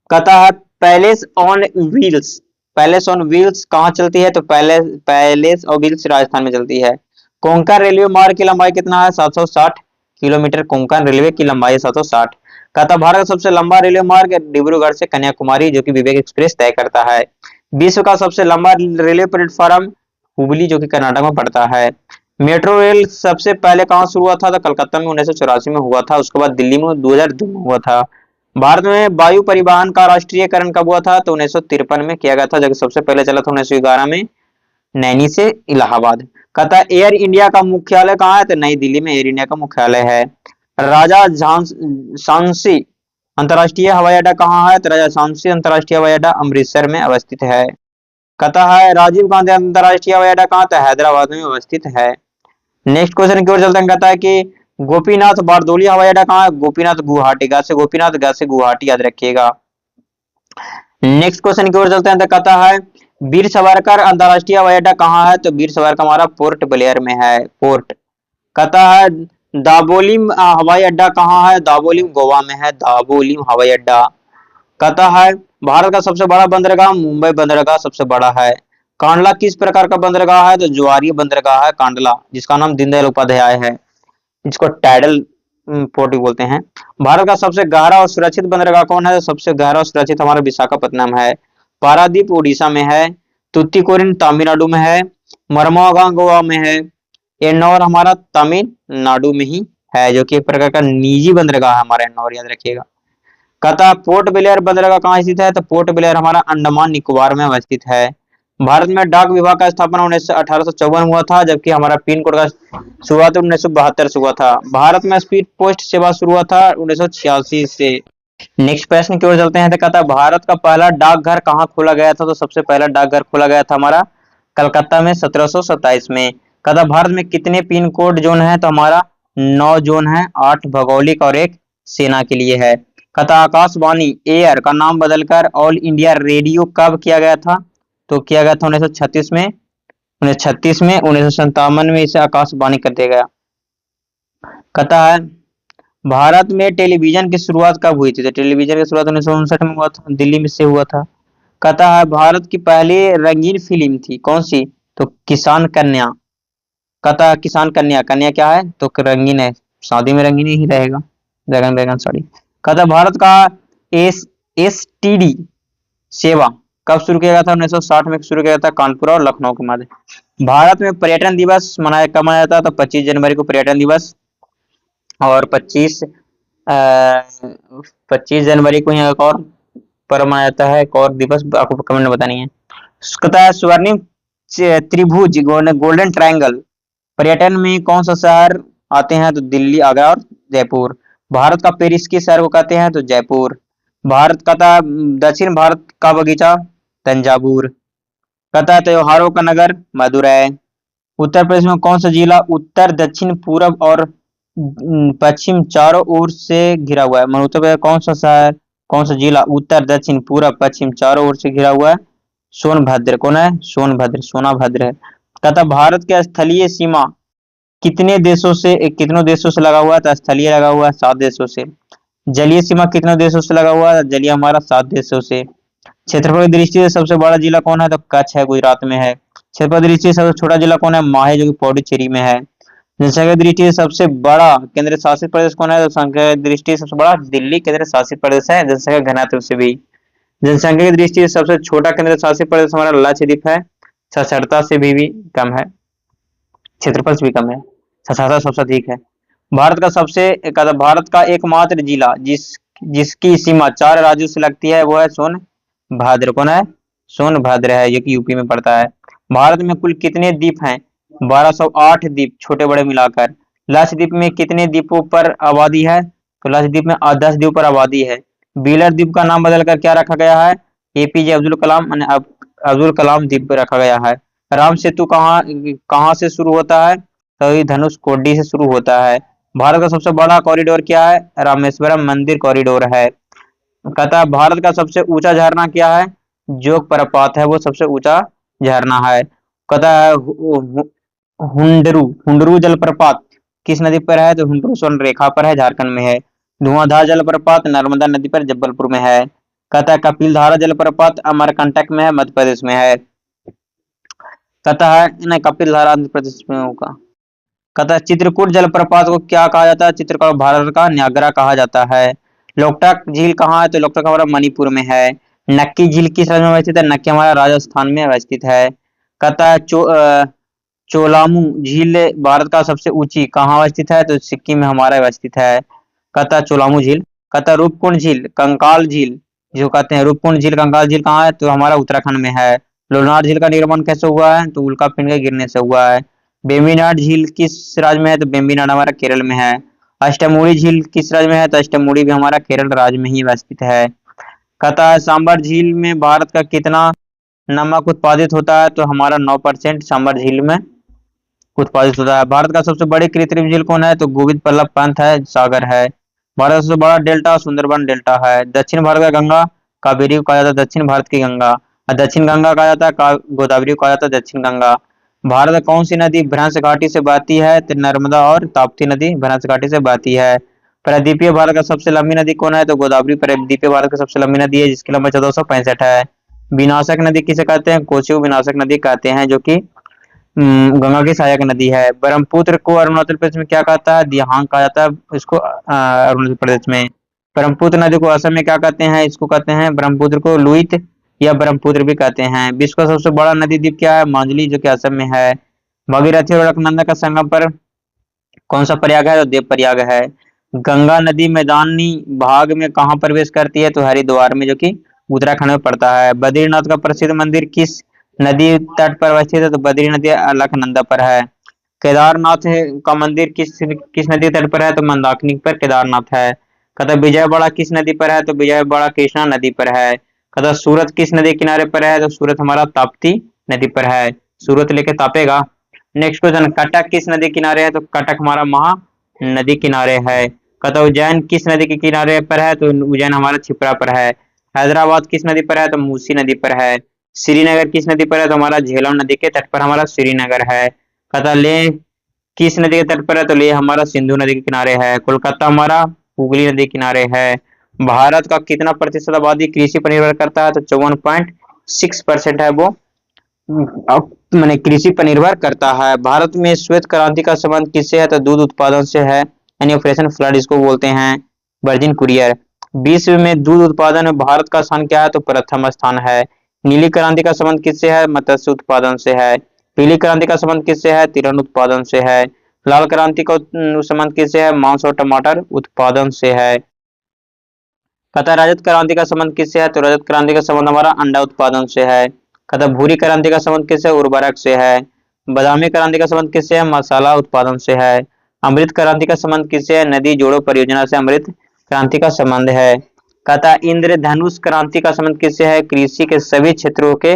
कहता है palace on wheels, palace on wheels कहाँ चलती है? तो पैलेस ऑन व्हील्स राजस्थान में चलती है। कोंकण रेलवे मार्ग की लंबाई कितना है? 760 किलोमीटर कोंकण रेलवे की लंबाई है 760। कहता भारत का सबसे लंबा रेलवे मार्ग डिब्रूगढ़ से कन्याकुमारी जो कि विवेक एक्सप्रेस तय करता है। विश्व का सबसे लंबा रेलवे प्लेटफॉर्म हुबली जो कि कर्नाटक में पड़ता है। मेट्रो रेल सबसे पहले कहाँ शुरू हुआ था? तो कलकत्ता में 1984 में हुआ था। उसके बाद दिल्ली में 2002 में हुआ था। भारत में वायु परिवहन का राष्ट्रीयकरण कब हुआ था? तो 1953 में किया गया था, जबकि सबसे पहले चला था 1911 में नैनी से इलाहाबाद। कहता है एयर इंडिया का मुख्यालय कहाँ है? तो नई दिल्ली में एयर इंडिया का मुख्यालय है। राजा झांसी अंतर्राष्ट्रीय हवाई अड्डा कहाँ है? तो राजा झांसी अंतर्राष्ट्रीय हवाई अड्डा अमृतसर में अवस्थित है। कहता है राजीव गांधी अंतर्राष्ट्रीय हवाई अड्डा कहाँ? तो हैदराबाद में अवस्थित है। नेक्स्ट क्वेश्चन की ओर चलते हैं। कहता है कि गोपीनाथ बारदोली हवाई अड्डा कहाँ है? गोपीनाथ गुवाहाटी का, से गोपीनाथ गा से गुवाहाटी याद रखिएगा। नेक्स्ट क्वेश्चन की ओर चलते हैं। तो कहता है वीर सावरकर अंतर्राष्ट्रीय हवाई अड्डा कहाँ है? तो वीर सावरकर हमारा पोर्ट ब्लेयर में है, पोर्ट। कहता है दाबोलिम हवाई अड्डा कहाँ है? दाबोलिम गोवा में है, दाबोलिम हवाई अड्डा। कहता है भारत का सबसे बड़ा बंदरगाह मुंबई बंदरगाह सबसे बड़ा है। कांडला किस प्रकार का बंदरगाह है? तो ज्वारीय बंदरगाह है कांडला, जिसका नाम दीनदयाल उपाध्याय है, जिसको टाइडल पोर्ट भी बोलते हैं। भारत का सबसे गहरा और सुरक्षित बंदरगाह कौन है? तो सबसे गहरा और सुरक्षित हमारा विशाखापत्तनम है। पारादीप उड़ीसा में है। तुतिकोरिन तमिलनाडु में है। मरमागा गोवा में है। एन्नौर हमारा तमिलनाडु में ही है, जो कि एक प्रकार का निजी बंदरगाह है हमारा एन्नौर, याद रखिएगा। कहता पोर्ट ब्लेयर बंदरगाह कहाँ स्थित है? तो पोर्ट ब्लेयर हमारा अंडमान निकोबार में अवस्थित है। भारत में डाक विभाग का स्थापना 1854 में हुआ था, जबकि हमारा पिन कोड का शुरुआत 1972 से हुआ था। भारत में स्पीड पोस्ट सेवा शुरू हुआ था 1986 से। नेक्स्ट प्रश्न की ओर चलते हैं। तो कहता है भारत का पहला डाकघर कहाँ खोला गया था? तो सबसे पहला डाकघर खोला गया था हमारा कलकत्ता में 1727 में। कहता भारत में कितने पिन कोड जोन है? तो हमारा 9 जोन है, 8 भौगोलिक और 1 सेना के लिए है। कहता आकाशवाणी एयर का नाम बदलकर ऑल इंडिया रेडियो कब किया गया था? तो किया गया था 1936 में, 1957 में इसे आकाशवाणी कर दिया गया। कहता है भारत में टेलीविजन की शुरुआत कब हुई थी? तो टेलीविजन की शुरुआत 1959 में हुआ था, दिल्ली में से हुआ था। कहता है भारत की पहली रंगीन फिल्म थी कौन सी? तो किसान कन्या। कहता है किसान कन्या, कन्या क्या है? तो रंगीन है, शादी में रंगीन ही रहेगा, जगन बेगन सॉरी। कहता भारत का एसटीडी सेवा कब शुरू किया गया था? 1960 में शुरू किया गया था, कानपुर और लखनऊ के मध्य। भारत में पर्यटन दिवस मनाया कब मनाया जाता है? तो 25 जनवरी को पर्यटन दिवस, और 25 जनवरी को यहाँ एक और पर्व मनाया जाता है, एक और दिवस आपको कमेंट में बतानी है। कहता है स्वर्णिम त्रिभुज गोल्डन ट्रायंगल पर्यटन में कौन सा शहर आते हैं? तो दिल्ली, आगरा और जयपुर। भारत का पेरिस किस शहर को कहते हैं? तो जयपुर। भारत का था दक्षिण भारत का बगीचा तंजावुर। कहता है त्योहारों का नगर मदुरै। उत्तर प्रदेश में कौन सा जिला उत्तर दक्षिण पूरब और पश्चिम चारों ओर से घिरा हुआ है? उत्तर प्रदेश कौन सा शहर, कौन सा जिला उत्तर दक्षिण पूरब पश्चिम चारों ओर से घिरा हुआ है? सोनभद्र। कौन है? सोनभद्र, सोनाभद्र है। कहता भारत के स्थलीय सीमा कितने देशों से कितनों देशों से लगा हुआ है? तो स्थलीय लगा हुआ है 7 देशों से। जलीय सीमा कितने देशों से लगा हुआ है? जलीय हमारा 7 देशों से। क्षेत्रफल की दृष्टि से सबसे बड़ा जिला कौन है? तो कच्छ है, गुजरात में है। क्षेत्रफल की दृष्टि से सबसे छोटा जिला कौन है? माहे, जो कि पौडुचेरी में है। जनसंख्या की दृष्टि से सबसे बड़ा केंद्र शासित प्रदेश कौन है? तो संख्या की दृष्टि से सबसे बड़ा दिल्ली केंद्र शासित प्रदेश है, जनसंख्या घनत्व से भी। जनसंख्या की दृष्टि से सबसे छोटा केंद्र शासित प्रदेश हमारा लक्षद्वीप है, साक्षरता से भी कम है, क्षेत्रफल से भी कम है, साक्षरता सबसे अधिक है। भारत का एकमात्र जिला जिसकी सीमा 4 राज्यों से लगती है वो है सोनभद्र। कौन है? सोनभद्र है, जो कि यूपी में पड़ता है। भारत में कुल कितने द्वीप हैं? 1208 द्वीप, छोटे बड़े मिलाकर। लक्षद्वीप में कितने द्वीपों पर आबादी है? तो लक्षद्वीप में 10 द्वीपों पर आबादी है। बीलर द्वीप का नाम बदलकर क्या रखा गया है? एपीजे अब्दुल कलाम द्वीप पर रखा गया है। राम सेतु कहाँ से शुरू होता है? तो धनुष कोडी से शुरू होता है। भारत का सबसे बड़ा कॉरिडोर क्या है? रामेश्वरम मंदिर कॉरिडोर है। कहता है भारत का सबसे ऊंचा झरना क्या है? जोग प्रपात है, वो सबसे ऊंचा झरना है। कहता है हुंडरू हुंडरू जलप्रपात किस नदी पर है? तो हुंडरू स्वर्ण रेखा पर है, झारखंड में है। धुआंधार जलप्रपात नर्मदा नदी पर जबलपुर में है। कहता कपिलधारा जलप्रपात अमरकंटक में है, मध्य प्रदेश में है। कहता है नहीं, कपिलधारा आंध्र प्रदेश में होगा। कहता है चित्रकूट जलप्रपात को क्या कहा जाता है? चित्रकूट भारत का न्यागरा कहा जाता है। लोकटक झील कहाँ है? तो लोकटक हमारा मणिपुर में है। नक्की झील किस राज्य में अवस्थित है? नक्की हमारा राजस्थान में अवस्थित है। कहता है चोलामू झील भारत का सबसे ऊंची कहाँ अवस्थित है? तो सिक्किम में हमारा अवस्थित है। कहता है चोलामू झील। कहता है रूपकुंड झील कंकाल झील जो कहते हैं रूपकुंड झील कंकाल झील कहाँ है? तो हमारा उत्तराखंड में है। लोनार झील का निर्माण कैसे हुआ है? तो उल्कापिंड के गिरने से हुआ है। बेम्बीनाड झील किस राज्य में है? तो बेम्बीनाड हमारा केरल में है। अष्टमुड़ी झील किस राज्य में है? तो अष्टमुड़ी भी हमारा केरल राज्य में ही अवस्थित है। कहता है सांबर झील में भारत का कितना नमक उत्पादित होता है? तो हमारा 9% सांबर झील में उत्पादित होता है। भारत का सबसे बड़ी कृत्रिम झील कौन है? तो गोविंद बल्लभ पंत है, सागर है। भारत का सबसे बड़ा डेल्टा सुंदरबन डेल्टा है। दक्षिण भारत का गंगा कावेरी को कहा जाता है दक्षिण भारत की गंगा, और दक्षिण गंगा कहा जाता है गोदावरी को कहा जाता है दक्षिण गंगा। भारत में कौन सी नदी भ्रंश घाटी से बहती है? तो नर्मदा और ताप्ती नदी भ्रंश घाटी से बहती है। प्रायद्वीपीय भारत का सबसे लंबी नदी कौन है? तो गोदावरी प्रायद्वीपीय भारत की सबसे लंबी नदी है, जिसकी लंबाई 1465 है। विनाशक नदी किसे कहते हैं? कोसी को विनाशक नदी कहते हैं, जो कि गंगा की सहायक नदी है। ब्रह्मपुत्र को अरुणाचल प्रदेश में क्या कहता है? दिहांग कहा जाता है इसको अरुणाचल प्रदेश में। ब्रह्मपुत्र नदी को असम में क्या कहते हैं? इसको कहते हैं ब्रह्मपुत्र को लुइत या ब्रह्मपुत्र भी कहते हैं। विश्व का सबसे बड़ा नदी द्वीप क्या है? मांजुली, जो कि असम में है। भागीरथी और अलकनंदा का संगम पर कौन सा प्रयाग है? तो देव प्रयाग है। गंगा नदी मैदानी भाग में कहाँ प्रवेश करती है? तो हरिद्वार में, जो कि उत्तराखंड में पड़ता है। बद्रीनाथ का प्रसिद्ध मंदिर किस नदी तट पर अवस्थित है? तो बद्री नदी अलकनंदा पर है। केदारनाथ का मंदिर किस किस नदी तट पर है? तो मंदाकिनी पर केदारनाथ है। कहता विजयवाड़ा किस नदी पर है? तो विजयवाड़ा कृष्णा नदी पर है। कहता सूरत किस नदी किनारे पर है? तो सूरत हमारा ताप्ती नदी पर है। सूरत लेके तापेगा। नेक्स्ट क्वेश्चन, कटक किस नदी किनारे है? तो कटक हमारा महा नदी किनारे है। कहता उज्जैन किस नदी के किनारे पर है? तो उज्जैन हमारा छिपरा पर है। हैदराबाद किस नदी पर है? तो मूसी नदी पर है। श्रीनगर किस नदी पर है? तो हमारा झेलम नदी के तट पर हमारा श्रीनगर है। कहता लेह किस नदी के तट पर है? तो लेह हमारा सिंधु नदी के किनारे है। कोलकाता हमारा हुगली नदी किनारे है। भारत का कितना प्रतिशत आबादी कृषि पर निर्भर करता है? तो 54.6% है वो मैंने कृषि पर निर्भर करता है। भारत में श्वेत क्रांति का संबंध किससे है? तो दूध उत्पादन से है, यानी ऑपरेशन फ्लड इसको बोलते हैं। Virgin courier. विश्व में दूध उत्पादन में भारत का स्थान क्या है? तो प्रथम स्थान है। नीली क्रांति का संबंध किससे है? मत्स्य उत्पादन से है। पीली क्रांति का संबंध किससे है? तिलहन उत्पादन से है। लाल क्रांति का संबंध किससे है? मांस और टमाटर उत्पादन से है। कहता रजत क्रांति का संबंध किससे है? तो रजत क्रांति का संबंध हमारा अंडा उत्पादन से है। कहता भूरी क्रांति का संबंध किससे? उर्वरक से है। बादामी क्रांति का संबंध किससे है? मसाला उत्पादन से है। अमृत क्रांति का संबंध किससे है? नदी जोड़ो परियोजना से अमृत क्रांति का संबंध है। कहता इंद्रधनुष क्रांति का संबंध किससे है? कृषि के सभी क्षेत्रों के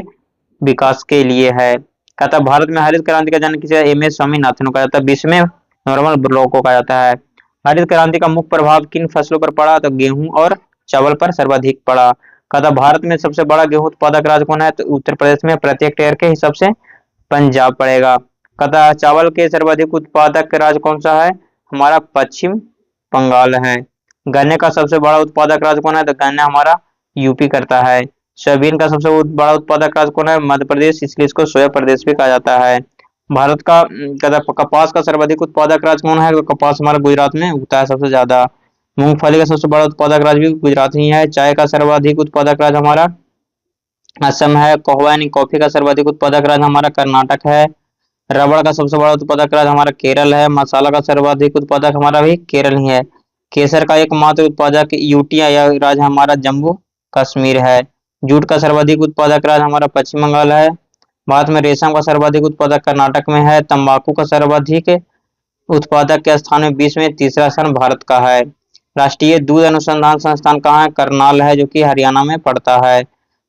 विकास के लिए है। कहता भारत में हरित क्रांति का जन्म किसे? एम.एस. स्वामीनाथन को कहा जाता है। विश्व में नॉर्मल ब्लॉक को कहा जाता है। हरित क्रांति का मुख्य प्रभाव किन फसलों पर पड़ा? तो गेहूं और चावल पर सर्वाधिक पड़ा। कहता भारत में सबसे बड़ा गेहूं उत्पादक राज्य कौन है? तो उत्तर प्रदेश में प्रति हेक्टेयर के हिसाब से पंजाब पड़ेगा। कहता चावल के सर्वाधिक उत्पादक राज्य कौन सा है? हमारा पश्चिम बंगाल है। गन्ने का सबसे बड़ा उत्पादक राज्य कौन है? तो गन्ना हमारा यूपी करता है। सोयाबीन का सबसे बड़ा उत्पादक राज्य कौन है? मध्य प्रदेश, इसलिए इसको सोया प्रदेश भी कहा जाता है। भारत का कहता कपास का सर्वाधिक उत्पादक राज्य कौन है? तो कपास हमारा गुजरात में उगता है सबसे ज्यादा। मूंगफली का सबसे बड़ा उत्पादक राज्य भी गुजरात ही है। चाय का सर्वाधिक उत्पादक राज्य हमारा असम है। कहवा यानी कॉफी का सर्वाधिक उत्पादक राज्य हमारा कर्नाटक है। रबड़ का सबसे बड़ा उत्पादक राज्य हमारा केरल है। मसाला का सर्वाधिक उत्पादक हमारा भी केरल ही है। केसर का एकमात्र उत्पादक यूटी या राज्य हमारा जम्मू कश्मीर है। जूट का सर्वाधिक उत्पादक राज्य हमारा पश्चिम बंगाल है। भारत में रेशम का सर्वाधिक उत्पादक कर्नाटक में है। तंबाकू का सर्वाधिक उत्पादक के स्थान में विश्व में तीसरा स्थान भारत का है। राष्ट्रीय दूध अनुसंधान संस्थान कहाँ है? करनाल है, जो कि हरियाणा में पड़ता है।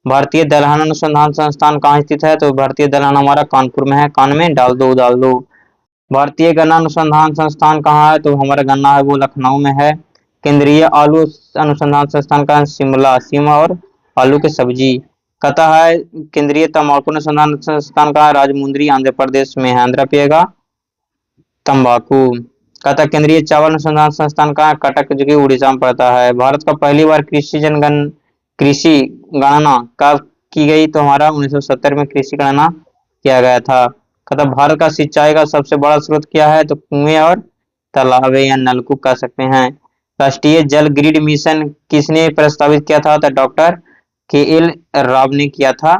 भारतीय दलहन अनुसंधान संस्थान कहाँ स्थित है? तो भारतीय दलहन हमारा कानपुर में है। कान में डाल दो डाल दो। भारतीय गन्ना अनुसंधान संस्थान कहाँ है? तो हमारा गन्ना है वो लखनऊ में है। केंद्रीय आलू अनुसंधान संस्थान का शिमला, सीमा और आलू की सब्जी। कहता है केंद्रीय तंबाकू अनुसंधान संस्थान का राजमुंद्री आंध्र प्रदेश में है। आंध्र पिएगा तंबाकू। कहता केंद्रीय चावल अनुसंधान संस्थान का कटक, जो कि उड़ीसा में पड़ता है। भारत का पहली बार कृषि गणना कब की गई? तो हमारा 1970 में कृषि गणना किया गया था। कहता भारत का सिंचाई का सबसे बड़ा स्रोत क्या है? तो कुएं और तालाब या नलकूप कह सकते हैं। राष्ट्रीय जल ग्रिड मिशन किसने प्रस्तावित किया था? तो डॉक्टर के.एल. राव ने किया था,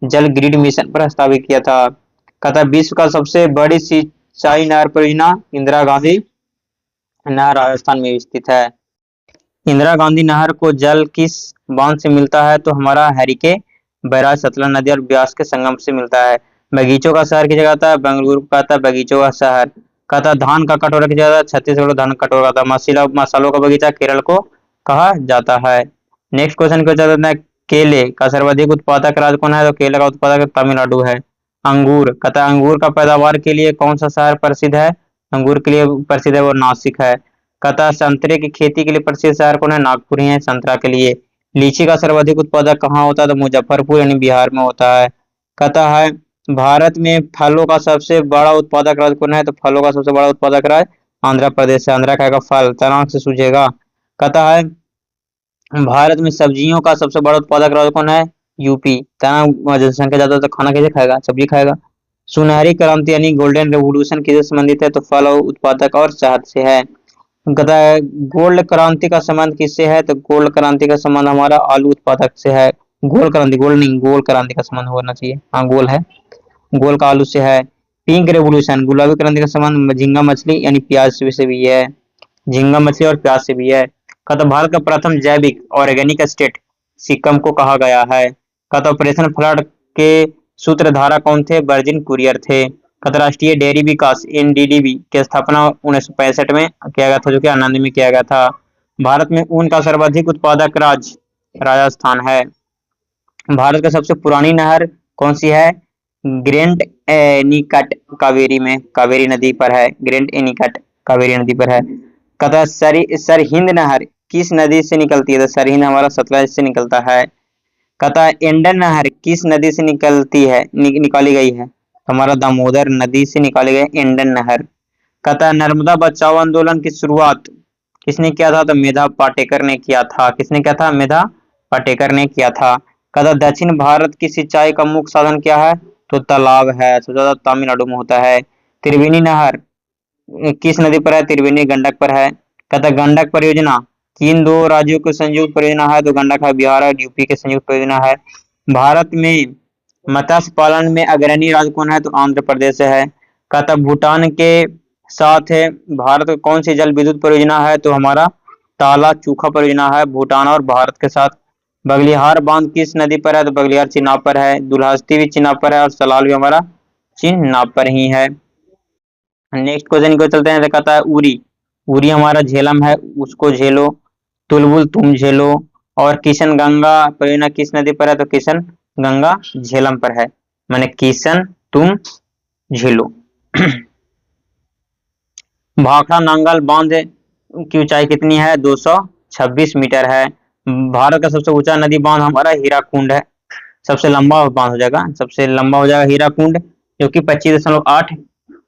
जल ग्रिड मिशन प्रस्तावित किया था। कहता विश्व का सबसे बड़ी सिंचाई नहर परियोजना इंदिरा गांधी नहर राजस्थान में स्थित है। इंदिरा गांधी नहर को जल किस बांध से मिलता है? तो हमारा हरिके बैराज सतलज नदी और ब्यास के संगम से मिलता है। बगीचों का शहर की जगह था बेंगलुरु का था बगीचों का शहर। कहता धान का कटोरा की जगह छत्तीसगढ़ धान कटोरा था। मसालों का बगीचा केरल को कहा जाता है। नेक्स्ट क्वेश्चन को चलते हैं, केले का सर्वाधिक उत्पादक राज्य कौन है? तो केले का उत्पादक तमिलनाडु है। अंगूर कहता अंगूर का पैदावार के लिए कौन सा शहर प्रसिद्ध है? अंगूर के लिए प्रसिद्ध है वो नासिक है। कहता संतरे की खेती के लिए प्रसिद्ध शहर कौन है? नागपुर ही है संतरा के लिए। लीची का सर्वाधिक उत्पादक कहाँ होता है? तो मुजफ्फरपुर यानी बिहार में होता है। कहता है भारत में फलों का सबसे बड़ा उत्पादक राज्य कौन है? तो फलों का सबसे बड़ा उत्पादक राज्य आंध्र प्रदेश है। आंध्रा का फल तनाक से सूझेगा। कहता है भारत में सब्जियों का सबसे बड़ा उत्पादक राज्य कौन है? यूपी। तना जनसंख्या ज्यादा तो खाना कैसे खाएगा? सब्जी खाएगा। सुनहरी क्रांति यानी गोल्डन रेवोल्यूशन किससे संबंधित है? तो फल और उत्पादक और शहद से है। कहता है गोल्ड क्रांति का संबंध किससे है? तो गोल्ड क्रांति का संबंध हमारा आलू उत्पादक से है। गोल क्रांति, गोल्ड नहीं, गोल क्रांति का संबंध होना चाहिए। हाँ गोल है, गोल का आलू से है। पिंक रेवोल्यूशन गुलाबी क्रांति का संबंध झींगा मछली यानी प्याज से भी है। झींगा मछली और प्याज से भी है। कहता भारत का प्रथम जैविक ऑर्गेनिक स्टेट सिक्किम को कहा गया है। कहता ऑपरेशन फ्लड के सूत्रधारा कौन थे? वर्जिन कुरियर थे। कहता राष्ट्रीय डेयरी विकास एनडीडीबी की स्थापना 1965 में किया गया था, जो कि आनंद में किया गया था। भारत में ऊन का सर्वाधिक उत्पादक राज्य राजस्थान है। भारत का सबसे पुरानी नहर कौन सी है? ग्रेट एनीकट कावेरी में, कावेरी नदी पर है। ग्रेट एनीकट कावेरी नदी पर है। कहता सरहिंद नहर किस नदी से निकलती है? तो सरहिंद हमारा सतलज से निकलता है। कहता इंडन नहर किस नदी से निकलती है निकाली गई है? हमारा दामोदर नदी से निकाली गई इंडन नहर। कहता नर्मदा बचाओ आंदोलन की शुरुआत किसने किया था? तो मेधा पाटेकर ने किया था। किसने किया था? मेधा पाटेकर ने किया था। कहता दक्षिण भारत की सिंचाई का मुख्य साधन क्या है? तो तालाब है। सबसे ज्यादा तमिलनाडु में होता है। त्रिवेणी नहर किस नदी पर है? त्रिवेणी गंडक पर है। कहता गंडक परियोजना किन दो राज्यों की संयुक्त परियोजना है? तो गंडक है बिहार और यूपी की संयुक्त परियोजना है। भारत में मत्स्य पालन में अग्रणी राज्य कौन है? तो आंध्र प्रदेश है। कहता भूटान के साथ है भारत की कौन सी जल विद्युत परियोजना है? तो हमारा ताला चूखा परियोजना है भूटान और भारत के साथ। बगलिहार बांध किस नदी पर है? तो बगलिहार चिनाब पर है। दुल्हास्ती भी चिनाब पर है और सलाल भी हमारा चिनाब पर ही है। नेक्स्ट क्वेश्चन को चलते हैं। कहता है उरी, उरी हमारा झेलम है, उसको झेलो। तुलबुल तुम झेलो। और किशन गंगा परियोजना किस नदी पर है? तो किशन गंगा झेलम पर है। माने किशन तुम झेलो। भाखड़ा नांगल बांध की ऊंचाई कितनी है? 226 मीटर है। भारत का सबसे ऊंचा नदी बांध हमारा हीराकुंड है। सबसे लंबा बांध हो जाएगा, सबसे लंबा हो जाएगा हीराकुंड, जो कि 25.8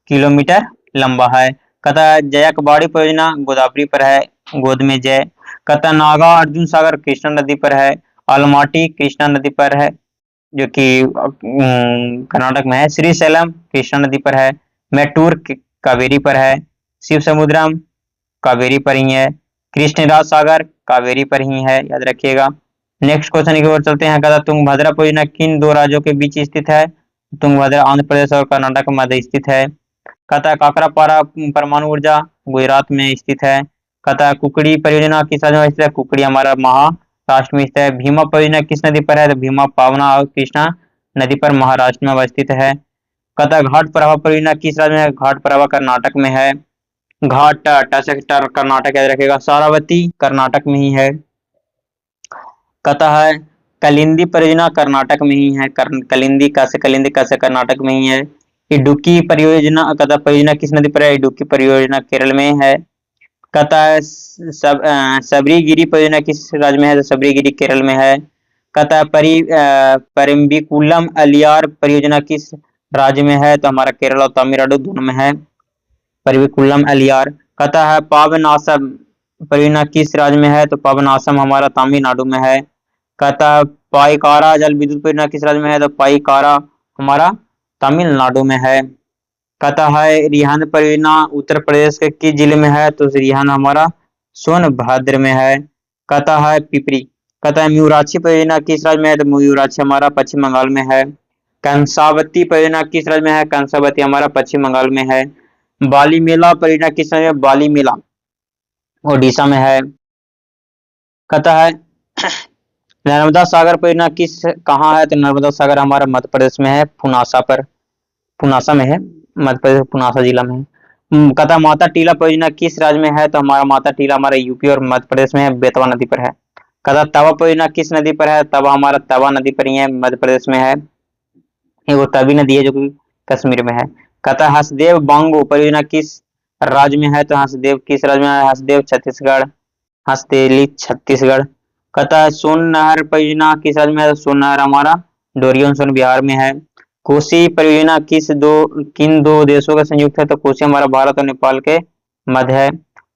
किलोमीटर लंबा है। कहता जयकबाड़ी परियोजना गोदावरी पर है, गोद में जय। कहता नागा अर्जुन सागर कृष्णा नदी पर है। अलमाटी कृष्णा नदी पर है, जो कि कर्नाटक में है। श्रीशैलम कृष्णा नदी पर है। मैटूर कावेरी पर है। शिव समुद्रम कावेरी पर ही है। कृष्णराज सागर कावेरी पर ही है, याद रखिएगा। नेक्स्ट क्वेश्चन की ओर चलते हैं। कहता तुंगभद्रा परियोजना किन दो राज्यों के बीच स्थित है? तुंगभद्रा आंध्र प्रदेश और कर्नाटक में मध्य स्थित है। कहता काकरापारा परमाणु ऊर्जा गुजरात में स्थित है। कहता कुकड़ी परियोजना किस राज्य में स्थित है? कुकड़ी हमारा महाराष्ट्र में स्थित है। भीमा परियोजना किस नदी पर है? तो भीमा पावना और कृष्णा नदी पर महाराष्ट्र में अवस्थित है। कहता घाट प्रभा परियोजना किस राज्य में है? घाट प्रभा कर्नाटक में है। घाट कर्नाटक याद रखेगा। सारावती कर्नाटक में ही है। कहता है कलिंदी परियोजना कर्नाटक में ही है। कलिंदी कैसे कर्नाटक में ही है। इडुक्की परियोजना कहता परियोजना किस नदी पर है? इडुक्की परियोजना केरल में है। कहता है सबरीगिरी परियोजना किस राज्य में है? तो सबरीगिरी केरल में है। कहता है परिम्बिकुलम अलियार परियोजना किस राज्य में है? तो हमारा केरल और तमिलनाडु दोनों में है परिम्बिकुलम अलियार। कहता है पावनासम परियोजना किस राज्य में है? तो पावनासम हमारा तमिलनाडु में है। कहता है पाइकारा जल विद्युत परियोजना किस राज्य में है, तो पाइकारा हमारा तमिलनाडु में है। कहता है रिहांद परियोजना उत्तर प्रदेश के किस जिले में है, तो रिहांद हमारा सोनभद्र में है। कहता है पिपरी, कहता है म्यूराक्षी परियोजना किस राज्य में है, तो म्यूराक्षी हमारा पश्चिम बंगाल में है। कंसावती परियोजना किस राज्य में है, कंसावती हमारा पश्चिम बंगाल में है। बाली मेला परियोजना किस राज्य में, बाली मेला ओडिशा में है। कहता है नर्मदा सागर परियोजना किस कहाँ है, तो नर्मदा सागर हमारा मध्य प्रदेश में है, पुनासा में है, मध्य प्रदेश पुनासा जिला में है। कहता है माता टीला परियोजना किस राज्य में है, तो हमारा माता टीला हमारा यूपी और मध्य प्रदेश में है, बेतवा नदी पर है। कहता तवा परियोजना किस नदी पर है, तवा हमारा तवा नदी पर ही है, मध्य प्रदेश में है। ये वो तवी नदी है जो कि कश्मीर में है। कहता है हसदेव बांगो परियोजना किस राज्य में है, तो हसदेव किस राज्य में है, हसदेव छत्तीसगढ़, हसदेली छत्तीसगढ़। कहता है सोन नहर परियोजना किस राज्य में है, सोन नहर हमारा डोरियन सोन बिहार में है। कोसी परियोजना किन दो देशों का संयुक्त है, तो कोसी हमारा भारत और नेपाल के मध्य है।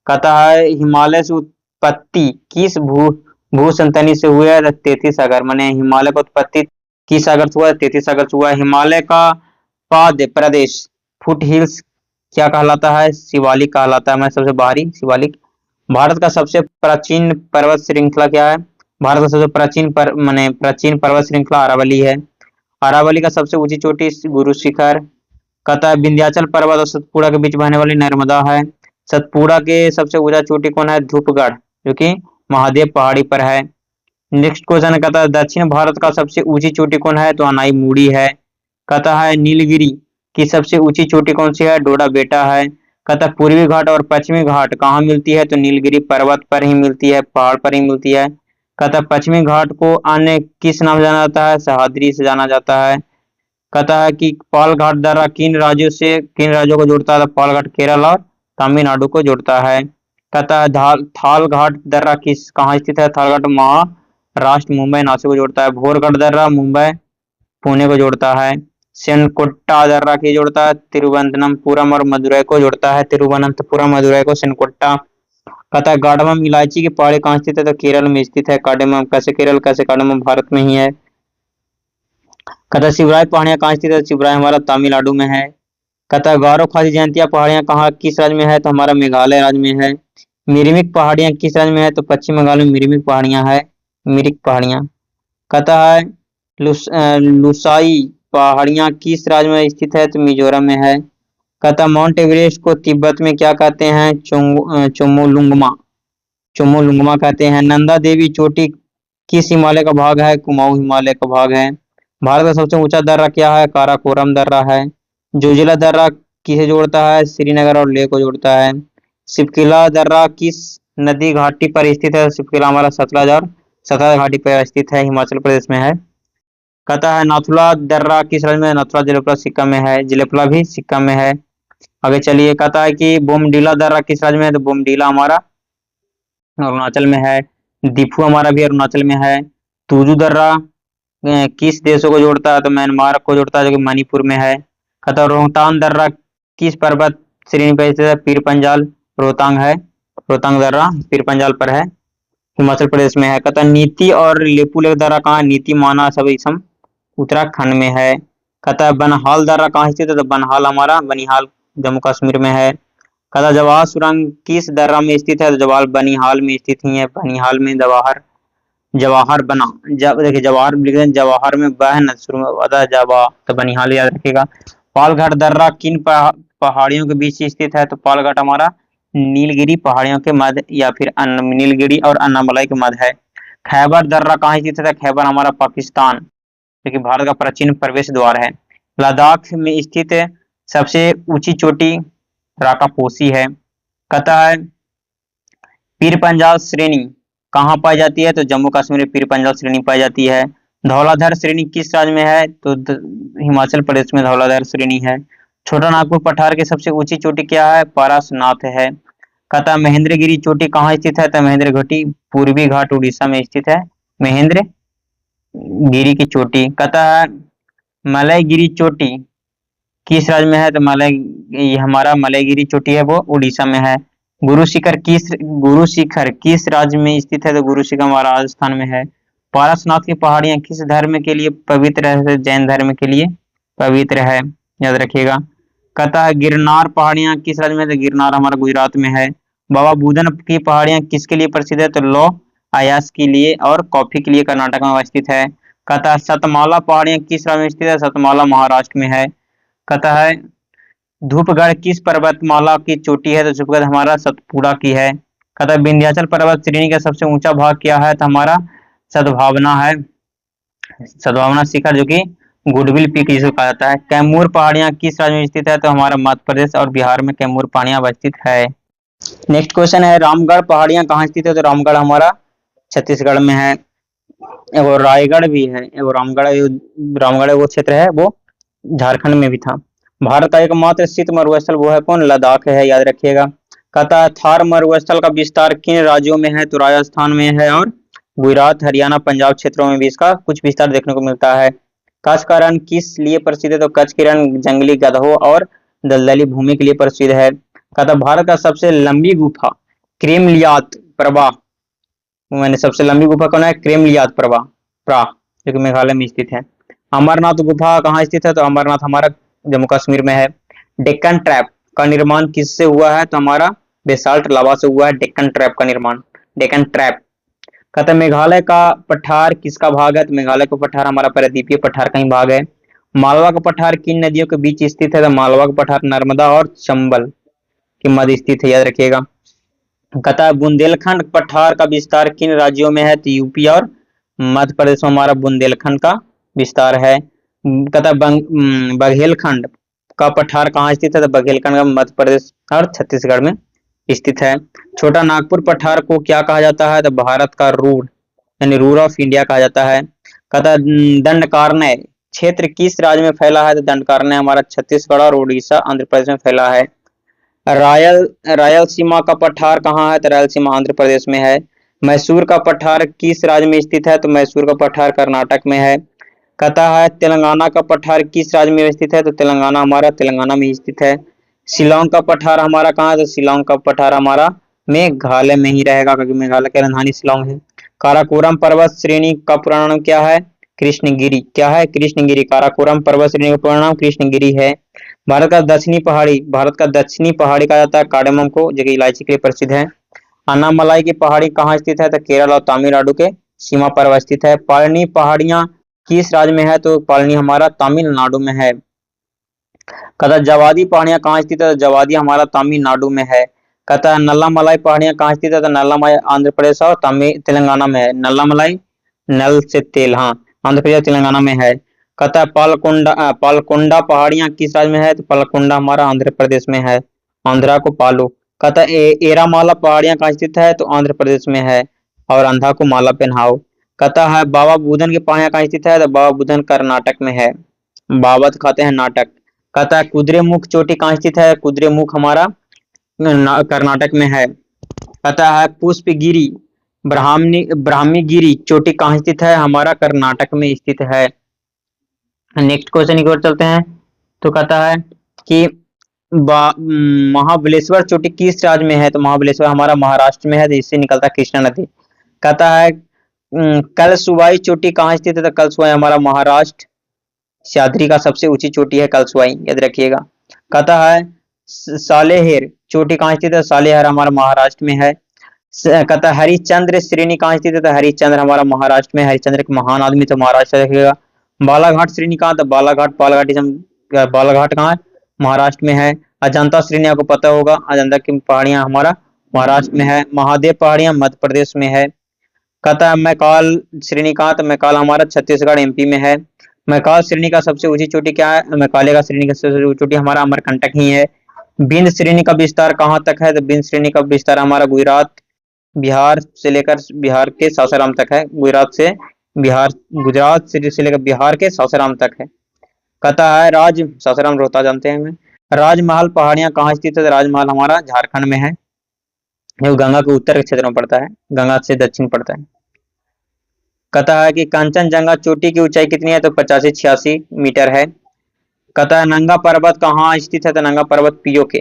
कहता है हिमालय से उत्पत्ति किस भूसंतनी से हुई है, 33 सागर, माने हिमालय का उत्पत्ति किस सागर से हुआ है, 33 सागर से हुआ है। हिमालय का पाद प्रदेश फुट हिल्स क्या कहलाता है, शिवालिक कहलाता है, मैं सबसे बाहरी शिवालिक। भारत का सबसे प्राचीन पर्वत श्रृंखला क्या है, भारत का सबसे प्राचीन पर्वत श्रृंखला अरावली है। अरावली का सबसे ऊंची चोटी गुरु शिखर। कहता है विंध्याचल पर्वत और सतपुड़ा के बीच बहने वाली नर्मदा है। सतपुड़ा के सबसे ऊंचा चोटी कौन है, धूपगढ़, जो कि महादेव पहाड़ी पर है। नेक्स्ट क्वेश्चन कहता है दक्षिण भारत का सबसे ऊंची चोटी कौन है, तो अनाई मुड़ी है। कहता है नीलगिरी की सबसे ऊंची चोटी कौन सी है, डोडा बेटा है। कहता है पूर्वी घाट और पश्चिमी घाट कहाँ मिलती है, तो नीलगिरी पर्वत पर ही मिलती है, पहाड़ पर ही मिलती है। कहता है पश्चिमी घाट को अन्य किस नाम से जाना जाता है, सह्याद्री से जाना जाता है। कहता है कि पाल घाट दर्रा किन राज्यों को जोड़ता है, तो पाल घाट केरल और तमिलनाडु को जोड़ता है। कहता है थाल घाट दर्रा किस कहाँ स्थित है, थाल घाट महाराष्ट्र मुंबई नासिक को जोड़ता है। भोरगढ़ दर्रा मुंबई पुणे को जोड़ता है। सेनकोट्टा दर्रा की जोड़ता है, तिरुवनंतपुरम और मदुरई को जोड़ता है, तिरुवनंतपुरम मदुरई को सेनकोट्टा। कहता है कार्डमम इलायची की पहाड़ी कहाँ स्थित है, तो केरल में स्थित है। कार्डमम कैसे केरल, कैसे कार्डमम भारत में ही है। कहता है शिवराय पहाड़ियां कहाँ स्थित है, शिवराय हमारा तमिलनाडु में है। कहता है गारो खासी जयंतिया पहाड़ियां कहाँ किस राज्य में है, तो हमारा मेघालय राज्य में है। मिरिमिक पहाड़ियां किस राज्य में है, तो पश्चिम बंगाल में मिरिमिक पहाड़ियां है, मिरिक पहाड़ियां। कहता है लुसाई पहाड़ियां किस राज्य में स्थित है, तो मिजोरम में है। कहता है माउंट एवरेस्ट को तिब्बत में क्या कहते हैं, चोमोलुंगमा कहते हैं। नंदा देवी चोटी किस हिमालय का भाग है, कुमाऊं हिमालय का भाग है। भारत का सबसे ऊंचा दर्रा क्या है, काराकोरम दर्रा है। जोजिला दर्रा किसे जोड़ता है, श्रीनगर और लेह को जोड़ता है। सिपकिला दर्रा किस नदी घाटी पर स्थित है, सिपकिला हमारा सतलज और सतलज घाटी पर स्थित है, हिमाचल प्रदेश में है। कहता है नाथुला दर्रा किस राज्य में, नाथुला जिलेपला सिक्किम में है, जिलेपला भी सिक्किम में है। आगे चलिए कहता है कि बोमडीला दर्रा किस राज्य में है, तो बोमडीला हमारा अरुणाचल में है। दीफू हमारा भी अरुणाचल में है। तुजू दर्रा किस देशों को जोड़ता है, तो म्यांमार को जोड़ता है, जो कि मणिपुर में है। कहता है रोहतांग दर्रा किस पर्वत श्रेणी पर स्थित है, पीर पंजाल रोहतांग है, रोहतांग दर्रा पीर पंजाल पर है, हिमाचल प्रदेश में है। कहता नीति और लेपुलेख दर्रा कहाँ, नीति माना सब इसम उत्तराखंड में है। कहता है बनहाल दर्रा कहाँ स्थित है, तो बनहाल हमारा बनिहाल जम्मू कश्मीर में है। कहता जवाहर सुरंग किस दर्रा में स्थित है, तो जवाहर बनिहाल में स्थित ही है, बनिहाल में जवाहर बना देखिए जवाहर लिख दें, जवाहर में बह न शुरू में होता जवा, तो बनिहाल याद रखिएगा। पालघाट दर्रा किन पहाड़ियों के बीच स्थित है, तो पालघाट हमारा नीलगिरी पहाड़ियों के मध्य या फिर नीलगिरी और अन्नामलाई के मध्य है। खैबर दर्रा कहाँ स्थित है, खैबर हमारा पाकिस्तान, जो कि भारत का प्राचीन प्रवेश द्वार है। लद्दाख में स्थित सबसे ऊंची चोटी राकापोसी है। कहता है पीर पंजाल श्रेणी कहाँ पाई जाती है, तो जम्मू कश्मीर में पीर पंजाल श्रेणी पाई जाती है। धौलाधर श्रेणी किस राज्य में है, तो हिमाचल प्रदेश में धौलाधर श्रेणी है। छोटा नागपुर पठार की सबसे ऊंची चोटी क्या है, पारसनाथ है। कहता महेंद्रगिरी चोटी कहाँ स्थित है, तो महेंद्र घाटी पूर्वी घाट उड़ीसा में स्थित है, महेंद्र गिरी की चोटी। कहता है मलयगिरी चोटी किस राज्य में है, तो हमारा मलयगिरी चोटी है वो उड़ीसा में है। गुरु शिखर किस राज्य में स्थित है, तो गुरु शिखर हमारा राजस्थान में है। पारसनाथ की पहाड़ियां किस धर्म के लिए पवित्र है? जैन धर्म के लिए पवित्र है, याद रखिएगा। कहता है गिरनार पहाड़ियां किस राज्य में है? तो गिरनार हमारा गुजरात में है। बाबा बुदन की पहाड़ियां किसके लिए प्रसिद्ध है? तो लौ अयास के लिए और कॉफी के लिए कर्नाटक में स्थित है। कहता है सतमाला पहाड़ियां किस राज्य में स्थित है? सतमाला महाराष्ट्र में है। कहता है धूपगढ़ किस पर्वतमाला की चोटी है? तो धूपगढ़ हमारा सतपुड़ा की है। कहता है विंध्याचल पर्वत श्रेणी का सबसे ऊंचा भाग क्या है? तो हमारा सद्भावना है, सद्भावना शिखर, जो कि गुडविल पीक जिसे कहा जाता है। कैमूर पहाड़ियां किस राज्य में स्थित है? तो हमारा मध्य प्रदेश और बिहार में कैमूर पहाड़ियां स्थित है। नेक्स्ट क्वेश्चन है रामगढ़ पहाड़ियां कहाँ स्थित है? तो रामगढ़ हमारा छत्तीसगढ़ में है। वो रायगढ़ भी है, वो रामगढ़ वो क्षेत्र है, वो झारखंड में भी था। भारत का एकमात्र शीत मरुस्थल वो है कौन? लद्दाख है, याद रखिएगा। कहता है थार मरुस्थल का विस्तार किन राज्यों में है? तो राजस्थान में है और गुजरात, हरियाणा, पंजाब क्षेत्रों में भी इसका कुछ विस्तार देखने को मिलता है। कच्छ का रण किस लिए प्रसिद्ध है? तो कच्छ की रण जंगली गधों और दलदली भूमि के लिए प्रसिद्ध है। कहता भारत का सबसे लंबी गुफा क्रेमलियात प्रभा, मैंने सबसे लंबी गुफा कौन है? क्रेमलियात प्रभा प्रा, जो कि मेघालय में स्थित है। अमरनाथ गुफा कहाँ स्थित है? तो अमरनाथ हमारा जम्मू कश्मीर में है। डेक्कन ट्रैप का निर्माण किससे हुआ है? तो हमारा बेसाल्ट लावा से हुआ है डेक्कन ट्रैप का निर्माण, डेक्कन ट्रैप। कहते हैं मेघालय का पठार किसका भाग है? तो मेघालय का पठार हमारा प्रायद्वीपीय पठार का ही भाग है। मालवा का पठार किन नदियों के बीच स्थित है? तो मालवा का पठार नर्मदा और चंबल के मध्य स्थित है, याद रखिएगा। कहता है बुंदेलखंड पठार का विस्तार किन राज्यों में है? तो यूपी और मध्य प्रदेश में हमारा बुंदेलखंड का विस्तार है। कहता है बघेलखंड का पठार कहाँ स्थित है? तो बघेलखंड का मध्य प्रदेश और छत्तीसगढ़ में स्थित है। छोटा नागपुर पठार को क्या कहा जाता है? तो भारत का रूर, यानी रूर ऑफ इंडिया कहा जाता है। कहता है दंडकारण्य क्षेत्र किस राज्य में फैला है? तो दंडकारण्य हमारा छत्तीसगढ़ और उड़ीसा, आंध्र प्रदेश में फैला है। रायलसीमा का पठार कहाँ है? तो रायलसीमा आंध्र प्रदेश में है। मैसूर का पठार किस राज्य में स्थित है? तो मैसूर का पठार कर्नाटक में है। कहता है तेलंगाना का पठार किस राज्य में स्थित है? तो तेलंगाना हमारा तेलंगाना में स्थित है। शिलोंग का पठार हमारा कहाँ है? तो शिलोंग का पठार हमारा मेघालय में ही रहेगा, क्योंकि मेघालय की राजधानी शिलोंग है। काराकोरम पर्वत श्रेणी का पूरा नाम क्या है? कृष्णगिरी। क्या है? कृष्णगिरी। काराकोरम पर्वत श्रेणी का पूरा नाम कृष्णगिरी है। भारत का दक्षिणी पहाड़ी कहा जाता है कार्डेमम को, जो कि इलायची के लिए प्रसिद्ध है। अन्नामलाई की पहाड़ी कहाँ स्थित है? तो केरल और तमिलनाडु के सीमा पर अवस्थित है। पालनी पहाड़ियां किस राज्य में है? तो पालनी हमारा तमिलनाडु में है। कहता जवादी पहाड़ियां कहाँ स्थित है? तो जवादी हमारा तमिलनाडु में है। कहता है नल्लामलाई पहाड़ियां कहाँ स्थित है? तो नल्लामलाई आंध्र प्रदेश और तेलंगाना में है। नल्लामलाई नल से तेल, हाँ, आंध्र प्रदेश तेलंगाना में है। कहता है पालकोंडा पहाड़ियां किस राज्य में है? तो पालकोंडा हमारा आंध्र प्रदेश में है। आंध्रा को पालो। कहता है एरामाला पहाड़ियां कहाँ स्थित है? तो आंध्र प्रदेश में है। और अंधा को माला पहनाओ। कहता है बाबा बुदन की पहाड़ियां कहाँ स्थित है? तो बाबा बुदन कर्नाटक में है। बाबा तो खाते हैं नाटक। कहता है कुद्रेमुख चोटी कहाँ स्थित है? कुद्रेमुख हमारा कर्नाटक में है। कहता है पुष्पगिरी ब्राह्मी गिरी चोटी कहाँ स्थित है? हमारा कर्नाटक में स्थित है। नेक्स्ट क्वेश्चन की ओर चलते हैं। तो कहता है कि महाबलेश्वर चोटी किस राज्य में है? तो महाबलेश्वर हमारा महाराष्ट्र में है, जिससे निकलता है कृष्णा नदी। कहता है कलसुबाई चोटी कहाँ स्थित है? तो कलसुबाई हमारा महाराष्ट्र सह्याद्री का सबसे ऊंची चोटी है कलसुबाई, याद रखिएगा। कहता है सालेहर चोटी कहाँ स्थित है? सालेहर हमारा महाराष्ट्र में है। कहता है हरिश्चंद्र श्रेणी कहाँ स्थित है? तो हरिश्चंद्र हमारा महाराष्ट्र में। हरिश्चंद्र एक महान आदमी, तो महाराष्ट्र रखिएगा। बालाघाट श्रेणी कहाँ? तो बालाघाट कहाँ है? महाराष्ट्र में है। अजंता श्रेणी आपको पता होगा, अजंता की पहाड़ियां हमारा महाराष्ट्र में है। महादेव पहाड़ियां मध्य प्रदेश में है। कहता है मैकाल श्रेणी कहाँ? तो मैकाल हमारा छत्तीसगढ़ एमपी में है। मैकाल श्रेणी का सबसे ऊंची चोटी क्या है? मैकाले का श्रेणी का सबसे ऊंची चोटी हमारा अमरकंटक ही है। बिंद श्रेणी का विस्तार कहाँ तक है? तो बिंद श्रेणी का विस्तार हमारा गुजरात बिहार से लेकर बिहार के सासाराम तक है। गुजरात से लेकर बिहार के सासाराम तक है। कहता है सासाराम रोहता जानते हैं हमें। राजमहल पहाड़ियां कहाँ स्थित है? राजमहल हमारा झारखंड में है, जो गंगा के उत्तर के क्षेत्र में पड़ता है, गंगा से दक्षिण पड़ता है। कहता है कि कंचनजंगा चोटी की ऊंचाई कितनी है? तो 85-86 मीटर है। कहता है नंगा पर्वत कहाँ स्थित है? तो नंगा पर्वत पीओके,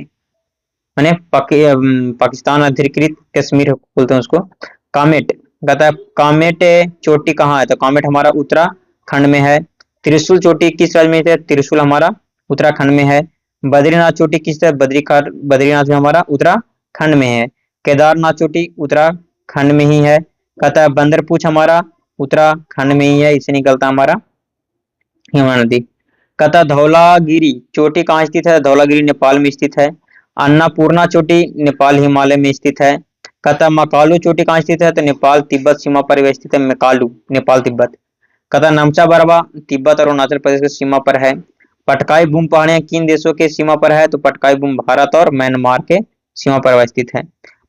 माने पाकिस्तान अधिकृत कश्मीर बोलते हैं उसको, कामेट कहता है कामेट चोटी कहाँ है, तो कामेट हमारा उत्तराखंड में है। त्रिशूल चोटी किस राज्य में है, त्रिशूल हमारा उत्तराखंड में है। बद्रीनाथ चोटी किस है, बद्रीनाथ भी हमारा उत्तराखंड में है। केदारनाथ चोटी उत्तराखंड में ही है। कहता है बंदरपूछ हमारा उत्तराखंड में ही है, इससे निकलता हमारा यमुना नदी। कहता धौलागिरी चोटी कहाँ स्थित है, धौलागिरी नेपाल में स्थित है। अन्नपूर्णा चोटी नेपाल हिमालय में स्थित है। कहता मकालू चोटी कहाँ स्थित है, तो नेपाल तिब्बत सीमा पर यह स्थित है, मकालू नेपाल तिब्बत। कहता नमचा बरवा तिब्बत और अरुणाचल प्रदेश की सीमा पर है। पटकाई बूम पहाड़ियां किन देशों के सीमा पर है, तो पटकाई बूम भारत और म्यांमार के सीमा पर स्थित है।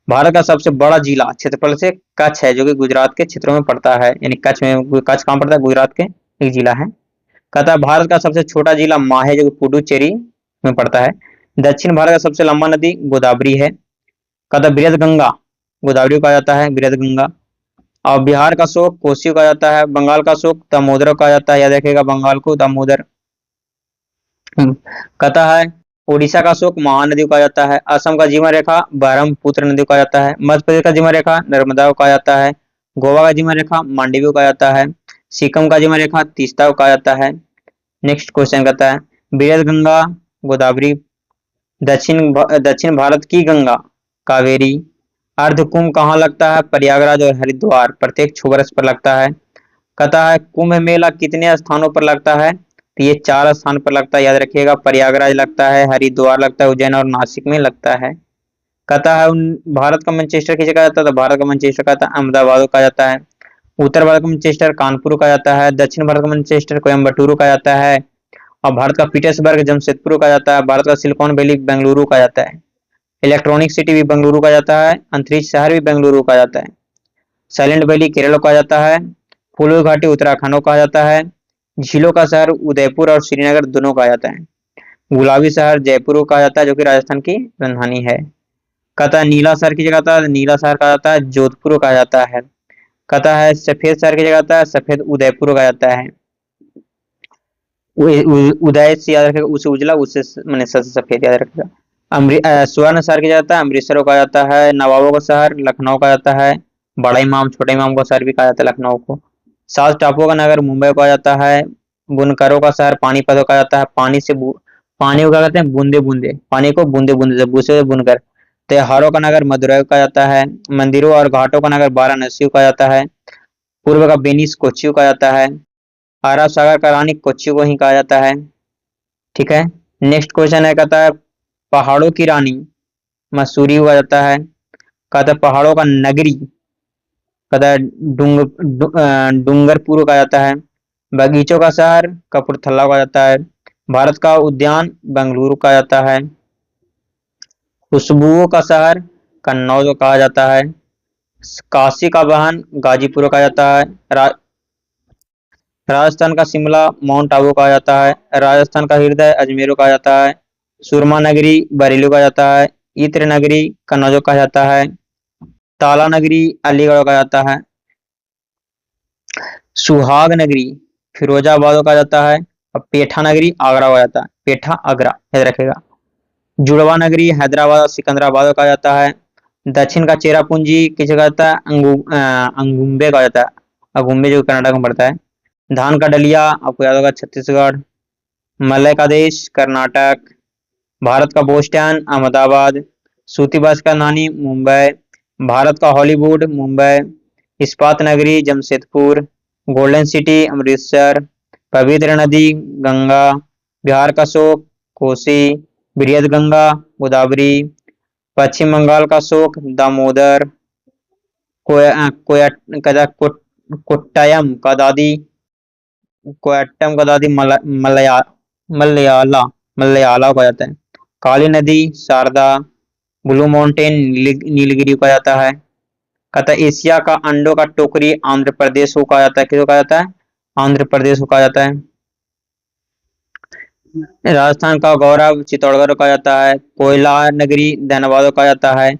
भारत का सबसे बड़ा जिला क्षेत्रफल से कच्छ है, जो कि गुजरात के क्षेत्रों में पड़ता है, यानी कच्छ में, कच्छ कहाँ पड़ता है, गुजरात के एक जिला है। कहता है भारत का सबसे छोटा जिला माहे, जो कि पुडुचेरी में पड़ता है। दक्षिण भारत का सबसे लंबा नदी गोदावरी है। कहता है बृहद गंगा, गोदावरी को कहा जाता है बृहद गंगा। और बिहार का शोक कोसी को कहा जाता है। बंगाल का शोक दामोदर को कहा जाता है, याद रखिएगा बंगाल को दामोदर। कहता है उड़ीसा का शोक महानदी को कहा जाता है। असम का जीवन रेखा ब्रह्मपुत्र नदी को कहा जाता है। मध्य प्रदेश का जीवन रेखा नर्मदा को कहा जाता है। गोवा का जीवन रेखा मांडवी को कहा जाता है। सिक्किम का जीवन रेखा तीस्ता को कहा जाता है। नेक्स्ट क्वेश्चन कहता है बृहद गंगा गोदावरी, दक्षिण भारत की गंगा कावेरी। अर्धकुंभ कहाँ लगता है, प्रयागराज और हरिद्वार, प्रत्येक 6 वर्ष पर लगता है। कहता है कुंभ मेला कितने स्थानों पर लगता है, तो ये 4 स्थान पर लगता है, याद रखिएगा प्रयागराज लगता है, हरिद्वार लगता है, उज्जैन और नासिक में लगता है। कहता है भारत का मैनचेस्टर किसे कहा जाता है, तो भारत का मैनचेस्टर कहता है अहमदाबाद को कहा जाता है। उत्तर भारत का मैनचेस्टर कानपुर कहा जाता है। दक्षिण भारत का मैनचेस्टर कोयम्बटूर कहा जाता है। और भारत का पीटर्सबर्ग जमशेदपुर कहा जाता है। भारत का सिलिकॉन वैली बेंगलुरु कहा जाता है। इलेक्ट्रॉनिक सिटी भी बेंगलुरु कहा जाता है। अंतरिक्ष शहर भी बेंगलुरु कहा जाता है। साइलेंट वैली केरल को कहा जाता है। फूलो घाटी उत्तराखंड को कहा जाता है। झीलों का शहर उदयपुर और श्रीनगर दोनों कहा जाता है। गुलाबी शहर जयपुर को कहा जाता है, जो कि राजस्थान की राजधानी है। कहता है नीला शहर की जगह नीला शहर कहा जाता है, जोधपुर को कहा जाता है। कहता है सफेद शहर की जगह सफेद उदयपुर को कहा जाता है। उदय से याद रखेगा, उसे उजला, उससे मैंने सफेद याद रखेगा। स्वर्ण शहर की जाता है अमृतसर को कहा जाता है। नवाबों का शहर लखनऊ कहा जाता है। बड़ा इमाम छोटे इमाम का शहर भी कहा जाता है लखनऊ को। 7 टापुओं का नगर मुंबई को कहा जाता है। बुनकरों का शहर पानीपत को कहा जाता है। पानी को क्या कहते हैं, बूंदे बूंदे, पानी को बूंदे बूंदे से बूसे बुनकर। त्योहारों का नगर मदुरई को कहा जाता है। मंदिरों और घाटों का नगर वाराणसी को कहा जाता है। पूर्व का वेनिस कोच्चि को कहा जाता है। अरब सागर का रानी कोच्चि को ही कहा जाता है। ठीक है। नेक्स्ट क्वेश्चन है, कहता है पहाड़ों की रानी मसूरी हुआ जाता है। कहता है पहाड़ों का नगरी, कहता है डूंगरपुर कहा जाता है। बगीचों का शहर कपूरथला कहा जाता है। भारत का उद्यान बेंगलुरु कहा जाता है। खुशबुओं का शहर कन्नौज कहा जाता है। काशी का वाहन गाजीपुर कहा जाता है। राजस्थान का शिमला माउंट आबू कहा जाता है। राजस्थान का हृदय अजमेर कहा जाता है। सुरमा नगरी बरेली कहा जाता है। इत्र नगरी कन्नौज कहा जाता है। ताला नगरी अलीगढ़ कहा जाता है। सुहाग नगरी फिरोजाबाद कहा जाता है। और पेठा नगरी आगरा कहा जाता है, पेठा आगरा याद रखेगा। जुड़वा नगरी हैदराबाद और सिकंदराबाद कहा जाता है। दक्षिण का चेरापूंजी किसे कहा जाता है, अंगुम्बे कहा जाता है, अगुम्बे जो कर्नाटक में पड़ता है। धान का डलिया आपको याद होगा छत्तीसगढ़। मलय का देश कर्नाटक। भारत का बोस्टन अहमदाबाद। सूती बस का नानी मुंबई। भारत का हॉलीवुड मुंबई। इस्पात नगरी जमशेदपुर। Golden city Amritsar. पवित्र नदी गंगा। बिहार का शोक कोसी। बृहद गंगा गोदावरी। पश्चिम बंगाल का शोक दामोदर। कोट्टयम का दादी, कोट्टयम का दादी मलयाला मलयाला कहा जाता है। काली नदी शारदा। ब्लू माउंटेन नीलगिरी कहा जाता है। कहता है एशिया का अंडों का टोकरी आंध्र प्रदेश को कहा जाता है, किसको कहा जाता है, आंध्र प्रदेश को कहा जाता है। राजस्थान का गौरव चित्तौड़गढ़ कहा जाता है। कोयला नगरी धनबाद कहा जाता है।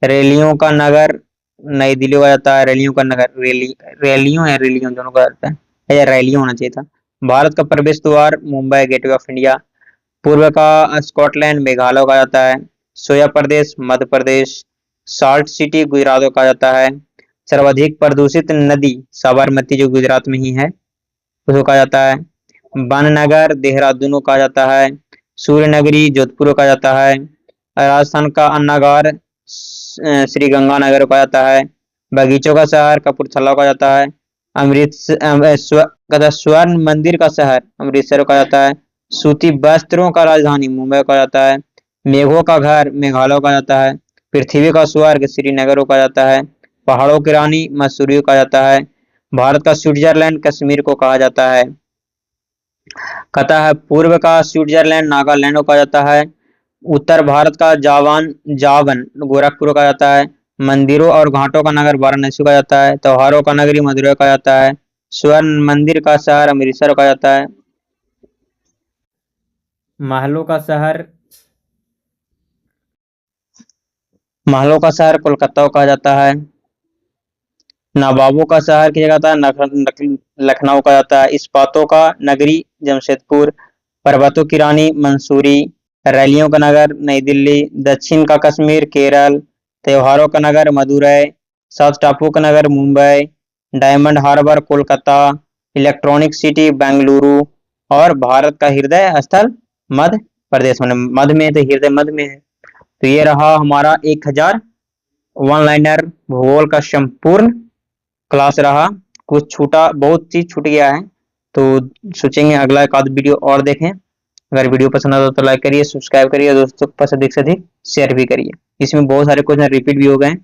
रैलियों का नगर नई दिल्ली कहा जाता है। रैलियों का नगर रैलियों दोनों कहा जाता है, या रैलियों होना चाहिए था। भारत का प्रवेश द्वार मुंबई गेटवे ऑफ इंडिया। पूर्व का स्कॉटलैंड मेघालय कहा जाता है। सोया प्रदेश मध्य प्रदेश। साल्ट सिटी गुजरात को कहा जाता है। सर्वाधिक प्रदूषित नदी साबरमती जो गुजरात में ही है उसको कहा जाता है। बननगर देहरादून को कहा जाता है। सूर्यनगरी जोधपुर को कहा जाता है। राजस्थान का अन्नागार श्री गंगानगर को कहा जाता है। बगीचों का शहर कपूरथला को कहा जाता है। स्वर्ण मंदिर का शहर अमृतसर को कहा जाता है। सूती वस्त्रों का राजधानी मुंबई को कहा जाता है। मेघों का घर मेघालय को कहा जाता है। पृथ्वी का स्वर्ग श्रीनगर को कहा जाता है। पहाड़ों की रानी मसूरी को कहा जाता है। भारत का स्विट्जरलैंड कश्मीर को कहा जाता है। कहता है पूर्व का स्विट्जरलैंड नागालैंड को कहा जाता है। उत्तर भारत का जावन गोरखपुर को कहा जाता है। मंदिरों और घाटों का नगर वाराणसी को कहा जाता है। त्योहारों का नगरी मदुरै को कहा जाता है। स्वर्ण मंदिर का शहर अमृतसर को कहा जाता है। महलों का शहर कोलकाता को कहा जाता है। नवाबों का शहर की जगह था लखनऊ कहा जाता है। इस्पातों का नगरी जमशेदपुर। पर्वतों की रानी मंसूरी। रैलियों का नगर नई दिल्ली। दक्षिण का कश्मीर केरल। त्योहारों का नगर मदुरै। सात टापुओं का नगर Mumbai. Diamond harbour Kolkata. Electronic city Bengaluru. और भारत का हृदय स्थल मध्य प्रदेश में मध्य में है, तो हृदय मध्य में है। तो ये रहा हमारा 1000 वन लाइनर भूगोल का संपूर्ण क्लास रहा। कुछ छूटा, बहुत चीज छूट गया है, तो सोचेंगे अगला एक आध वीडियो और देखें। अगर वीडियो पसंद आता तो लाइक करिए, सब्सक्राइब करिए, दोस्तों के पास अधिक से अधिक शेयर भी करिए। इसमें बहुत सारे क्वेश्चन रिपीट भी हो गए,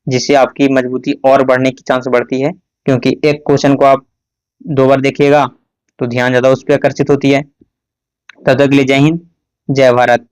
जिससे आपकी मजबूती और बढ़ने की चांस बढ़ती है, क्योंकि एक क्वेश्चन को आप 2 बार देखिएगा तो ध्यान ज्यादा उस पर आकर्षित होती है। तब तक के लिए जय हिंद, जय भारत।